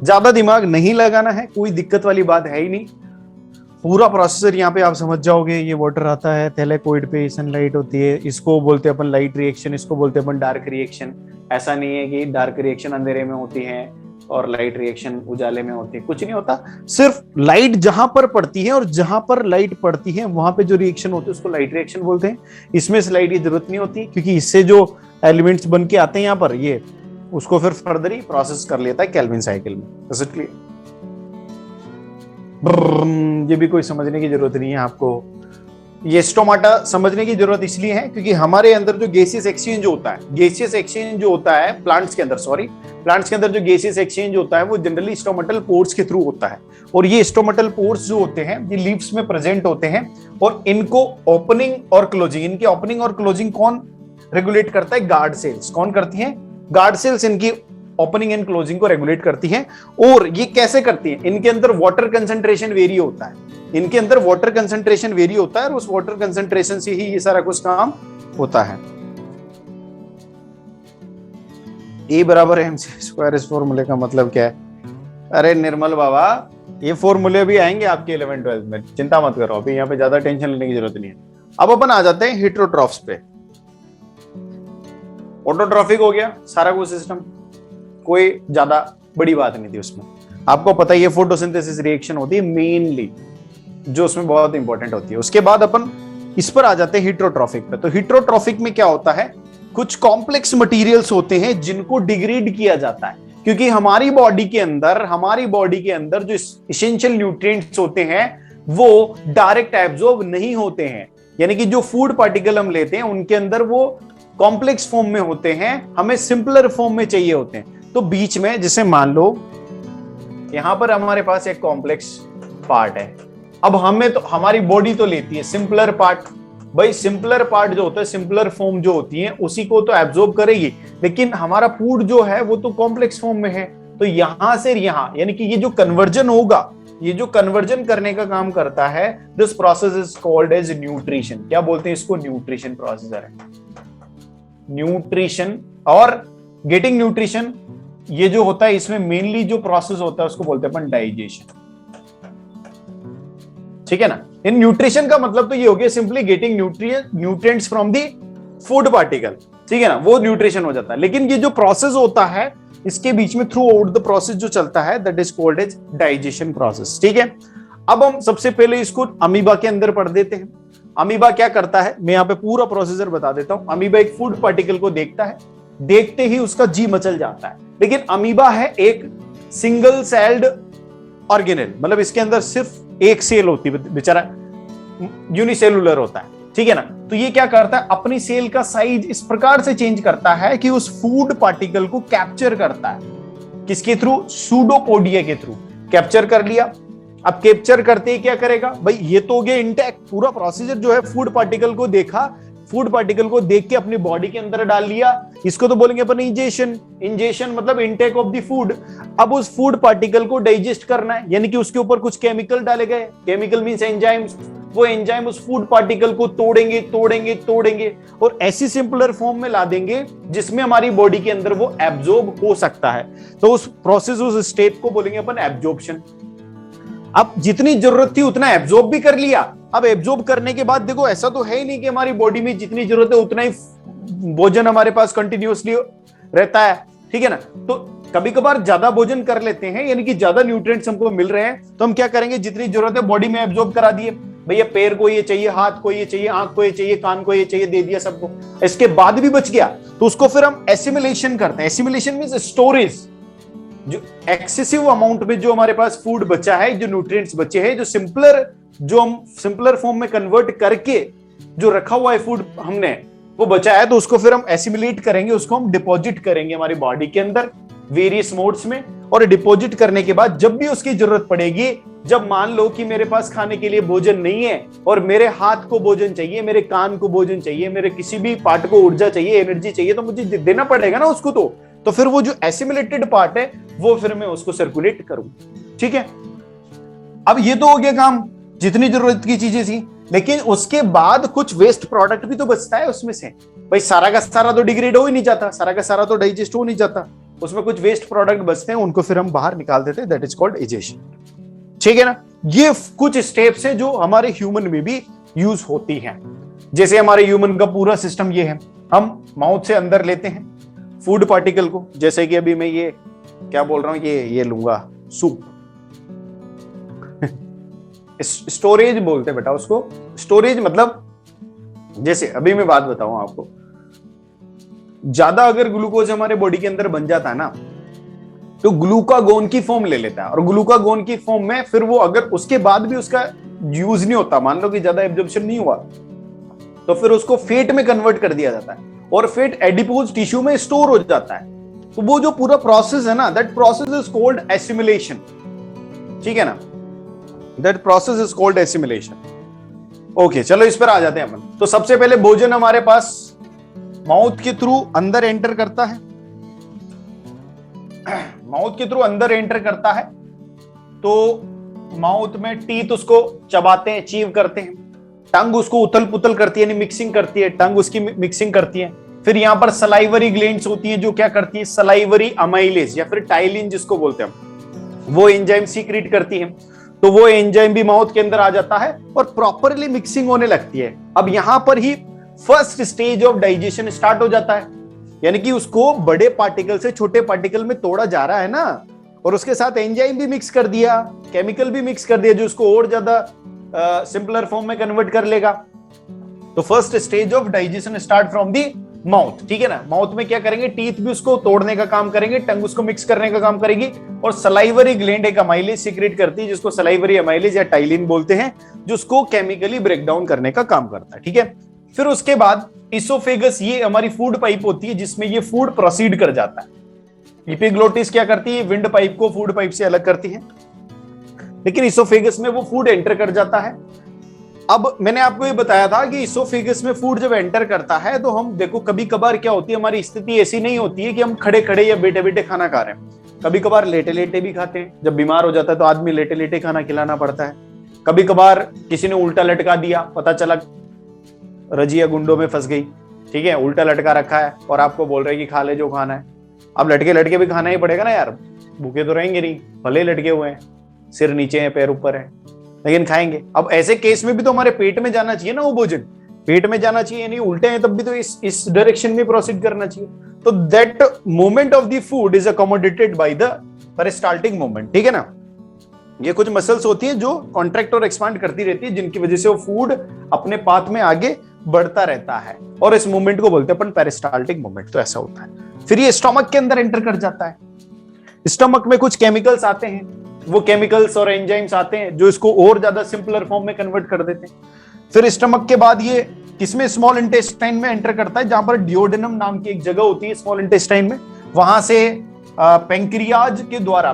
ज्यादा दिमाग नहीं लगाना है, कोई दिक्कत वाली बात है ही नहीं। पूरा प्रोसेसर यहाँ पे आप समझ जाओगे। ये वाटर आता है थैलेकोइड पे, सनलाइट होती है, इसको बोलते हैं अपन लाइट रिएक्शन, इसको बोलते हैं अपन डार्क रिएक्शन। ऐसा नहीं है कि डार्क रिएक्शन अंधेरे में होती है और लाइट रिएक्शन उजाले में होती है, कुछ नहीं होता। सिर्फ लाइट जहां पर पड़ती है और जहां पर लाइट पड़ती है वहां पे जो रिएक्शन होती है उसको लाइट रिएक्शन बोलते हैं। इसमें लाइट की जरूरत नहीं होती, क्योंकि इससे जो एलिमेंट्स बन के आते हैं यहाँ पर, ये उसको फिर फर्दर ही प्रोसेस कर लेता है केल्विन साइकिल में। Is it clear? ये भी कोई समझने की जरूरत नहीं है आपको। ये स्टोमाटा समझने की जरूरत इसलिए है क्योंकि हमारे अंदर जो गैसियस एक्सचेंज होता है, प्लांट्स के अंदर जो गैसियस एक्सचेंज होता है वो जनरली स्टोमेटल पोर्स के थ्रू होता है। और ये स्टोमेटल पोर्स जो होते हैं ये लीव्स में प्रेजेंट होते हैं, और इनको ओपनिंग और क्लोजिंग, इनकी ओपनिंग और क्लोजिंग कौन रेगुलेट करता है? Guard cells. कौन करती हैं? गार्ड सेल्स इनकी ओपनिंग एंड क्लोजिंग को रेगुलेट करती हैं। और ये कैसे करती हैं? इनके अंदर वाटर कंसंट्रेशन वेरी होता है, और उस वाटर कंसंट्रेशन से ही ये सारा कुछ काम होता है। E बराबर MC स्क्वायर, इस फॉर्मूले का मतलब क्या है? अरे निर्मल बाबा, ये फॉर्मूले भी आएंगे आपके 11th 12th में, चिंता मत करो, अभी यहाँ पे ज्यादा टेंशन लेने की जरूरत नहीं है। अब अपन आ जाते हैं हेटेरोट्रॉफ्स पे। ऑटोट्रॉफिक हो गया सारा कुछ सिस्टम, कोई ज्यादा बड़ी बात नहीं थी उसमें। आपको पता ही है फोटोसिंथेसिस रिएक्शन होती है मेनली, जो उसमें बहुत इंपॉर्टेंट होती है। उसके बाद अपन इस पर आ जाते हैं हेटेरोट्रॉफिक पे। तो हेटेरोट्रॉफिक में क्या होता है? कुछ कॉम्प्लेक्स मटेरियल्स होते हैं जिनको डिग्रेड किया जाता है, क्योंकि हमारी बॉडी के अंदर जो एसेंशियल न्यूट्रिएंट्स होते हैं वो डायरेक्ट एब्जॉर्ब नहीं होते हैं। यानी कि जो फूड पार्टिकल हम लेते हैं उनके अंदर वो कॉम्प्लेक्स फॉर्म में होते हैं, हमें सिंपलर फॉर्म में चाहिए होते हैं। तो बीच में जैसे मान लो यहां पर हमारे पास एक कॉम्प्लेक्स पार्ट है, अब हमें तो हमारी बॉडी तो लेती है सिंपलर पार्ट। भाई सिंपलर पार्ट जो होता है, सिंपलर फॉर्म जो होती है उसी को तो एब्जॉर्ब करेगी, लेकिन हमारा फूड जो है वो तो कॉम्प्लेक्स फॉर्म में है। तो यहां से यहां, यानी कि ये जो कन्वर्जन होगा, ये जो कन्वर्जन करने का काम करता है, this process is called as nutrition. क्या बोलते हैं इसको? न्यूट्रिशन प्रोसीजर है। न्यूट्रिशन और गेटिंग न्यूट्रिशन, ये जो होता है इसमें मेनली जो प्रोसेस होता है उसको बोलते हैं अपन डाइजेशन। ठीक है ना? इन न्यूट्रिशन का मतलब तो ये हो गया simply getting nutrients from the food particle. ठीक है ना, वो न्यूट्रिशन हो जाता है। लेकिन ये जो प्रोसेस होता है इसके बीच में थ्रू आउट द प्रोसेस जो चलता है that is called as digestion process. ठीक है, अब हम सबसे पहले इसको अमीबा के अंदर पढ़ देते हैं। अमीबा क्या करता है, मैं यहाँ पे पूरा प्रोसीजर बता देता हूं। अमीबा एक फूड पार्टिकल को देखता है, देखते ही उसका जी मचल जाता है। लेकिन अमीबा है एक सिंगल सेल्ड ऑर्गेनेल, मतलब इसके अंदर सिर्फ एक सेल होती है, बेचारा यूनिसेलुलर होता है। ठीक है ना, तो ये क्या करता है, अपनी सेल का साइज इस प्रकार से चेंज करता है कि उस फूड पार्टिकल को कैप्चर करता है। किसके थ्रू, सूडोपोडिया के थ्रू कैप्चर कर लिया। अब कैप्चर करते ही क्या करेगा भाई, ये तो हो गया इंटैक्ट, पूरा प्रोसीजर जो है फूड पार्टिकल को देखा, फूड पार्टिकल को देख के अपनी बॉडी के अंदर डाल लिया। इसको तो बोलेंगे अपन इंजेशन। इंजेशन मतलब इनटेक ऑफ द फूड। अब उस फूड पार्टिकल को डाइजेस्ट करना है, यानी कि उसके ऊपर कुछ केमिकल डाले गए। Chemical means enzymes. वो एंजाइम उस फूड पार्टिकल को तोड़ेंगे तोड़ेंगे तोड़ेंगे और ऐसी सिंपलर फॉर्म में ला देंगे जिसमें हमारी बॉडी के अंदर वो एब्जॉर्ब हो सकता है। तो उस प्रोसेस, उस स्टेप को बोलेंगे अपन एब्जॉर्प्शन। अब जितनी जरूरत थी उतना एब्जॉर्ब भी कर लिया। अब एब्जॉर्ब करने के बाद देखो, ऐसा तो है ही नहीं कि हमारी बॉडी में जितनी जरूरत है उतना ही भोजन हमारे पास कंटिन्यूअसली रहता है। ठीक है ना, तो कभी कभार ज्यादा भोजन कर लेते हैं, यानी कि ज्यादा न्यूट्रिएंट्स हमको मिल रहे हैं, तो हम क्या करेंगे, जितनी जरूरत है बॉडी में एब्जॉर्ब करा दिए। भैया पैर को ये चाहिए, हाथ को ये चाहिए, आंख को ये चाहिए, कान को ये चाहिए, दे दिया सबको। इसके बाद भी बच गया तो उसको फिर हम एसिमिलेशन करते हैं। Assimilation means storage. जो एक्सेसिव अमाउंट में जो हमारे पास फूड बचा है, जो न्यूट्रिएंट्स बचे हैं, जो हम सिंपलर फॉर्म में कन्वर्ट करके जो रखा हुआ है फूड हमने, वो बचा है, तो उसको फिर हम एसिमिलेट करेंगे, उसको हम डिपॉजिट करेंगे हमारी बॉडी के अंदर वेरियस मोड्स में। और डिपॉजिट करने के बाद जब भी उसकी जरूरत पड़ेगी, जब मान लो कि मेरे पास खाने के लिए भोजन नहीं है और मेरे हाथ को भोजन चाहिए, मेरे कान को भोजन चाहिए, मेरे किसी भी पार्ट को ऊर्जा चाहिए, एनर्जी चाहिए, तो मुझे देना पड़ेगा ना उसको। तो फिर वो जो एसिमिलेटेड पार्ट है वो फिर मैं उसको सर्कुलेट करूं। ठीक है, अब ये तो हो गया काम, जितनी जरूरत की चीजें थी। लेकिन उसके बाद कुछ वेस्ट प्रोडक्ट भी तो बचता है उसमें से। भाई सारा का सारा तो डिग्रेड हो ही नहीं जाता, सारा का सारा तो डाइजेस्ट हो नहीं जाता, उसमें कुछ वेस्ट प्रोडक्ट बचते हैं, उनको फिर हम बाहर निकाल देते हैं, दैट इज कॉल्ड डाइजेशन। ठीक है ना, ये कुछ स्टेप्स है जो हमारे ह्यूमन में भी यूज होती हैं। जैसे हमारे ह्यूमन का पूरा सिस्टम ये है, हम माउथ से अंदर लेते हैं फूड पार्टिकल को, जैसे कि अभी मैं ये क्या बोल रहा हूं, ये लूंगा सूप। स्टोरेज बोलते हैं बेटा उसको। स्टोरेज मतलब, जैसे अभी मैं बात बताऊं आपको, ज्यादा अगर ग्लूकोज हमारे बॉडी के अंदर बन जाता है ना, तो ग्लूकागोन की फॉर्म ले लेता है। और ग्लूकागोन की फॉर्म में फिर वो अगर उसके बाद भी उसका यूज नहीं होता, मान लो कि ज्यादा एब्जॉर्प्शन नहीं हुआ, तो फिर उसको फैट में कन्वर्ट कर दिया जाता है और फैट एडिपोज टिश्यू में स्टोर हो जाता है। तो वो जो पूरा प्रोसेस है ना, that process is called assimilation. ठीक है ना, that process is called assimilation. Okay, चलो इस पर आ जाते हैं अपन। तो सबसे पहले भोजन हमारे पास माउथ के थ्रू अंदर एंटर करता है। माउथ के थ्रू अंदर एंटर करता है तो माउथ में टीथ उसको चबाते हैं, चीव करते हैं। टंग उसको उथल पुथल करती है, यानी मिक्सिंग करती है, टंग उसकी मिक्सिंग करती है। फिर यहां पर सलाइवरी ग्लैंड्स होती है जो क्या करती है, सलाइवरी अमाइलेज या फिर टाइलिन जिसको बोलते हैं, वो एंजाइम सीक्रेट करती है। तो वो एंजाइम भी माउथ के अंदर आ जाता है और प्रॉपरली मिक्सिंग होने लगती है। अब यहां पर ही first stage of digestion start हो जाता है, यानी कि उसको बड़े पार्टिकल से छोटे पार्टिकल में तोड़ा जा रहा है ना, और उसके साथ एंजाइम भी मिक्स कर दिया, केमिकल भी मिक्स कर दिया जो उसको और ज्यादा सिंपलर फॉर्म में कन्वर्ट कर लेगा। तो first stage of digestion start from the mouth. ठीक है ना, माउथ में क्या करेंगे, टीथ भी उसको तोड़ने का काम करेंगे, टंग उसको मिक्स करने का काम करेगी, और सलाइवरी ग्लैंड एक अमाइलेज सीक्रेट करती है जिसको सलाइवरी अमाइलेज या टाइलिन बोलते हैं, जो उसको केमिकली ब्रेक डाउन करने का काम करता है। ठीक है, फिर उसके बाद इसोफेगस, ये हमारी फूड पाइप होती है जिसमें ये फूड प्रोसीड कर जाता है। एपिग्लोटिस क्या करती है, विंड पाइप को फूड पाइप से अलग करती है, लेकिन इसोफेगस में वो फूड एंटर कर जाता है। अब मैंने आपको ये बताया था कि इसोफेगस में फूड जब एंटर करता है तो हम देखो, कभी कभार क्या होती है, हमारी स्थिति ऐसी नहीं होती है कि हम खड़े खड़े या बैठे बैठे खाना खा रहे हैं। कभी कभार लेटे लेटे भी खाते हैं, जब बीमार हो जाता है तो आदमी लेटे लेटे खाना खिलाना पड़ता है। कभी कभार किसी ने उल्टा लटका दिया, पता चला रजिया गुंडों में फंस गई, ठीक है, उल्टा लटका रखा है और आपको बोल रहे हैं कि खा ले जो खाना है। अब लटके लटके भी खाना ही पड़ेगा ना यार, भूखे तो रहेंगे नहीं, भले लटके हुए हैं, सिर नीचे है पैर ऊपर है, लेकिन खाएंगे। अब ऐसे केस में भी तो हमारे पेट में जाना चाहिए ना वो भोजन, पेट में जाना चाहिए, नहीं उल्टे हैं तब भी तो इस डायरेक्शन में प्रोसीड करना चाहिए। तो that movement of the food is accommodated by the peristaltic movement, ठीक है ना। ये कुछ मसल्स होती हैं जो कॉन्ट्रैक्ट और एक्सपांड करती रहती है, जिनकी वजह से वो फूड अपने पाथ में आगे बढ़ता रहता है, और इस मूवमेंट को बोलते हैं अपन पेरिस्टाल्टिक मूवमेंट। तो ऐसा होता है। फिर ये स्टमक के अंदर एंटर कर जाता है। स्टमक में कुछ केमिकल्स आते हैं, वो केमिकल्स और एंजाइम्स आते हैं जो इसको और ज्यादा सिंपलर फॉर्म में कन्वर्ट कर देते हैं। फिर स्टमक के बाद ये किसमें, स्मॉल इंटेस्टाइन में एंटर करता है, जहां पर डियोडेनम नाम की एक जगह होती है स्मॉल इंटेस्टाइन में। वहां से पेंक्रियाज के द्वारा,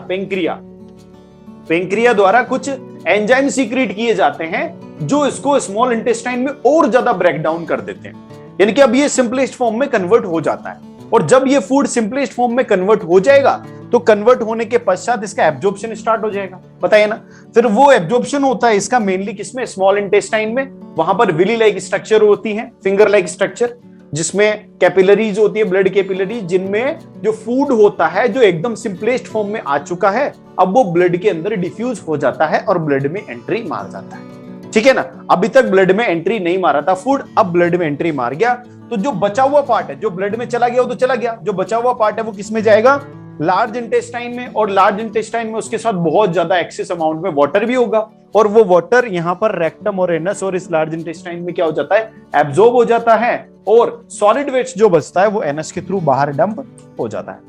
पेंक्रिया द्वारा कुछ एंजाइम सीक्रेट किए जाते हैं जो इसको स्मॉल इंटेस्टाइन में और ज्यादा ब्रेक डाउन कर देते हैं। यानी कि अब ये सिंपलेस्ट फॉर्म में कन्वर्ट हो जाता है, और जब ये फूड सिंपलेस्ट फॉर्म में कन्वर्ट हो जाएगा तो कन्वर्ट होने के पश्चात इसका एब्जॉर्प्शन स्टार्ट हो जाएगा, बताइए ना। फिर वो एब्जॉर्प्शन होता है इसका मेनली किसमें, स्मॉल इंटेस्टाइन में। वहां पर विली लाइक स्ट्रक्चर होती है, फिंगर लाइक स्ट्रक्चर, जिसमें कैपिलरीज होती है, ब्लड कैपिलरीज, जिनमें जो फूड होता है जो एकदम सिंपलेस्ट फॉर्म में आ चुका है, अब वो ब्लड के अंदर डिफ्यूज हो जाता है और ब्लड में एंट्री मार जाता है, ठीक है ना। अभी तक ब्लड में एंट्री नहीं मारा था फूड, अब ब्लड में एंट्री मार गया, तो जो बचा हुआ पार्ट है, जो ब्लड में चला गया वो तो चला गया, जो बचा हुआ पार्ट है वो किस में जाएगा, लार्ज इंटेस्टाइन में। और लार्ज इंटेस्टाइन में उसके साथ बहुत ज्यादा एक्सेस अमाउंट में वाटर भी होगा, और वो वाटर यहाँ पर रेक्टम और एनस और इस लार्ज इंटेस्टाइन में क्या हो जाता है, एब्जॉर्ब हो जाता है, और सॉलिड वेस्ट जो बचता है वो एनस के थ्रू बाहर डंप हो जाता है।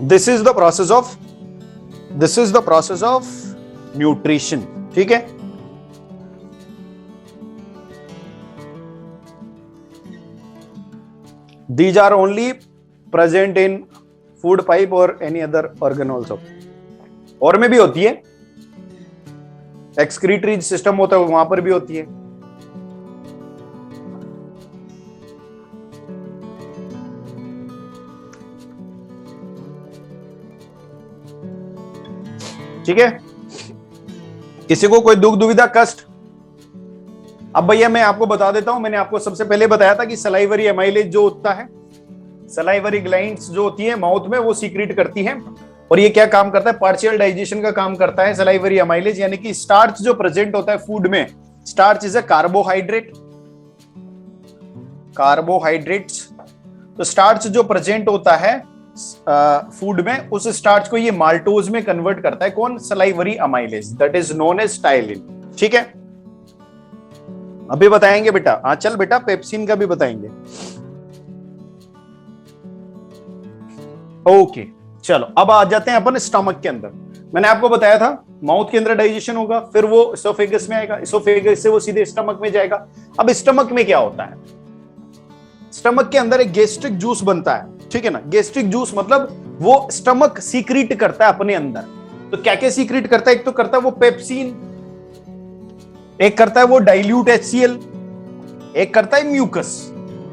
This is the process of nutrition, ठीक है। These are only present in food pipe or any other organ also. और में भी होती है, एक्सक्रीटरी सिस्टम होता है वहां पर भी होती है। ठीक है, किसी को कोई दुख दुविधा कष्ट? अब भैया मैं आपको बता देता हूं, मैंने आपको सबसे पहले बताया था कि सलाइवरी एमाइलेज जो होता है, सलाइवरी ग्लैंड्स जो होती है माउथ में, वो सीक्रेट करती हैं, और ये क्या काम करता है, पार्शियल डाइजेशन का काम करता है सलाइवरी एमाइलेज। यानी कि स्टार्च जो प्रेजेंट होता है फूड में, स्टार्च इज अ कार्बोहाइड्रेट्स। तो स्टार्च जो प्रेजेंट होता है फूड में, उस स्टार्च को ये माल्टोज में कन्वर्ट करता है कौन, salivary amylase, that is known as ptyalin, ठीक है। अभी बताएंगे बेटा, हाँ चल बेटा, पेप्सिन का भी बताएंगे। ओके चलो, अब आ जाते हैं अपन स्टमक के अंदर। मैंने आपको बताया था माउथ के अंदर डाइजेशन होगा, फिर वो इसोफेगस में आएगा, इसोफेगस से वो सीधे स्टमक में जाएगा। अब स्टमक में क्या होता है, स्टमक के अंदर एक गैस्ट्रिक जूस बनता है, ठीक है ना। गैस्ट्रिक जूस मतलब वो स्टमक सीक्रेट करता है अपने अंदर। तो क्या क्या सीक्रेट करता है, एक तो करता है वो पेप्सिन, एक करता है वो डाइल्यूट HCl, एक करता है म्यूकस,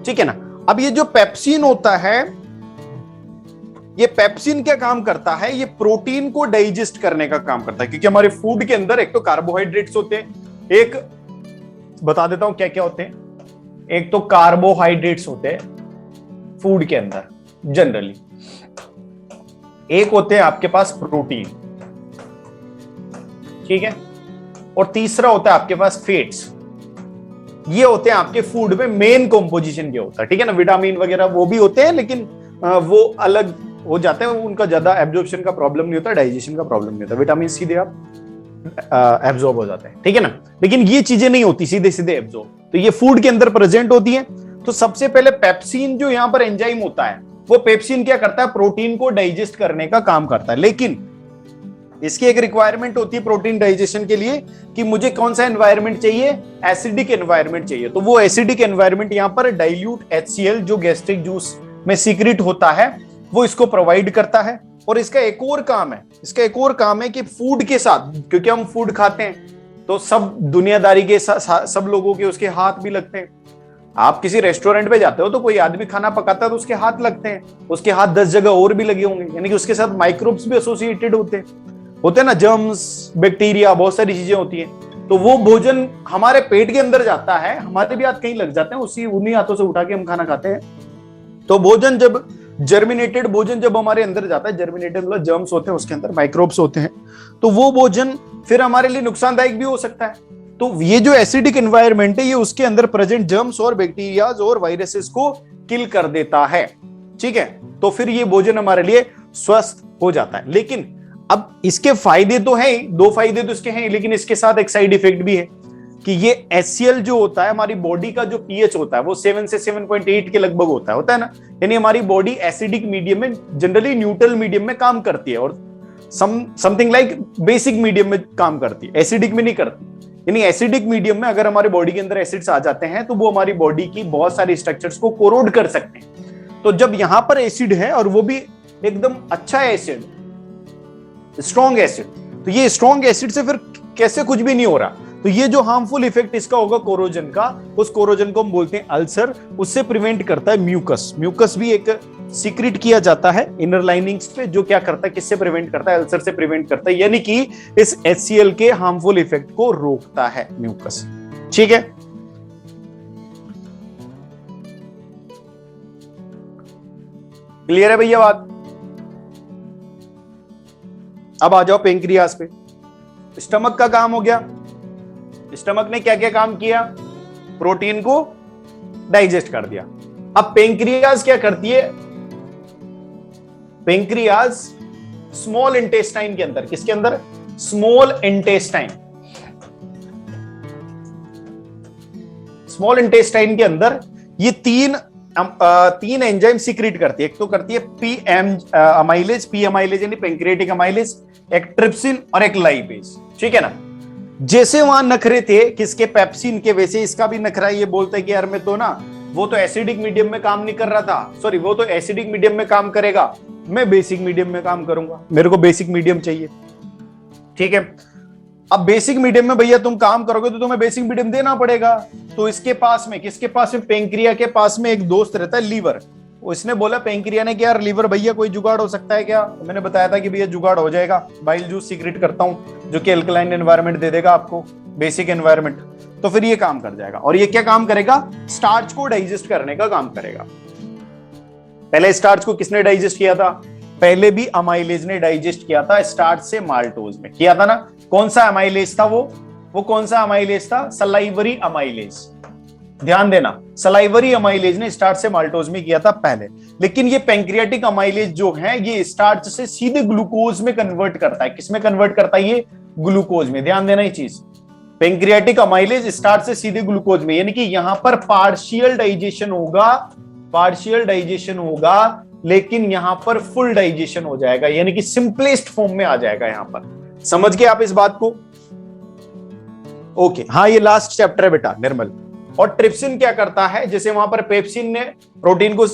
ठीक है ना। अब ये जो पेप्सिन होता है, ये पेप्सिन क्या काम करता है, ये प्रोटीन को डाइजेस्ट करने का काम करता है, क्योंकि हमारे फूड के अंदर एक तो कार्बोहाइड्रेट्स होते हैं, एक बता देता हूं क्या क्या होते हैं, एक तो कार्बोहाइड्रेट्स होते हैं फूड के अंदर जनरली, एक होते हैं आपके पास प्रोटीन, ठीक है, और तीसरा होता है आपके पास फैट्स। ये होते हैं आपके फूड में मेन कंपोजिशन के होता है, ठीक है ना। विटामिन वगैरह वो भी होते हैं, लेकिन वो अलग हो जाते हैं, उनका ज्यादा एब्जॉर्प्शन का प्रॉब्लम नहीं होता, डाइजेशन का प्रॉब्लम नहीं होता, विटामिन सीधे आप एब्जॉर्ब हो जाते हैं, ठीक है ना। लेकिन ये चीजें नहीं होती सीधे सीधे एब्जॉर्ब, तो ये फूड के अंदर प्रेजेंट होती है। तो सबसे पहले पेप्सिन जो यहाँ पर एंजाइम होता है, वो पेप्सिन क्या करता है, प्रोटीन को डाइजेस्ट करने का काम करता है। लेकिन इसकी एक रिक्वायरमेंट होती है प्रोटीन डाइजेशन के लिए कि मुझे कौन सा एनवायरनमेंट चाहिए, एसिडिक एनवायरनमेंट चाहिए। तो वो एसिडिक एनवायरनमेंट यहाँ पर डाइल्यूट HCl जो गैस्ट्रिक जूस में सीक्रेट होता है, वो इसको प्रोवाइड करता है। और इसका एक और काम है कि फूड के साथ, क्योंकि हम फूड खाते हैं तो सब दुनियादारी के सब लोगों के उसके हाथ भी लगते हैं। आप किसी रेस्टोरेंट पे जाते हो तो कोई आदमी खाना पकाता है तो उसके हाथ लगते हैं, उसके हाथ 10 जगह और भी लगे होंगे, यानी कि उसके साथ माइक्रोब्स भी एसोसिएटेड होते हैं ना, जर्म्स, बैक्टीरिया, बहुत सारी चीजें होती हैं। तो वो भोजन हमारे पेट के अंदर जाता है, हमारे भी हाथ कहीं लग जाते हैं, उन्हीं हाथों से उठा के हम खाना खाते हैं। तो भोजन जब जर्मिनेटेड भोजन जब हमारे अंदर जाता है, जर्मिनेटेड मतलब जर्म्स होते हैं उसके अंदर, माइक्रोब्स होते हैं, तो वो भोजन फिर हमारे लिए नुकसानदायक भी हो सकता है। तो ये जो एसिडिक एनवायरनमेंट है ये उसके अंदर प्रेजेंट जर्म्स और बैक्टीरियाज और वायरसेस को किल कर देता है। ठीक है, तो फिर ये भोजन हमारे लिए स्वस्थ हो जाता है। लेकिन अब इसके फायदे तो हैं, दो फायदे तो इसके हैं, लेकिन इसके साथ एक साइड इफेक्ट भी है कि ये HCl जो होता है, हमारी बॉडी का जो पीएच होता है वो 7 से 7.8 के लगभग होता है ना। यानी हमारी बॉडी एसिडिक मीडियम में, जनरली न्यूट्रल मीडियम में काम करती है और समथिंग लाइक बेसिक मीडियम में काम करती है, एसिडिक में नहीं करती। यानी एसिडिक मीडियम में अगर हमारे बॉडी के अंदर एसिड्स आ जाते हैं तो वो हमारी बॉडी की बहुत सारी स्ट्रक्चर्स को कोरोड कर सकते हैं। तो जब यहां पर एसिड है और वो भी एकदम अच्छा एसिड, स्ट्रॉन्ग एसिड, तो ये स्ट्रॉन्ग एसिड से फिर कैसे कुछ भी नहीं हो रहा, तो ये जो हार्मफुल इफेक्ट इसका होगा कोरोजन का, उस कोरोजन को हम बोलते हैं अल्सर। उससे प्रिवेंट करता है म्यूकस। म्यूकस भी एक सीक्रेट किया जाता है इनर लाइनिंग्स पे, जो क्या करता है, किससे प्रिवेंट करता है, अल्सर से प्रिवेंट करता है, यानी कि इस HCl के हार्मफुल इफेक्ट को रोकता है म्यूकस। ठीक है, क्लियर है भैया बात? अब आ जाओ पेंक्रियाज पे। स्टमक का काम हो गया। स्टमक ने क्या क्या काम किया? प्रोटीन को डाइजेस्ट कर दिया। अब पेंक्रियाज क्या करती है? पेंक्रियाज स्मॉल इंटेस्टाइन के अंदर, किसके अंदर? Small intestine. स्मॉल इंटेस्टाइन के अंदर ये तीन एंजाइम सीक्रेट करती है। एक तो करती है पी अमाइलेज यानी पेंक्रियाटिक अमाइलेज, एक ट्रिप्सिन और एक लाइपेज। ठीक है ना। जैसे वहां नखरे थे किसके? पेप्सिन के, वैसे इसका भी नखरा। ये बोलता है कि यार मैं तो ना, वो तो एसिडिक मीडियम में काम नहीं कर रहा था, सॉरी वो तो एसिडिक मीडियम में काम करेगा, मैं बेसिक मीडियम में काम करूंगा, मेरे को बेसिक मीडियम चाहिए। ठीक है, अब बेसिक मीडियम में भैया तुम काम करोगे तो तुम्हें बेसिक मीडियम देना पड़ेगा। तो इसके पास में, किसके पास में? पेंक्रिया के पास में एक दोस्त रहता है लीवर। उसने बोला पेंक्रिया ने कि यार लीवर भैया कोई जुगाड़ हो सकता है क्या? तो मैंने बताया था कि भैया जुगाड़ हो जाएगा, बाइल जूस सीक्रेट करता हूं जो कि अल्कलाइन एनवायरनमेंट दे देगा आपको, बेसिक एनवायरनमेंट। तो फिर ये काम कर जाएगा। और ये क्या काम करेगा? स्टार्च को डाइजेस्ट करने का काम करेगा। पहले स्टार्च को किसने डाइजेस्ट किया था? पहले भी अमाइलेज ने डाइजेस्ट किया था, स्टार्च से माल्टोज में किया था ना। कौन सा अमाइलेज था वो कौन सा अमाइलेज था? Salivary amylase. ध्यान देना, सलाइवरी अमाइलेज ने स्टार्च से माल्टोज में किया था पहले। लेकिन ये पेंक्रियाटिक अमाइलेज जो है ये स्टार्च से सीधे ग्लूकोज में कन्वर्ट करता है। किसमें कन्वर्ट करता है? ये ग्लूकोज में। ध्यान देना ये चीज, पेंक्रियाटिक अमाइलेज स्टार्च से सीधे ग्लूकोज में, यानी कि यहां पर पार्शियल डाइजेशन होगा, लेकिन यहां पर फुल डाइजेशन हो जाएगा, यानी कि सिंपलेस्ट फॉर्म में आ जाएगा। यहां पर समझ गए आप इस बात को? ओके, हाँ ये लास्ट चैप्टर है बेटा निर्मल। और ट्रिप्सिन क्या करता है? जैसे वहां पर पेप्सिन ने प्रोटीन को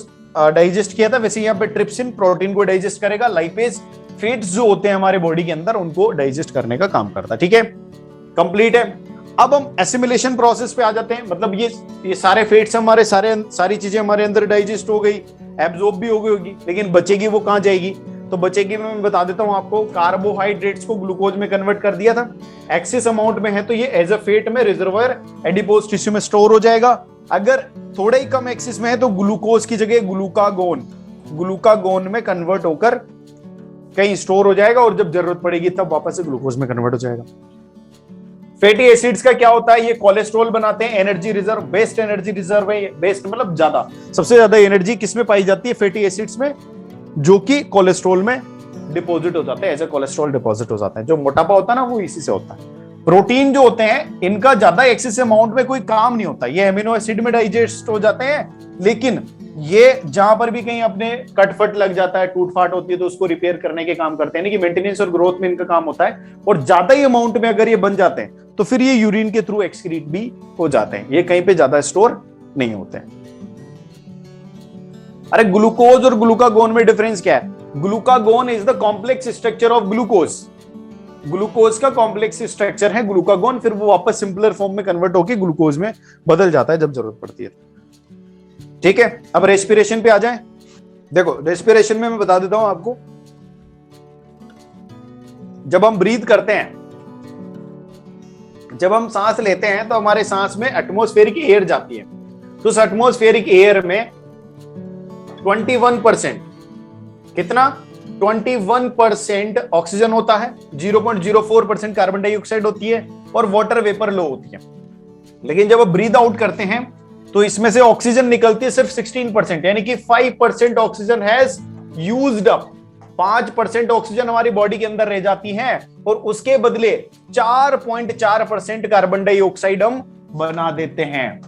डाइजेस्ट किया था, वैसे यहां पर ट्रिप्सिन प्रोटीन को डाइजेस्ट करेगा। लाइपेज फैट्स जो होते हैं हमारे बॉडी के अंदर उनको डाइजेस्ट करने का काम करता है। ठीक है, कंप्लीट है। अब हम एसिमिलेशन प्रोसेस पे आ जाते हैं। मतलब ये सारे फैट्स हमारे सारी चीजें हमारे अंदर डाइजेस्ट हो गई, एब्जॉर्ब भी हो गई होगी, लेकिन बचेगी वो कहां जाएगी? तो बचेगी मैं बता देता हूं आपको, कार्बोहाइड्रेट्स को ग्लूकोज में कन्वर्ट कर दिया था, एक्सेस अमाउंट में है तो ये एज अ फैट में रिजर्वायर एडिपोज टिश्यू में स्टोर हो जाएगा। अगर थोड़ा ही कम एक्सेस में है तो ग्लूकोज की जगह ग्लूकागोन में कन्वर्ट होकर कहीं स्टोर हो जाएगा, और जब जरूरत पड़ेगी तब वापस से ग्लूकोज में कन्वर्ट हो जाएगा। फैटी एसिड्स का क्या होता है? ये कोलेस्ट्रॉल बनाते हैं, energy reserve, best energy reserve है। बेस्ट मतलब ज्यादा, सबसे ज्यादा एनर्जी किसमें पाई जाती है? फैटी एसिड्स में, जो कि कोलेस्ट्रॉल में डिपॉजिट हो जाते हैं, एज ए कोलेस्ट्रॉल डिपॉजिट हो जाता है। जो मोटापा होता है ना वो इसी से होता है। प्रोटीन जो होते हैं इनका ज्यादा एक्सेस अमाउंट में कोई काम नहीं होता, ये एमिनो एसिड में डाइजेस्ट हो जाते हैं, लेकिन ये जहां पर भी कहीं अपने कटफट लग जाता है, टूट फाट होती है, तो उसको रिपेयर करने के काम करते हैं, यानी कि मेंटेनेंस और ग्रोथ में इनका काम होता है। और ज्यादा ही अमाउंट में अगर ये बन जाते हैं तो फिर ये यूरिन के थ्रू एक्सक्रीट भी हो जाते हैं, ये कहीं पे ज्यादा स्टोर नहीं होते हैं। अरे ग्लूकोज और ग्लूकागोन में डिफरेंस क्या है? Glucagon is the complex structure of glucose. Glucose का कॉम्प्लेक्स स्ट्रक्चर है ग्लूकागोन, फिर वो वापस सिंपलर फॉर्म में कन्वर्ट होकर ग्लूकोज में बदल जाता है जब जरूरत पड़ती है। ठीक है, अब रेस्पिरेशन पे आ जाएं। देखो रेस्पिरेशन में मैं बता देता हूं आपको, जब हम ब्रीथ करते हैं, जब हम सांस लेते हैं तो हमारे सांस में एटमॉस्फेरिक एयर जाती है। तो उस एटमॉस्फेरिक एयर में 21%, कितना? 21% ऑक्सीजन होता है, 0.04% कार्बन डाइऑक्साइड होती है, और वाटर वेपर लो होती है। लेकिन जब आप ब्रीद आउट करते हैं तो इसमें से ऑक्सीजन निकलती है सिर्फ 16%, यानी कि 5% oxygen has used up. 5% oxygen हमारी बॉडी के अंदर रह जाती है और उसके बदले 4.4% कार्बन डाइऑक्साइड हम बना देते हैं।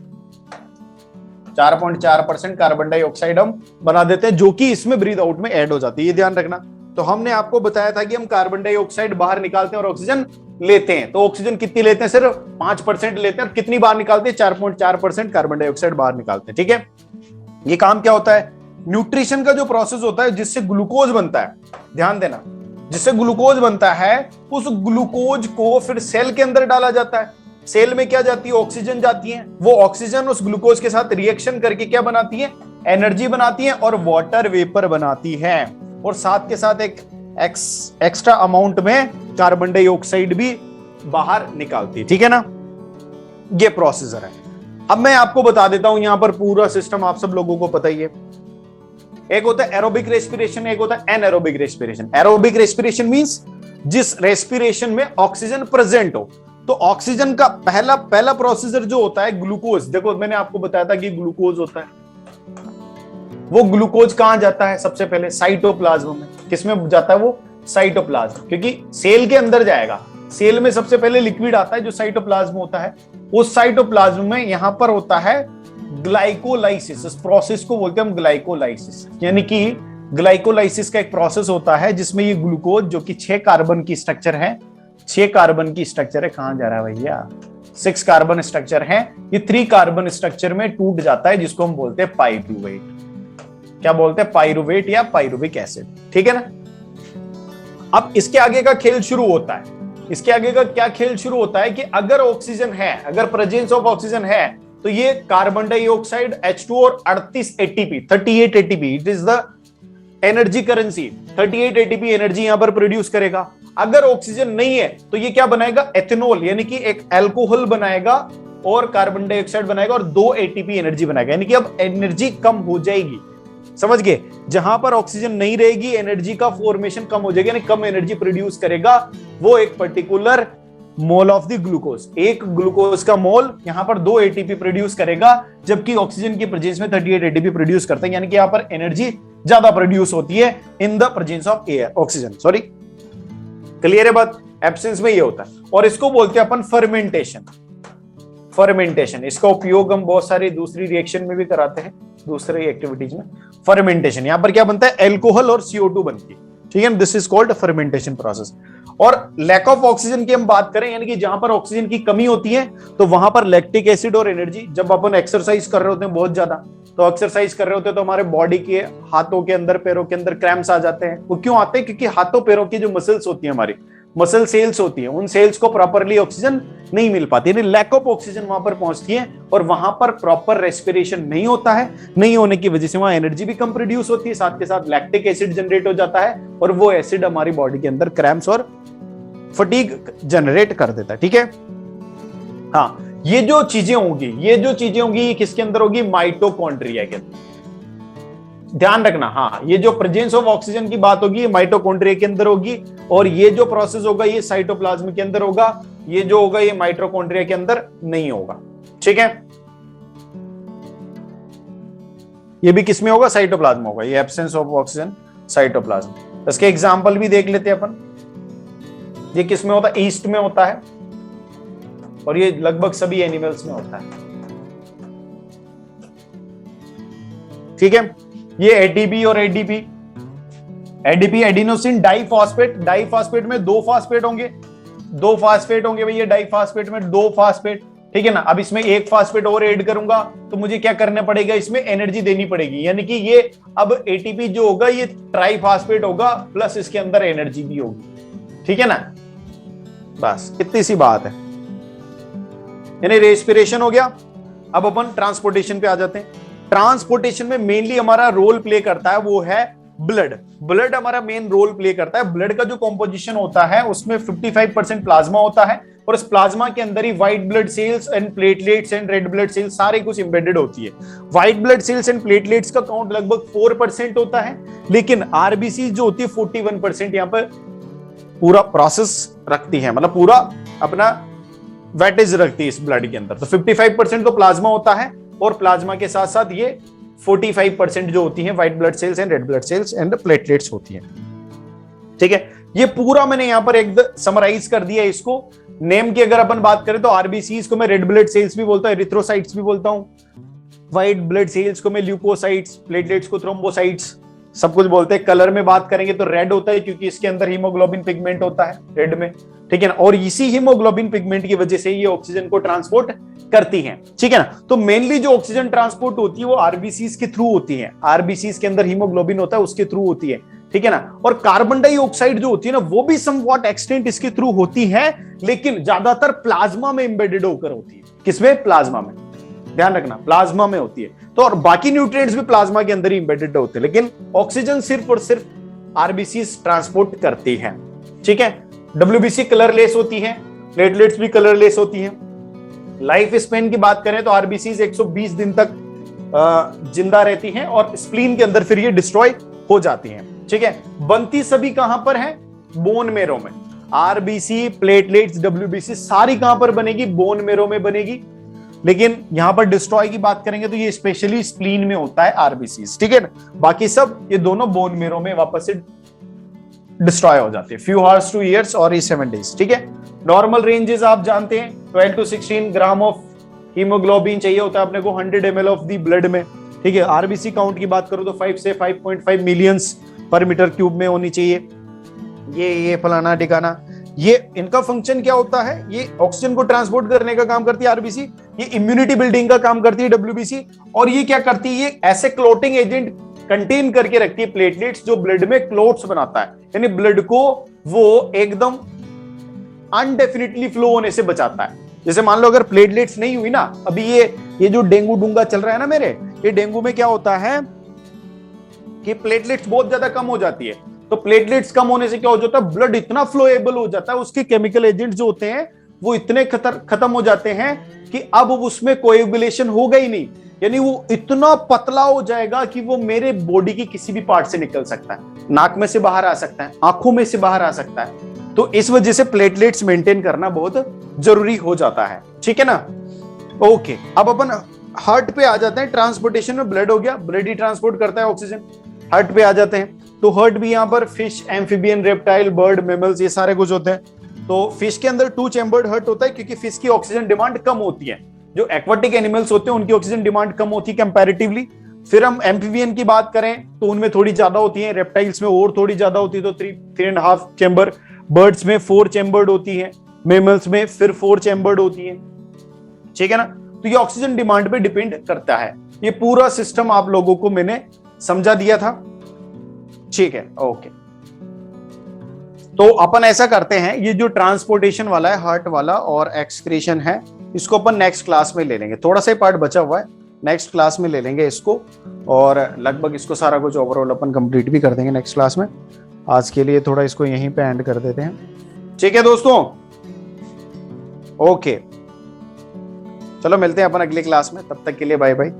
4.4% कार्बन डाइऑक्साइड हम बना देते हैं, जो कि इसमें ब्रीद आउट में ऐड हो जाती है, ये ध्यान रखना। तो हमने आपको बताया था कि हम कार्बन डाइऑक्साइड बाहर निकालते हैं और ऑक्सीजन लेते हैं। तो ऑक्सीजन कितनी लेते हैं? सिर्फ 5% लेते हैं। और कितनी बाहर निकालते हैं? 4.4% कार्बन डाइऑक्साइड बाहर निकालते हैं। ठीक है, ये काम क्या होता है? न्यूट्रिशन का जो प्रोसेस होता है जिससे ग्लूकोज बनता है, ध्यान देना, जिससे ग्लूकोज बनता है, उस ग्लूकोज को फिर सेल के अंदर डाला जाता है। सेल में क्या जाती है? ऑक्सीजन जाती है। वो ऑक्सीजन उस ग्लूकोज के साथ रिएक्शन करके क्या बनाती है? एनर्जी बनाती है और वाटर वेपर बनाती है, और साथ के साथ एक एक्स्ट्रा अमाउंट में कार्बन डाइऑक्साइड भी बाहर निकालती है। ठीक है ना, ये प्रोसीजर है। अब मैं आपको बता देता हूं, यहां पर पूरा सिस्टम आप सब लोगों को पता ही है। एक होता है एरोबिक रेस्पिरेशन, एक होता है anaerobic respiration. Aerobic respiration means जिस रेस्पिरेशन में ऑक्सीजन प्रेजेंट हो। तो ऑक्सीजन का पहला प्रोसीजर जो होता है ग्लूकोज, देखो मैंने आपको बताया था कि ग्लूकोज होता है, वो ग्लूकोज कहां जाता है? सबसे पहले साइटोप्लाज्म में। किसमें जाता है वो? साइटोप्लाज्म, क्योंकि सेल के अंदर जाएगा। सेल में सबसे पहले लिक्विड आता है जो साइटोप्लाज्म होता है। उस साइटोप्लाज्म में यहां पर होता है ग्लाइकोलाइसिस। इस प्रोसेस को बोलते हैं हम ग्लाइकोलाइसिस, यानी कि ग्लाइकोलाइसिस का एक प्रोसेस होता है जिसमें ये ग्लूकोज, जो कि 6 कार्बन की स्ट्रक्चर है, 6 कार्बन की स्ट्रक्चर है, कहां जा रहा है भैया? 6 कार्बन स्ट्रक्चर है, ये 3 कार्बन स्ट्रक्चर में टूट जाता है, जिसको हम बोलते हैं पाइरूवेट। क्या बोलते हैं? पाइरूवेट या पाइरुविक एसिड। ठीक है ना। अब इसके आगे का खेल शुरू होता है। इसके आगे का क्या खेल शुरू होता है कि अगर ऑक्सीजन है, अगर प्रेजेंस ऑफ ऑक्सीजन है, तो ये कार्बन डाइऑक्साइड H2 और 38 ATP, it is the energy currency. 38 ATP energy यहां पर प्रोड्यूस करेगा। अगर ऑक्सीजन नहीं है तो ये क्या बनाएगा? एथेनॉल, यानी कि एक अल्कोहल बनाएगा और कार्बन डाइऑक्साइड बनाएगा और 2 एटीपी एनर्जी बनाएगा, यानी कि अब एनर्जी कम हो जाएगी। समझ गए? जहां पर ऑक्सीजन नहीं रहेगी, एनर्जी का फॉर्मेशन कम हो जाएगा, यानी कम एनर्जी प्रोड्यूस करेगा वो एक particular mole of the glucose. एक ग्लूकोज का मोल यहां पर 2 एटीपी प्रोड्यूस करेगा, जबकि ऑक्सीजन की प्रेजेंस में 38 एटीपी प्रोड्यूस करते हैं, यानी कि यहां पर एनर्जी ज्यादा प्रोड्यूस होती है in the presence of air, oxygen. Sorry, clear है बात? एब्सेंस में ये होता है, और इसको बोलते हैं अपन फर्मेंटेशन। फर्मेंटेशन, इसका उपयोग हम बहुत सारी दूसरी रिएक्शन में भी कराते हैं, दूसरी एक्टिविटीज में। फर्मेंटेशन, यहां पर क्या बनता है? एल्कोहल और CO2 बनती है। ठीक है, this is called fermentation process. और लैक ऑफ ऑक्सीजन की हम बात करें, यानी कि जहां पर ऑक्सीजन की कमी होती है, तो वहां पर लैक्टिक एसिड और एनर्जी, जब अपन एक्सरसाइज कर रहे होते हैं बहुत ज्यादा, तो एक्सरसाइज कर रहे होते हैं तो हमारे बॉडी के हाथों के अंदर, पैरों के अंदर क्रैम्प्स आ जाते हैं। वो क्यों आते हैं? क्योंकि हाथों पैरों की जो मसल्स होती है, हमारी मसल सेल्स होती है, उन सेल्स को प्रॉपरली ऑक्सीजन नहीं मिल पाती, यानी लैक ऑफ ऑक्सीजन वहां पर पहुंचती है, और वहां पर प्रॉपर रेस्पिरेशन नहीं होता है। नहीं होने की वजह से वहां एनर्जी भी कम प्रोड्यूस होती है, साथ के साथ लैक्टिक एसिड जनरेट हो जाता है, और वो एसिड हमारी बॉडी के अंदर क्रैम्प्स और फटीग जनरेट कर देता है। ठीक है, हाँ, ये जो चीजें होंगी ये किसके अंदर होगी? माइटोकॉन्ड्रिया के अंदर। ध्यान रखना, हाँ, ये जो प्रेजेंस ऑफ ऑक्सीजन की बात होगी, माइटोकॉन्ड्रिया के अंदर होगी, और ये जो प्रोसेस होगा ये साइटोप्लाज्म के अंदर होगा। ये जो होगा ये माइटोकॉन्ड्रिया के अंदर नहीं होगा। ठीक है, ये भी किसमें होगा? साइटोप्लाज्म होगा। ये एब्सेंस ऑफ ऑक्सीजन, साइटोप्लाज्म। इसके एग्जांपल भी देख लेते हैं अपन। ये किसमें होता है? ईस्ट में होता है, और ये लगभग सभी एनिमल्स में होता है। ठीक है, ये एटीपी और एडीपी, एडिनोसिन डाइफॉस्फेट। डाइफॉस्फेट में 2 फास्फेट होंगे, 2 फास्फेट होंगे भैया। डाइफॉस्फेट में 2 फास्फेट। ठीक है ना। अब इसमें 1 फास्फेट और ऐड करूंगा तो मुझे क्या करना पड़ेगा? इसमें एनर्जी देनी पड़ेगी, यानी कि ये अब एटीपी जो होगा ये ट्राइफॉस्फेट होगा, प्लस इसके अंदर एनर्जी भी होगी। ठीक है ना, बस इतनी सी बात है। यानी रेस्पिरेशन हो गया। अब अपन ट्रांसपोर्टेशन पे आ जाते हैं। ट्रांसपोर्टेशन में मेनली हमारा रोल प्ले करता है वो है ब्लड। ब्लड हमारा मेन रोल प्ले करता है। ब्लड का जो कॉम्पोजिशन होता है उसमें 55% प्लाज्मा होता है, और इस प्लाज्मा के अंदर ही white blood cells and platelets and red blood cells सारे कुछ एम्बेडेड होती है। White blood cells and platelets का काउंट लगभग 4% होता है, लेकिन आरबीसी जो होती है 41% यहाँ पर पूरा प्रोसेस रखती है, मतलब पूरा अपना वेटेज रखती है इस ब्लड के अंदर। तो 55% तो प्लाज्मा होता है, और प्लाज्मा के साथ साथ ये 45% जो होती है white blood cells and red blood cells and platelets होती है। ठीक है, ये पूरा मैंने यहां पर एक समराइज कर दिया इसको। नेम की अगर अपन बात करें तो आरबीसीज को मैं रेड ब्लड सेल्स भी बोलता हूं, एरिथ्रोसाइट्स भी बोलता हूं, व्हाइट ब्लड सेल्स को मैं ल्यूकोसाइट्स, प्लेटलेट्स को थ्रोम्बोसाइट्स, सब कुछ बोलते हैं। कलर में बात करेंगे तो रेड होता है क्योंकि इसके अंदर हीमोग्लोबिन पिगमेंट होता है रेड में, ठीक है ना, और इसी हीमोग्लोबिन पिगमेंट की वजह से ये ऑक्सीजन को ट्रांसपोर्ट करती हैं, ठीक है ना। तो मेनली जो ऑक्सीजन ट्रांसपोर्ट होती है वो आरबीसीज के थ्रू होती है, आरबीसीज के अंदर हीमोग्लोबिन होता है उसके थ्रू होती है, ठीक है ना। और कार्बन डाइऑक्साइड जो होती है ना वो भी समवॉट एक्सटेंट इसके थ्रू होती है, लेकिन ज्यादातर प्लाज्मा में एम्बेडेड होकर होती है। किसमें? प्लाज्मा में, ध्यान रखना, प्लाज्मा में होती है। तो और बाकी न्यूट्रिएंट्स भी प्लाज्मा के अंदर ही एम्बेडेड होते हैं, लेकिन ऑक्सीजन सिर्फ और सिर्फ आरबीसीज ट्रांसपोर्ट करती है, ठीक है। डब्ल्यूबीसी कलरलेस होती है, प्लेटलेट्स भी कलरलेस होती हैं। लाइफ स्पेन की बात करें तो आरबीसीज 120 दिन तक जिंदा रहती हैं और स्प्लीन के अंदर फिर ये डिस्ट्रॉय हो जाती हैं, ठीक है। बनती सभी कहां पर है? बोन मेरो में। आरबीसी, प्लेटलेट्स, डब्ल्यूबीसी सारी कहां पर बनेगी? बोन मेरो में बनेगी। लेकिन यहां पर डिस्ट्रॉय की बात करेंगे तो ये स्पेशली स्प्लीन में होता है आरबीसीज, ठीक है ना। बाकी सब ये दोनों बोन मेरो में वापस से डिस्ट्रॉय हो जाते हैं, फ्यू आवर्स टू ईयर्स और 7 डेज, ठीक है। नॉर्मल रेंजेस आप जानते हैं, 12 to 16 ग्राम ऑफ हीमोग्लोबिन चाहिए होता है अपने को 100 ml ऑफ दी ब्लड में, ठीक है। आरबीसी काउंट की बात करो तो 5 से 5.5 मिलियंस पर मीटर क्यूब में होनी चाहिए। ये फलाना ठिकाना, ये इनका फंक्शन क्या होता है? ये ऑक्सीजन को ट्रांसपोर्ट करने का काम करती है आरबीसी, ये इम्यूनिटी बिल्डिंग का काम करती है डब्ल्यूबीसी, और ये क्या करती है? ये ऐसे क्लोटिंग एजेंट कंटेन करके रखती है प्लेटलेट्स जो ब्लड में क्लोट्स बनाता है, यानी ब्लड को वो एकदम अनडेफिनेटली फ्लो होने से बचाता है। जैसे मान लो अगर प्लेटलेट्स नहीं हुई ना, अभी ये जो डेंगू डूंगा चल रहा है ना मेरे, ये डेंगू में क्या होता है कि प्लेटलेट्स बहुत ज्यादा कम हो जाती है। तो प्लेटलेट्स कम होने से क्या हो जाता है? ब्लड इतना फ्लोएबल हो जाता है, उसके केमिकल एजेंट जो होते हैं वो इतने खत्म हो जाते हैं कि अब उसमें कोएगुलेशन होगा ही नहीं, यानी वो इतना पतला हो जाएगा कि वो मेरे बॉडी की किसी भी पार्ट से निकल सकता है, नाक में से बाहर आ सकता है, आंखों में से बाहर आ सकता है। तो इस वजह से प्लेटलेट्स मेंटेन करना बहुत जरूरी हो जाता है, ठीक है ना। ओके, अब अपन हार्ट पे आ जाते हैं। ट्रांसपोर्टेशन में ब्लड हो गया, ब्लड ही ट्रांसपोर्ट करता है ऑक्सीजन। हार्ट पे आ जाते हैं तो हार्ट भी यहाँ पर fish, amphibian, reptile, bird, mammals ये सारे कुछ होते हैं। तो फिश के अंदर 2 चैम्बर्ड हार्ट होता है क्योंकि फिश की ऑक्सीजन डिमांड कम होती है। जो एक्वाटिक एनिमल्स होते हैं उनकी ऑक्सीजन डिमांड कम होती है कंपैरेटिवली। फिर हम एम्फीबियन की बात करें तो उनमें थोड़ी ज्यादा होती है, रेप्टाइल्स में और थोड़ी ज्यादा होती है, तो 3.5 चैम्बर, बर्ड्स में 4 चैम्बर्ड होती है, मैमल्स में फिर 4 चैम्बर्ड होती है, ठीक है ना। तो ये ऑक्सीजन डिमांड पे डिपेंड करता है। ये पूरा सिस्टम आप लोगों को मैंने समझा दिया था, ठीक है। ओके, तो अपन ऐसा करते हैं, ये जो ट्रांसपोर्टेशन वाला है हार्ट वाला और एक्सक्रीशन है, इसको अपन नेक्स्ट क्लास में ले लेंगे। थोड़ा सा पार्ट बचा हुआ है, नेक्स्ट क्लास में ले लेंगे इसको, और लगभग इसको सारा कुछ ओवरऑल अपन कंप्लीट भी कर देंगे नेक्स्ट क्लास में। आज के लिए थोड़ा इसको यहीं पे एंड कर देते हैं, ठीक है दोस्तों। ओके, चलो मिलते हैं अपन अगली क्लास में, तब तक के लिए बाय बाय।